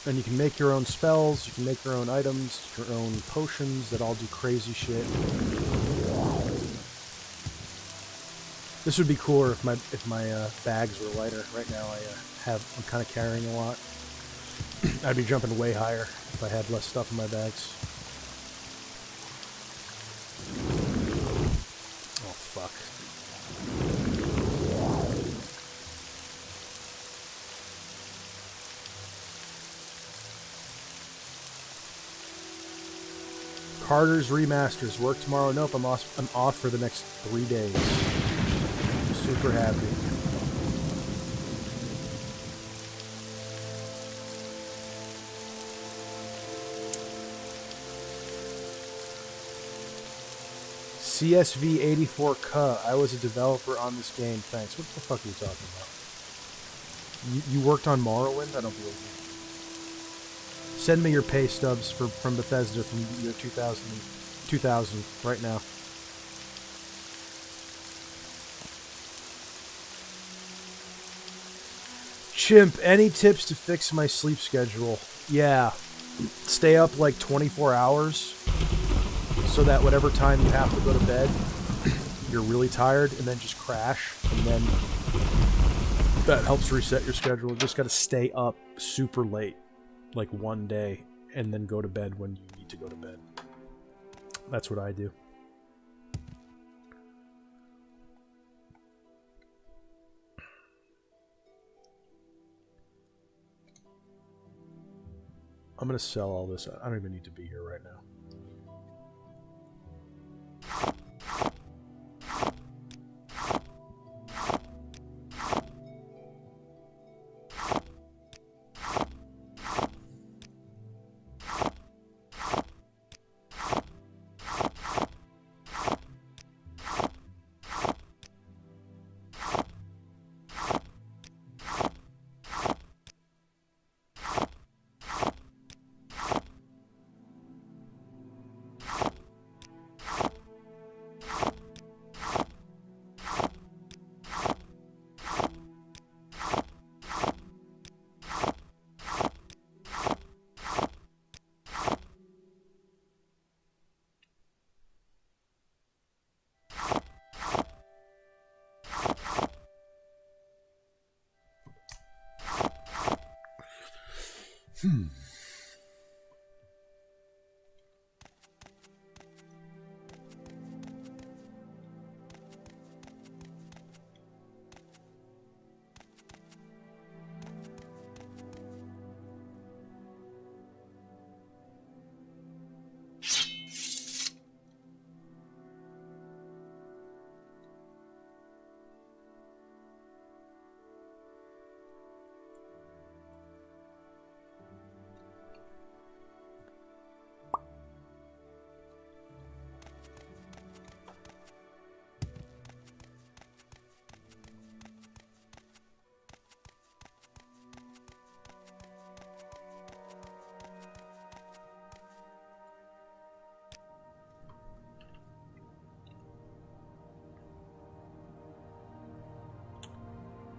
A: And you can make your own spells, you can make your own items, your own potions that all do crazy shit. This would be cooler if my bags were lighter. Right now I'm kind of carrying a lot. I'd be jumping way higher if I had less stuff in my bags. Oh, fuck. Carter's Remasters. Work tomorrow? Nope, I'm off for the next 3 days. Super happy. CSV 84K. I was a developer on this game. Thanks. What the fuck are you talking about? You worked on Morrowind? I don't believe you. Send me your pay stubs from Bethesda from the year 2000 right now. Chimp, any tips to fix my sleep schedule? Yeah. Stay up like 24 hours so that whatever time you have to go to bed, you're really tired, and then just crash, and then That helps reset your schedule. You just got to stay up super late, like one day, and then go to bed when you need to go to bed. That's what I do. I'm going to sell all this. I don't even need to be here right now.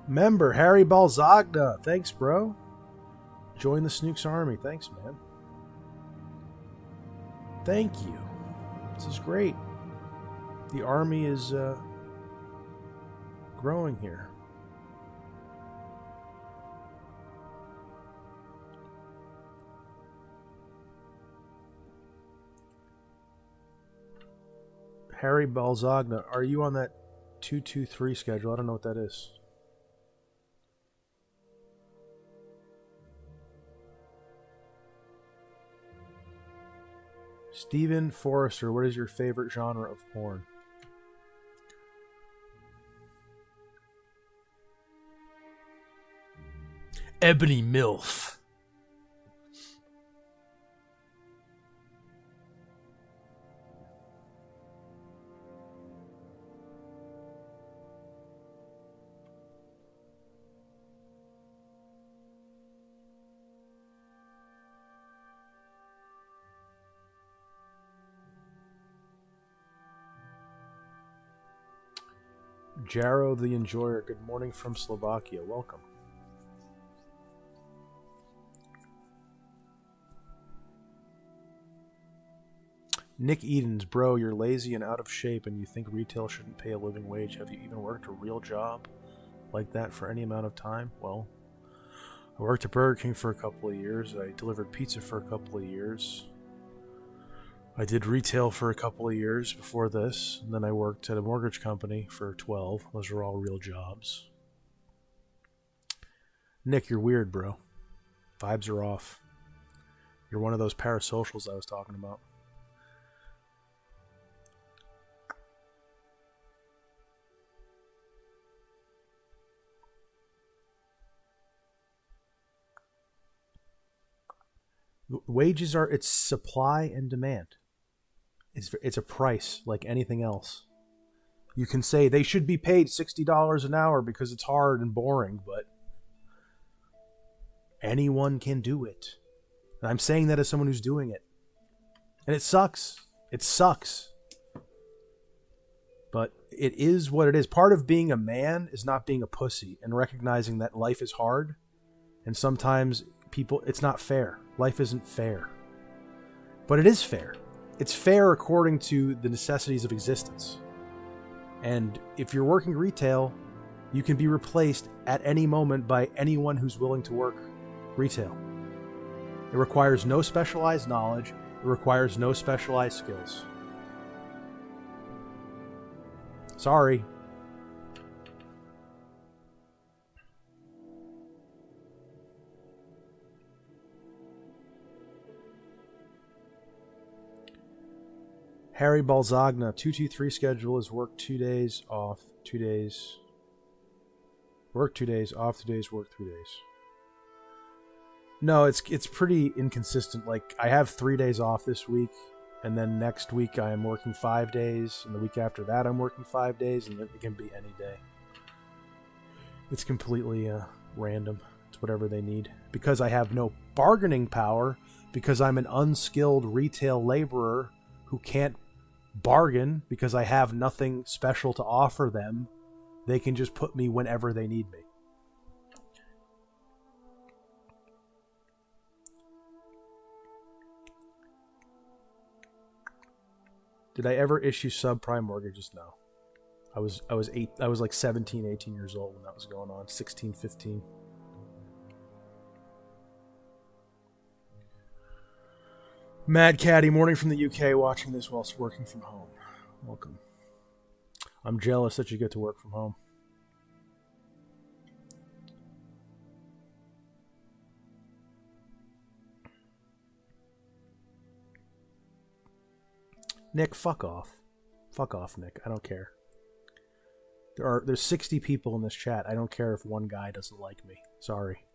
A: Member Harry Balzagna, thanks, bro. Join the Snooks Army, thanks, man. Thank you. This is great. The army is growing here. Harry Balzagna, are you on that 223 schedule? I don't know what that is. Stephen Forrester, what is your favorite genre of porn? Ebony MILF. Jaro the Enjoyer, good morning from Slovakia. Welcome. Nick Edens, bro, you're lazy and out of shape and you think retail shouldn't pay a living wage. Have you even worked a real job like that for any amount of time? Well, I worked at Burger King for a couple of years. I delivered pizza for a couple of years. I did retail for a couple of years before this, and then I worked at a mortgage company for 12. Those are all real jobs. Nick, you're weird, bro. Vibes are off. You're one of those parasocials I was talking about. Wages are, it's supply and demand. It's a price like anything else. You can say they should be paid $60 an hour because it's hard and boring, but anyone can do it. And I'm saying that as someone who's doing it. And it sucks. It sucks. But it is what it is. Part of being a man is not being a pussy and recognizing that life is hard. And sometimes it's not fair. Life isn't fair. But it is fair. It's fair according to the necessities of existence. And if you're working retail, You can be replaced at any moment by anyone who's willing to work retail. It requires no specialized knowledge. It requires no specialized skills. Sorry. Harry Balzagna, 223 schedule is work 2 days, off 2 days. Work 2 days, off 2 days, work 3 days. No, it's pretty inconsistent. Like, I have 3 days off this week, and then next week I am working 5 days, and the week after that I'm working 5 days, and it can be any day. It's completely random. It's whatever they need. Because I have no bargaining power, because I'm an unskilled retail laborer who can't bargain because I have nothing special to offer them, they can just put me whenever they need me. Did I ever issue subprime mortgages? No. I was like 17, 18 years old when that was going on. 16, 15. Mad Caddy, morning from the UK, watching this whilst working from home. Welcome. I'm jealous that you get to work from home. Nick, fuck off. Fuck off, Nick. I don't care. There's 60 people in this chat. I don't care if one guy doesn't like me. Sorry.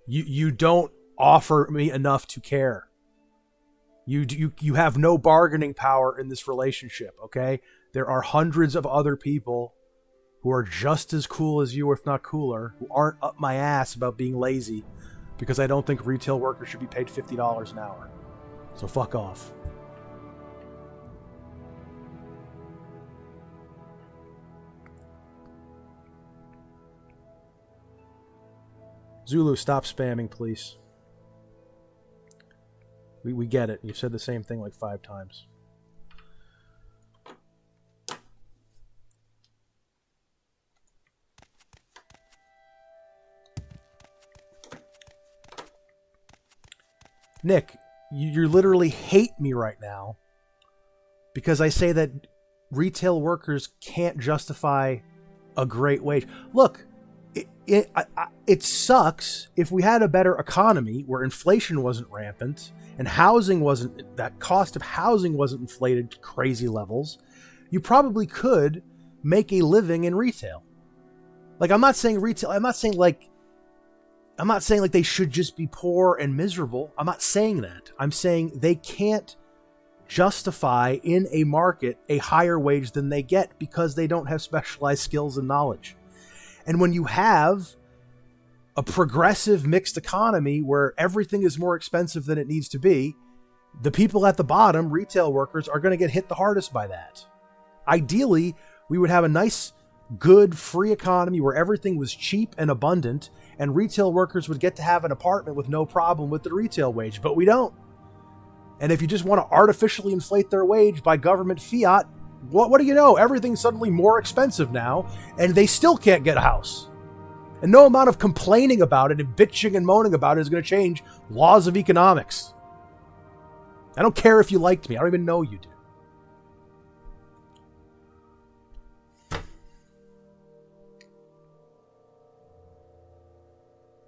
A: You don't offer me enough to care. You have no bargaining power in this relationship, okay? There are hundreds of other people who are just as cool as you, if not cooler, who aren't up my ass about being lazy because I don't think retail workers should be paid $50 an hour. So fuck off. Zulu, stop spamming, please. We get it. You've said the same thing like 5 times. Nick, you literally hate me right now because I say that retail workers can't justify a great wage. Look, it sucks if we had a better economy where inflation wasn't rampant and housing wasn't, that cost of housing wasn't inflated to crazy levels. You probably could make a living in retail. Like, I'm not saying retail, I'm not saying like they should just be poor and miserable. I'm not saying that. I'm saying they can't justify in a market a higher wage than they get because they don't have specialized skills and knowledge. And when you have a progressive mixed economy where everything is more expensive than it needs to be, the people at the bottom, retail workers, are going to get hit the hardest by that. Ideally, we would have a nice, good, free economy where everything was cheap and abundant, and retail workers would get to have an apartment with no problem with the retail wage, but we don't. And if you just want to artificially inflate their wage by government fiat, what do you know? Everything's suddenly more expensive now, and they still can't get a house. And no amount of complaining about it and bitching and moaning about it is going to change laws of economics. I don't care if you liked me. I don't even know you do.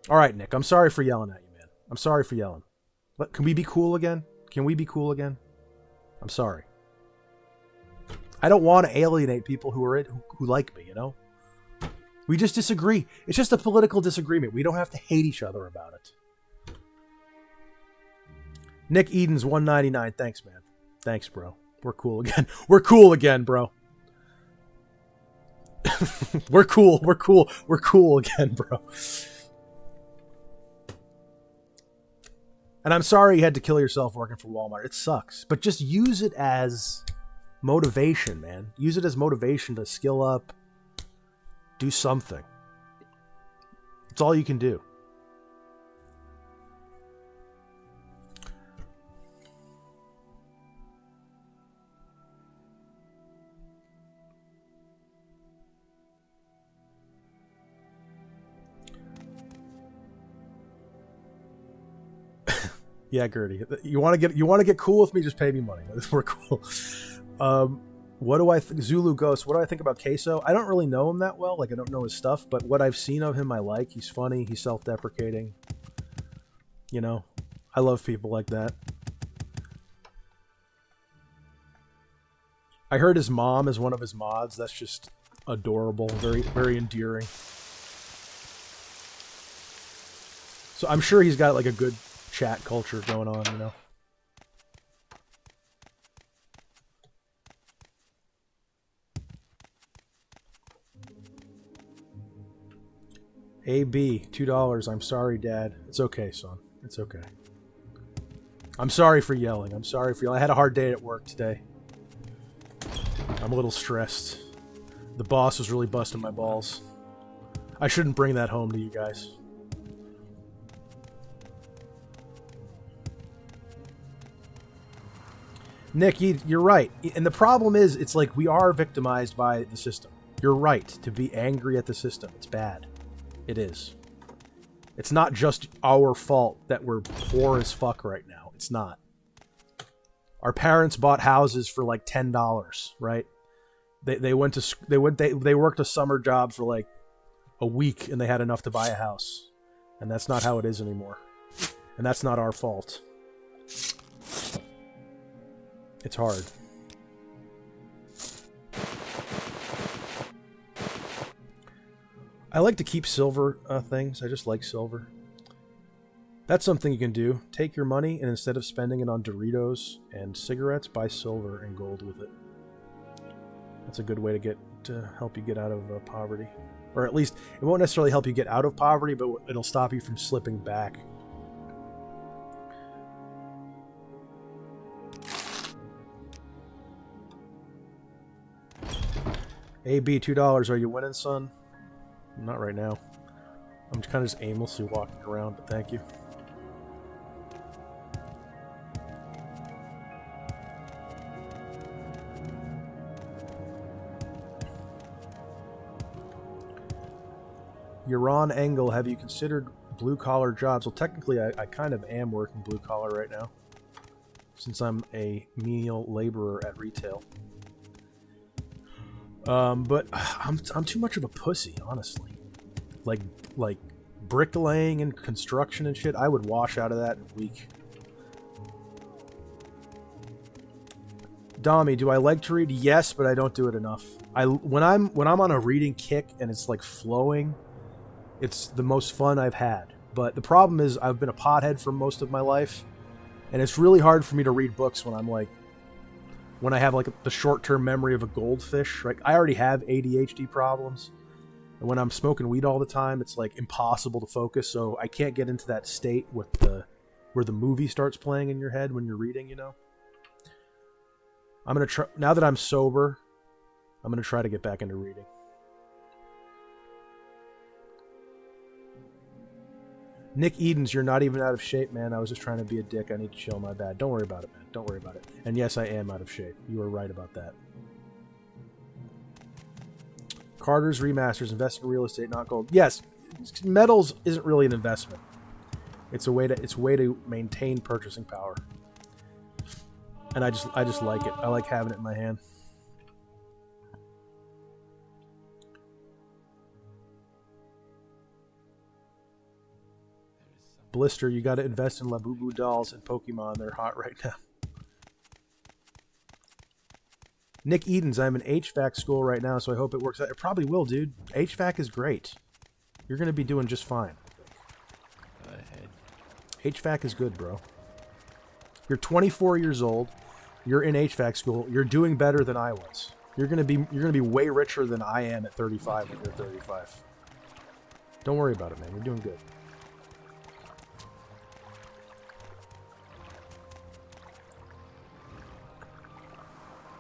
A: All right, Nick, I'm sorry for yelling at you, man. I'm sorry for yelling. But can we be cool again? Can we be cool again? I'm sorry. I don't want to alienate people who like me, you know? We just disagree. It's just a political disagreement. We don't have to hate each other about it. Nick Eden's 199. Thanks, man. Thanks, bro. We're cool again. We're cool again, bro. We're cool. We're cool. We're cool again, bro. And I'm sorry you had to kill yourself working for Walmart. It sucks. But just use it as motivation, man. Use it as motivation to skill up. Do something. It's all you can do. Yeah, Gertie. You want to get cool with me? Just pay me money. We're cool. What do I think? Zulu Ghost. What do I think about Queso? I don't really know him that well. Like, I don't know his stuff, but what I've seen of him, I like. He's funny. He's self-deprecating. You know, I love people like that. I heard his mom is one of his mods. That's just adorable. Very, very endearing. So I'm sure he's got like a good chat culture going on, you know. AB, $2. I'm sorry, Dad. It's okay, son. It's okay. I'm sorry for yelling. I'm sorry for yelling. I had a hard day at work today. I'm a little stressed. The boss was really busting my balls. I shouldn't bring that home to you guys. Nick, you're right. And the problem is, it's like we are victimized by the system. You're right to be angry at the system. It's bad. It is. It's not just our fault that we're poor as fuck right now. It's not. Our parents bought houses for like $10, right? They worked a summer job for like a week and they had enough to buy a house. And that's not how it is anymore. And that's not our fault. It's hard. I like to keep silver things. I just like silver. That's something you can do. Take your money and instead of spending it on Doritos and cigarettes, buy silver and gold with it. That's a good way to help you get out of poverty. Or at least, it won't necessarily help you get out of poverty, but it'll stop you from slipping back. AB, $2. Are you winning, son? Not right now. I'm kind of just aimlessly walking around, but thank you. Yaron Engel, have you considered blue-collar jobs? Well, technically, I kind of am working blue-collar right now, since I'm a menial laborer at retail. But I'm too much of a pussy, honestly. Like bricklaying and construction and shit, I would wash out of that in a week. Dami, do I like to read? Yes, but I don't do it enough. When I'm on a reading kick and it's like flowing, it's the most fun I've had. But the problem is I've been a pothead for most of my life, and it's really hard for me to read books when I have like the short-term memory of a goldfish. Like, I already have ADHD problems, and when I'm smoking weed all the time, it's like impossible to focus. So I can't get into that state with where the movie starts playing in your head when you're reading. You know, I'm gonna try now that I'm sober. I'm gonna try to get back into reading. Nick Edens, you're not even out of shape, man. I was just trying to be a dick. I need to chill. My bad. Don't worry about it, man. Don't worry about it. And yes, I am out of shape. You were right about that. Carter's Remasters. Invest in real estate, not gold. Yes, metals isn't really an investment. It's a way to maintain purchasing power. And I just like it. I like having it in my hand. Blister, you got to invest in Labubu dolls and Pokemon. They're hot right now. Nick Edens, I'm in HVAC school right now, so I hope it works out. It probably will, dude. HVAC is great. You're going to be doing just fine.
B: Go ahead.
A: HVAC is good, bro. You're 24 years old. You're in HVAC school. You're doing better than I was. You're going to be way richer than I am at 35 when you're 35. Don't worry about it, man. You're doing good.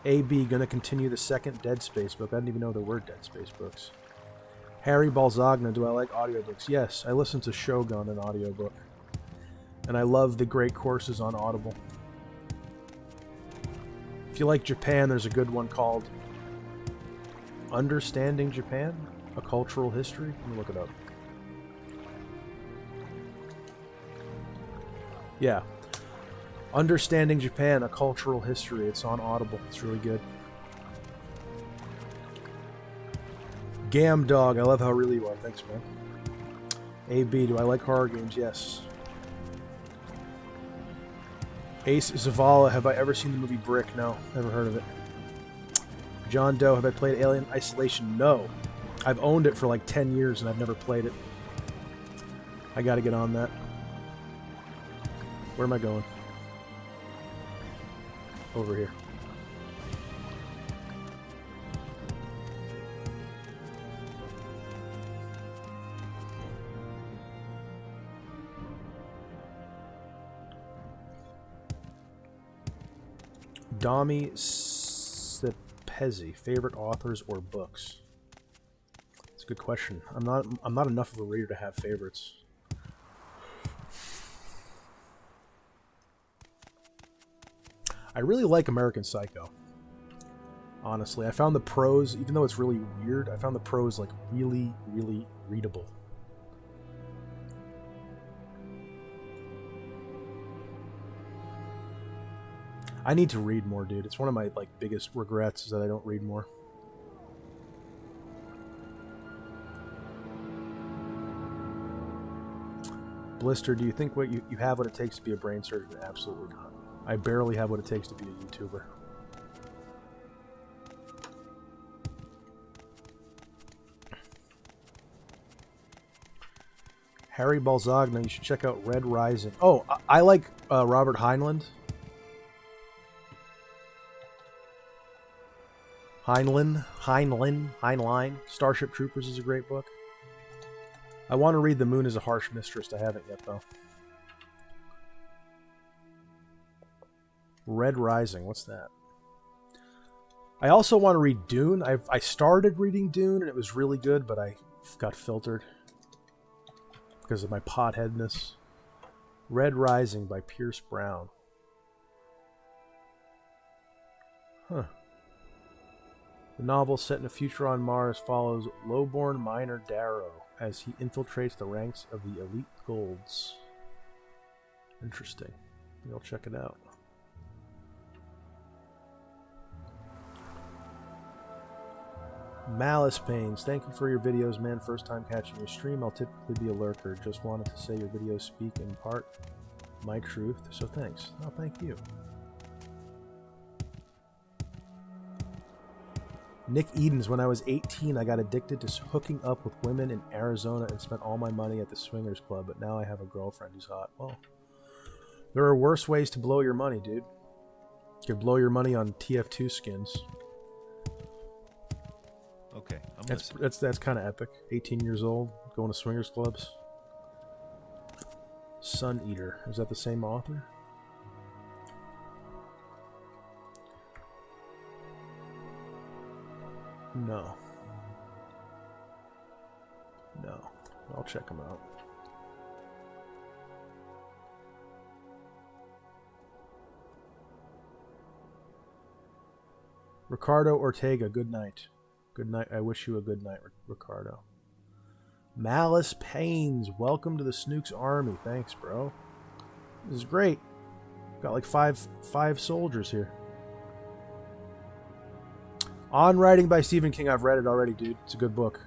A: AB, gonna continue the second Dead Space book. I didn't even know there were Dead Space books. Harry Balzagna, do I like audiobooks? Yes, I listen to Shogun, an audiobook. And I love the great courses on Audible. If you like Japan, there's a good one called Understanding Japan, A Cultural History. Let me look it up. Yeah. Understanding Japan, A Cultural History. It's on Audible. It's really good. Gam Dog, I love how real you are. Thanks, man. AB, do I like horror games? Yes. Ace Zavala, have I ever seen the movie Brick? No, never heard of it. John Doe, have I played Alien Isolation? No. I've owned it for like 10 years and I've never played it. I gotta get on that. Where am I going? Over here. Dami Sepezi, favorite authors or books? It's a good question. I'm not enough of a reader to have favorites. I really like American Psycho. Honestly, I found the prose, even though it's really weird, I found the prose like really, really readable. I need to read more, dude. It's one of my like biggest regrets is that I don't read more. Blister, do you think what you have what it takes to be a brain surgeon? Absolutely not. I barely have what it takes to be a YouTuber. Harry Balzagna, you should check out Red Rising. Oh, I like Robert Heinlein. Heinlein. Starship Troopers is a great book. I want to read The Moon is a Harsh Mistress. I haven't yet, though. Red Rising, what's that? I also want to read Dune. I started reading Dune, and it was really good, but I got filtered because of my potheadness. Red Rising by Pierce Brown. Huh. The novel, set in a future on Mars, follows lowborn miner Darrow as he infiltrates the ranks of the elite golds. Interesting. Maybe I'll check it out. Malice Pains, thank you for your videos, man. First time catching your stream. I'll typically be a lurker. Just wanted to say your videos speak in part my truth, so thanks. Oh, thank you. Nick Edens, when I was 18, I got addicted to hooking up with women in Arizona and spent all my money at the swingers club, but now I have a girlfriend who's hot. Well, there are worse ways to blow your money, dude. You could blow your money on TF2 skins.
E: Okay,
A: That's kind of epic. 18 years old, going to swingers clubs. Sun Eater, is that the same author? No. I'll check them out. Ricardo Ortega, good night. Good night. I wish you a good night, Ricardo. Malice Pains, welcome to the Snooks Army. Thanks, bro. This is great. Got like five soldiers here. On Writing by Stephen King. I've read it already, dude. It's a good book.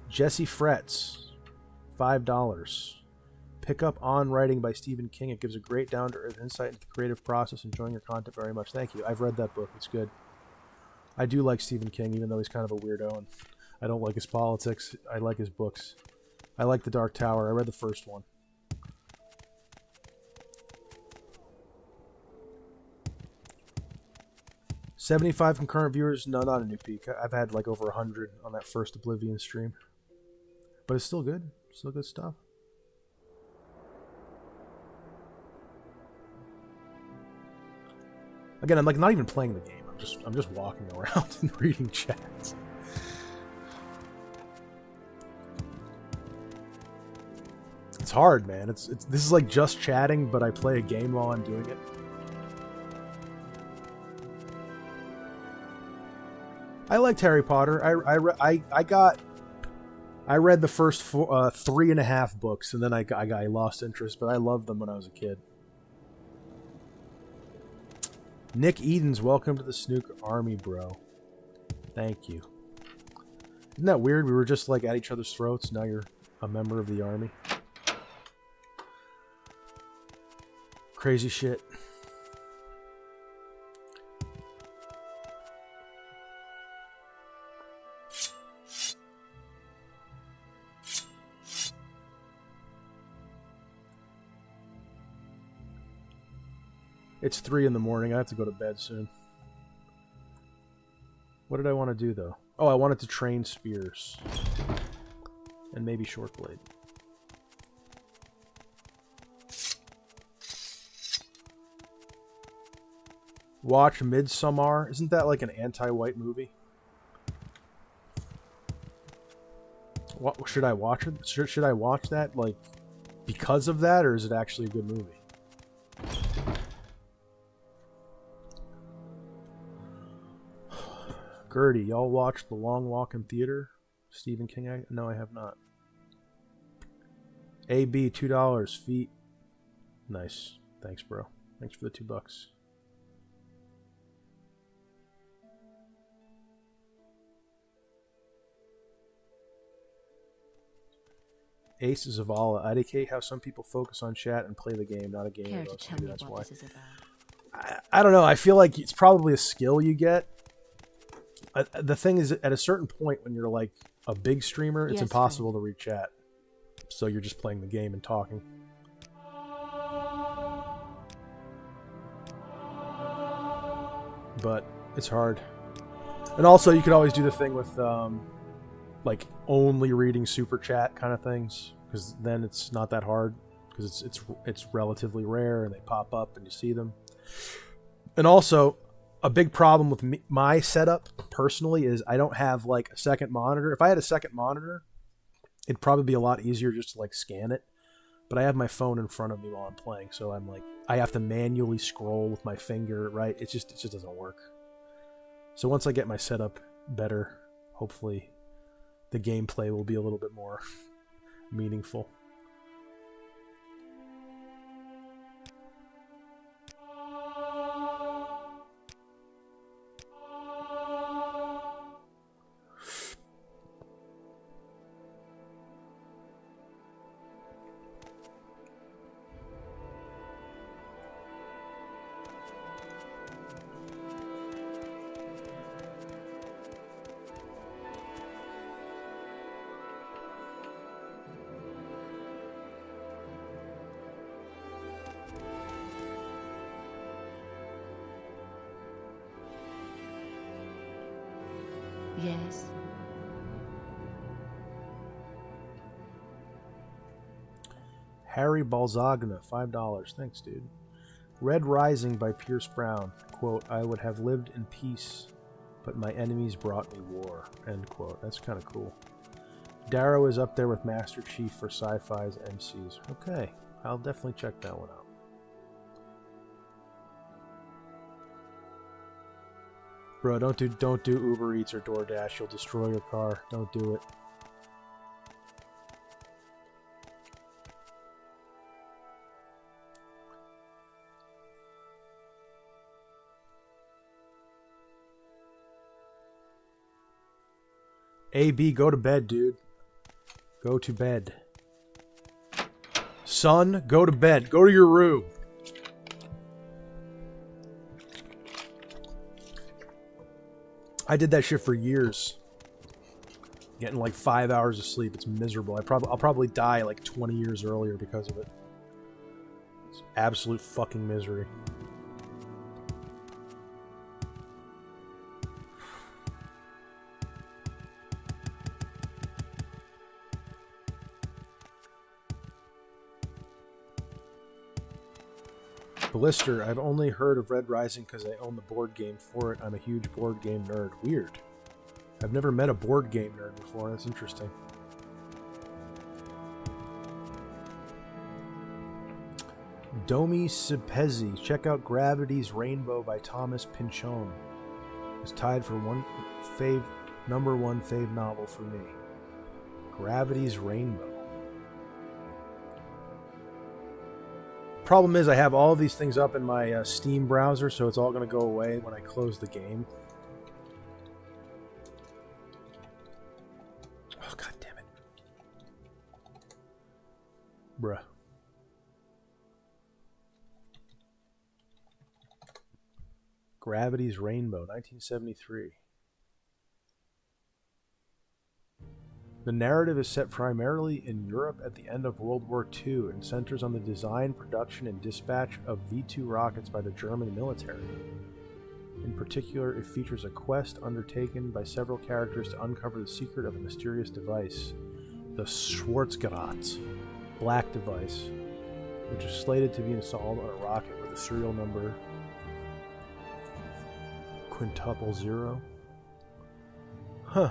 A: Jesse Frets, $5. Pick up On Writing by Stephen King. It gives a great down-to-earth insight into the creative process. Enjoying your content very much. Thank you. I've read that book. It's good. I do like Stephen King, even though he's kind of a weirdo, and I don't like his politics. I like his books. I like The Dark Tower. I read the first one. $75 concurrent viewers. No, not a new peak. I've had like over 100 on that first Oblivion stream. But it's still good. Still good stuff. Again, I'm like not even playing the game. I'm just walking around and reading chats. It's hard, man. This is like just chatting, but I play a game while I'm doing it. I liked Harry Potter. I read the first 3.5 books, and then I lost interest. But I loved them when I was a kid. Nick Edens, welcome to the Snook Army, bro. Thank you. Isn't that weird? We were just like at each other's throats. Now you're a member of the army. Crazy shit. It's 3 in the morning. I have to go to bed soon. What did I want to do, though? Oh, I wanted to train spears. And maybe short blade. Watch Midsommar. Isn't that like an anti-white movie? What should I watch it? Should I watch that like because of that, or is it actually a good movie? Gertie, y'all watched The Long Walk in Theater? Stephen King? No, I have not. AB, $2. Feet. Nice. Thanks, bro. Thanks for the $2. Ace of Zavala. IDK how some people focus on chat and play the game, not a game.
F: Care to tell me
A: That's
F: what
A: why.
F: this is about?
A: I don't know. I feel like it's probably a skill you get. The thing is, at a certain point when you're like a big streamer, it's
F: Yes,
A: impossible to read chat. So you're just playing the game and talking. But it's hard. And also, you could always do the thing with like only reading super chat kind of things, because then it's not that hard, because it's relatively rare and they pop up and you see them. And also, a big problem with my setup personally is I don't have like a second monitor. If I had a second monitor, it'd probably be a lot easier just to like scan it. But I have my phone in front of me while I'm playing, so I'm like I have to manually scroll with my finger, right? It just doesn't work. So once I get my setup better, hopefully the gameplay will be a little bit more meaningful.
F: Yes.
A: Harry Balzagna, $5. Thanks, dude. Red Rising by Pierce Brown. Quote, I would have lived in peace, but my enemies brought me war. End quote. That's kind of cool. Darrow is up there with Master Chief for Sci-Fi's MCs. Okay, I'll definitely check that one out. Bro, don't do Uber Eats or DoorDash. You'll destroy your car. Don't do it. AB, go to bed, dude. Go to bed. Son, go to bed. Go to your room. I did that shit for years. Getting like 5 hours of sleep. It's miserable. I'll probably die like 20 years earlier because of it. It's absolute fucking misery. Blister, I've only heard of Red Rising because I own the board game for it. I'm a huge board game nerd. Weird. I've never met a board game nerd before. That's interesting. Domi Sipezi. Check out Gravity's Rainbow by Thomas Pynchon. It's tied for number one fave novel for me. Gravity's Rainbow. Problem is, I have all of these things up in my Steam browser, so it's all going to go away when I close the game. Oh, god damn it. Bruh. Gravity's Rainbow, 1973. The narrative is set primarily in Europe at the end of World War II and centers on the design, production, and dispatch of V-2 rockets by the German military. In particular, it features a quest undertaken by several characters to uncover the secret of a mysterious device, the Schwarzgrat Black Device, which is slated to be installed on a rocket with a serial number quintuple 0. Huh.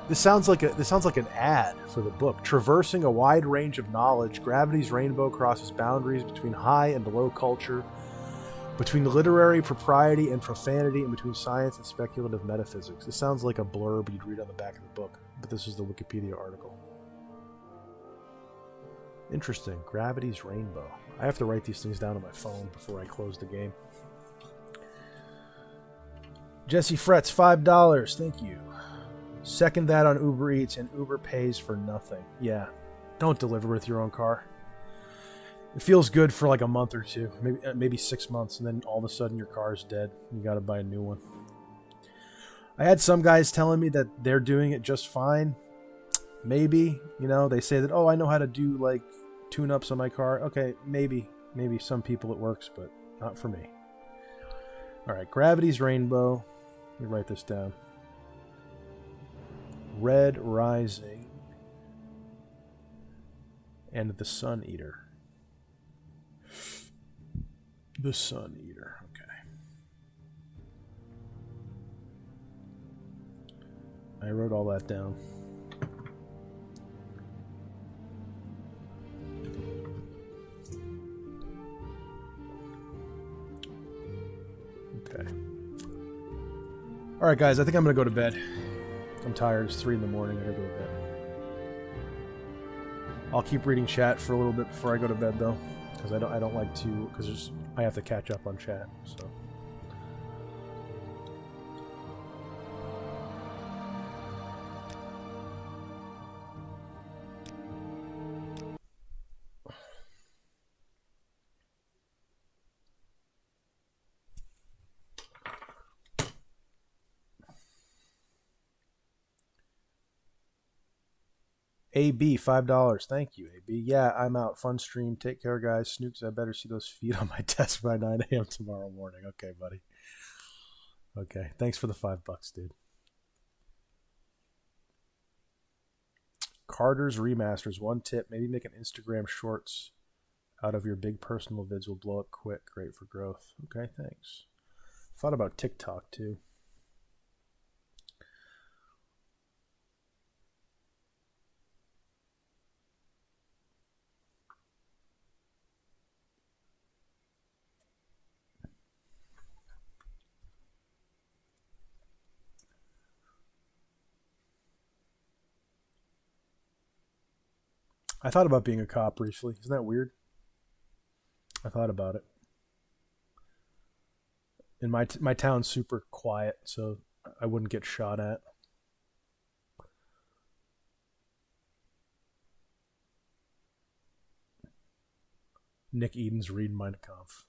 A: This sounds like an ad for the book. Traversing a wide range of knowledge, Gravity's Rainbow crosses boundaries between high and low culture, between literary propriety and profanity, and between science and speculative metaphysics. This sounds like a blurb you'd read on the back of the book, but this is the Wikipedia article. Interesting. Gravity's Rainbow. I have to write these things down on my phone before I close the game. Jesse Frets, $5. Thank you. Second that on Uber Eats, and Uber pays for nothing. Yeah, don't deliver with your own car. It feels good for like a month or two, maybe 6 months, and then all of a sudden your car is dead. You got to buy a new one. I had some guys telling me that they're doing it just fine. Maybe, you know, they say that, oh, I know how to do like tune-ups on my car. Okay, maybe some people it works, but not for me. All right, Gravity's Rainbow. Let me write this down. Red Rising, and the Sun Eater. The Sun Eater, okay. I wrote all that down. Okay. Alright guys, I think I'm going to go to bed. I'm tired. It's 3 in the morning. I gotta go to bed. I'll keep reading chat for a little bit before I go to bed, though, because I don't like to, because I have to catch up on chat. So. AB, $5. Thank you, AB. Yeah, I'm out. Fun stream. Take care, guys. Snooks, I better see those feet on my desk by 9 a.m. tomorrow morning. Okay, buddy. Okay, thanks for the $5, dude. Carter's Remasters. One tip, maybe make an Instagram shorts out of your big personal vids. Will blow up quick. Great for growth. Okay, thanks. Thought about TikTok, too. I thought about being a cop briefly. Isn't that weird? I thought about it. And my town's super quiet, so I wouldn't get shot at. Nick Eden's read Mein Kampf.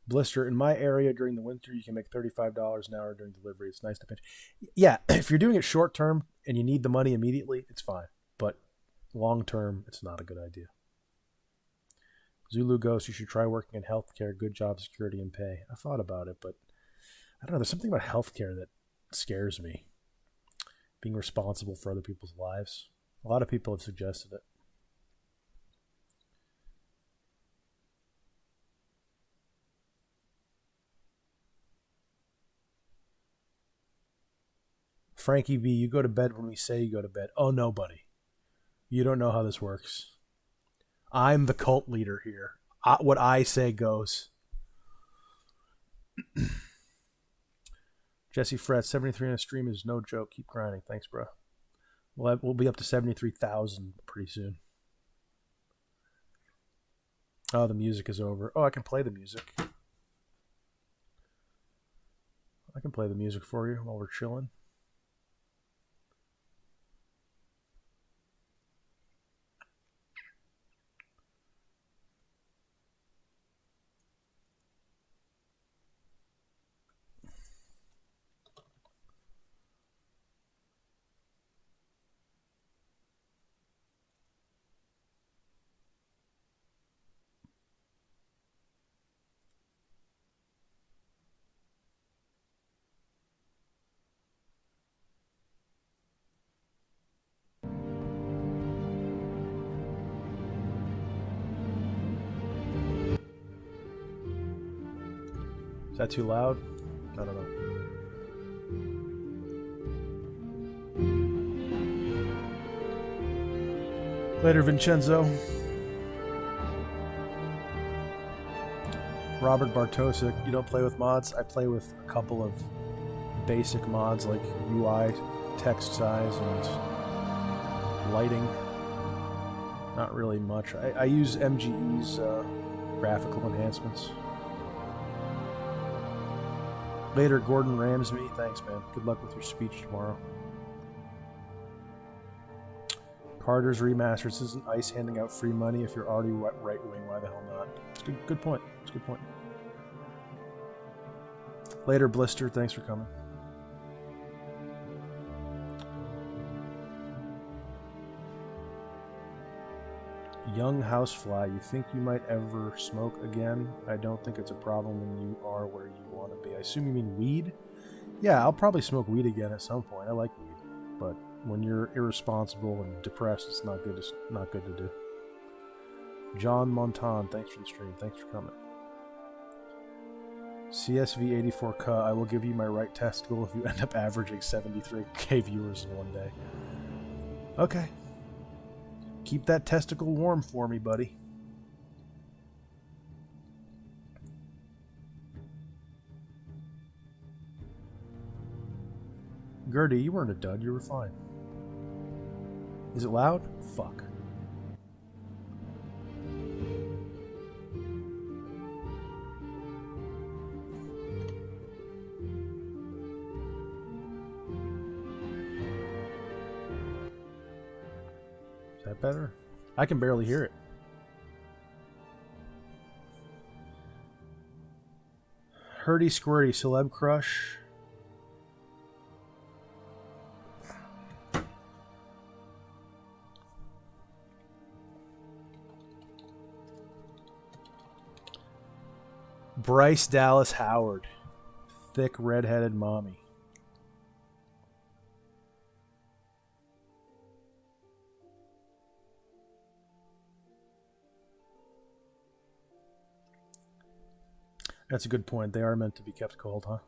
A: Blister, in my area during the winter, you can make $35 an hour during delivery. It's nice to pinch. Yeah, if you're doing it short term and you need the money immediately, it's fine. But long term, it's not a good idea. Zulu Ghost, you should try working in healthcare. Good job security and pay. I thought about it, but I don't know. There's something about healthcare that scares me. Being responsible for other people's lives. A lot of people have suggested it. Frankie B, you go to bed when we say you go to bed. Oh, no, buddy. You don't know how this works. I'm the cult leader here. What I say goes. Jesse Fret, 73 on a stream is no joke. Keep grinding. Thanks, bro. We'll be up to 73,000 pretty soon. Oh, the music is over. Oh, I can play the music. I can play the music for you while we're chilling. Is that too loud? I don't know. Later, Vincenzo. Robert Bartosik, you don't play with mods? I play with a couple of basic mods like UI, text size, and lighting. Not really much. I use MGE's graphical enhancements. Later, Gordon Ramsay. Thanks, man. Good luck with your speech tomorrow. Carter's Remastered. This isn't ICE handing out free money. If you're already right-wing, why the hell not? It's a good point. It's a good point. Later, Blister. Thanks for coming. Young Housefly, you think you might ever smoke again? I don't think it's a problem when you are where you want to be. I assume you mean weed? Yeah, I'll probably smoke weed again at some point. I like weed, but when you're irresponsible and depressed, it's not good to do. John Montan, thanks for the stream. Thanks for coming. CSV84K, I will give you my right testicle if you end up averaging 73k viewers in one day. Okay. Keep that testicle warm for me, buddy. Gertie, you weren't a dud. You were fine. Is it loud? Fuck. Is that better? I can barely hear it. Hurdy Squirty, Celeb Crush. Bryce Dallas Howard. Thick redheaded mommy. That's a good point. They are meant to be kept cold, huh?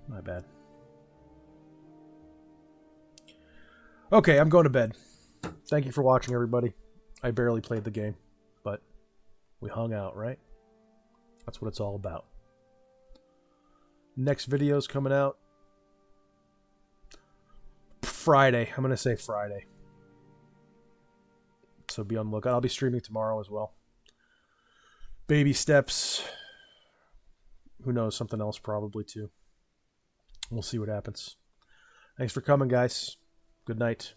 A: My bad. Okay, I'm going to bed. Thank you for watching, everybody. I barely played the game, but we hung out, right? That's what it's all about. Next video's coming out Friday. I'm going to say Friday. So be on the lookout. I'll be streaming tomorrow as well. Baby steps. Who knows? Something else probably too. We'll see what happens. Thanks for coming, guys. Good night.